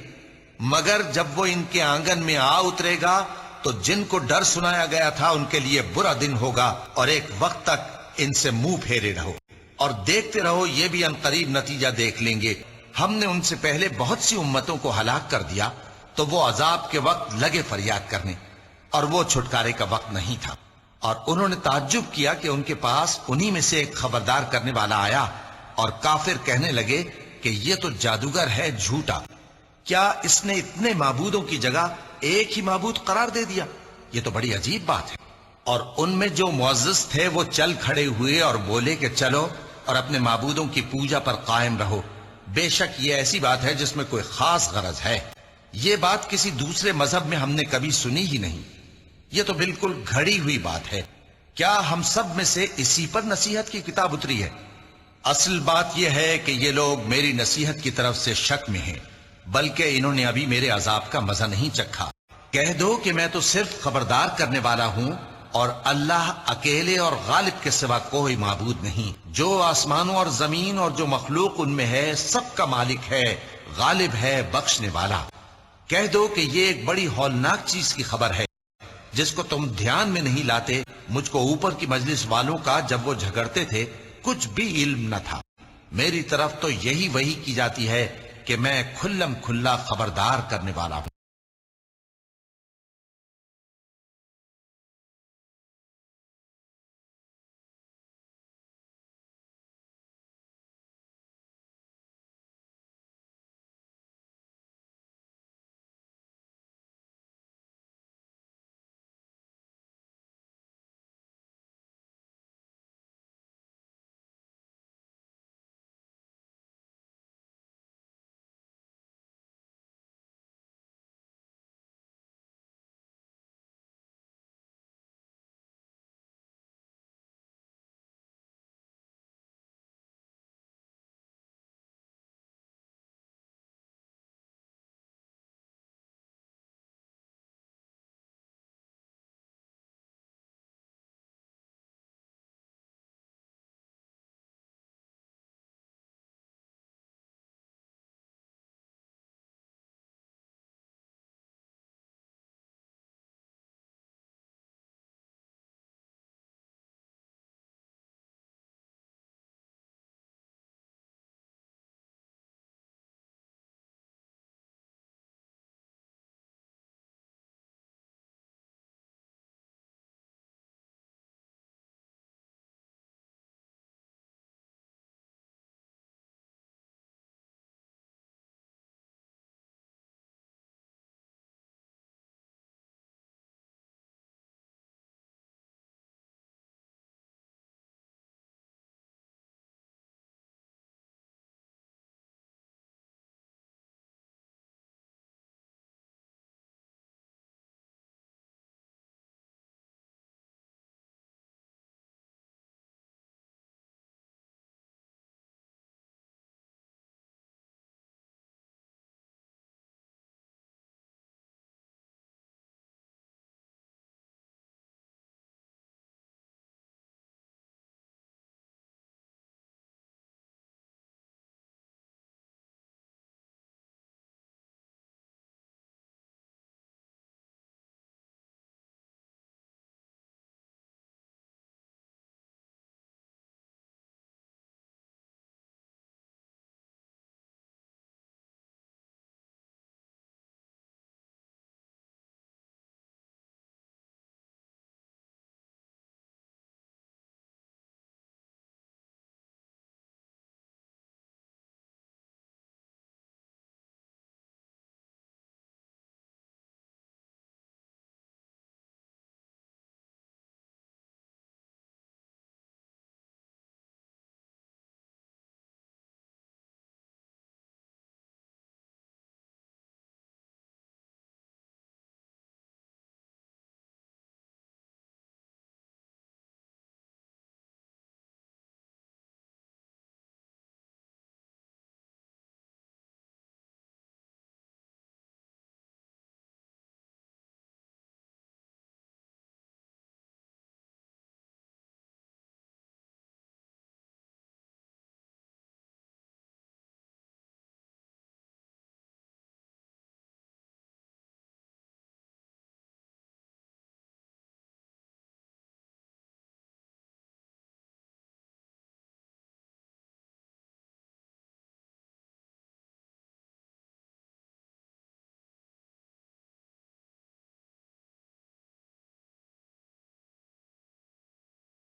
مگر جب وہ ان کے آنگن میں آ اترے گا تو جن کو ڈر سنایا گیا تھا ان کے لیے برا دن ہوگا. اور ایک وقت تک ان سے منہ پھیرے رہو اور دیکھتے رہو، یہ بھی عنقریب نتیجہ دیکھ لیں گے. ہم نے ان سے پہلے بہت سی امتوں کو ہلاک کر دیا تو وہ عذاب کے وقت لگے فریاد کرنے، اور وہ چھٹکارے کا وقت نہیں تھا. اور انہوں نے تعجب کیا کہ ان کے پاس انہی میں سے ایک خبردار کرنے والا آیا، اور کافر کہنے لگے کہ یہ تو جادوگر ہے جھوٹا. کیا اس نے اتنے معبودوں کی جگہ ایک ہی معبود قرار دے دیا؟ یہ تو بڑی عجیب بات ہے. اور ان میں جو معزز تھے وہ چل کھڑے ہوئے اور بولے کہ چلو اور اپنے معبودوں کی پوجا پر قائم رہو. بے شک یہ ایسی بات ہے جس میں کوئی خاص غرض ہے. یہ بات کسی دوسرے مذہب میں ہم نے کبھی سنی ہی نہیں. یہ تو بالکل گھڑی ہوئی بات ہے. کیا ہم سب میں سے اسی پر نصیحت کی کتاب اتری ہے؟ اصل بات یہ ہے کہ یہ لوگ میری نصیحت کی طرف سے شک میں ہیں، بلکہ انہوں نے ابھی میرے عذاب کا مزہ نہیں چکھا. کہہ دو کہ میں تو صرف خبردار کرنے والا ہوں، اور اللہ اکیلے اور غالب کے سوا کوئی معبود نہیں. جو آسمانوں اور زمین اور جو مخلوق ان میں ہے سب کا مالک ہے، غالب ہے، بخشنے والا. کہہ دو کہ یہ ایک بڑی ہولناک چیز کی خبر ہے جس کو تم دھیان میں نہیں لاتے. مجھ کو اوپر کی مجلس والوں کا جب وہ جھگڑتے تھے کچھ بھی علم نہ تھا. میری طرف تو یہی وحی کی جاتی ہے کہ میں کھلم کھلا خبردار کرنے والا ہوں.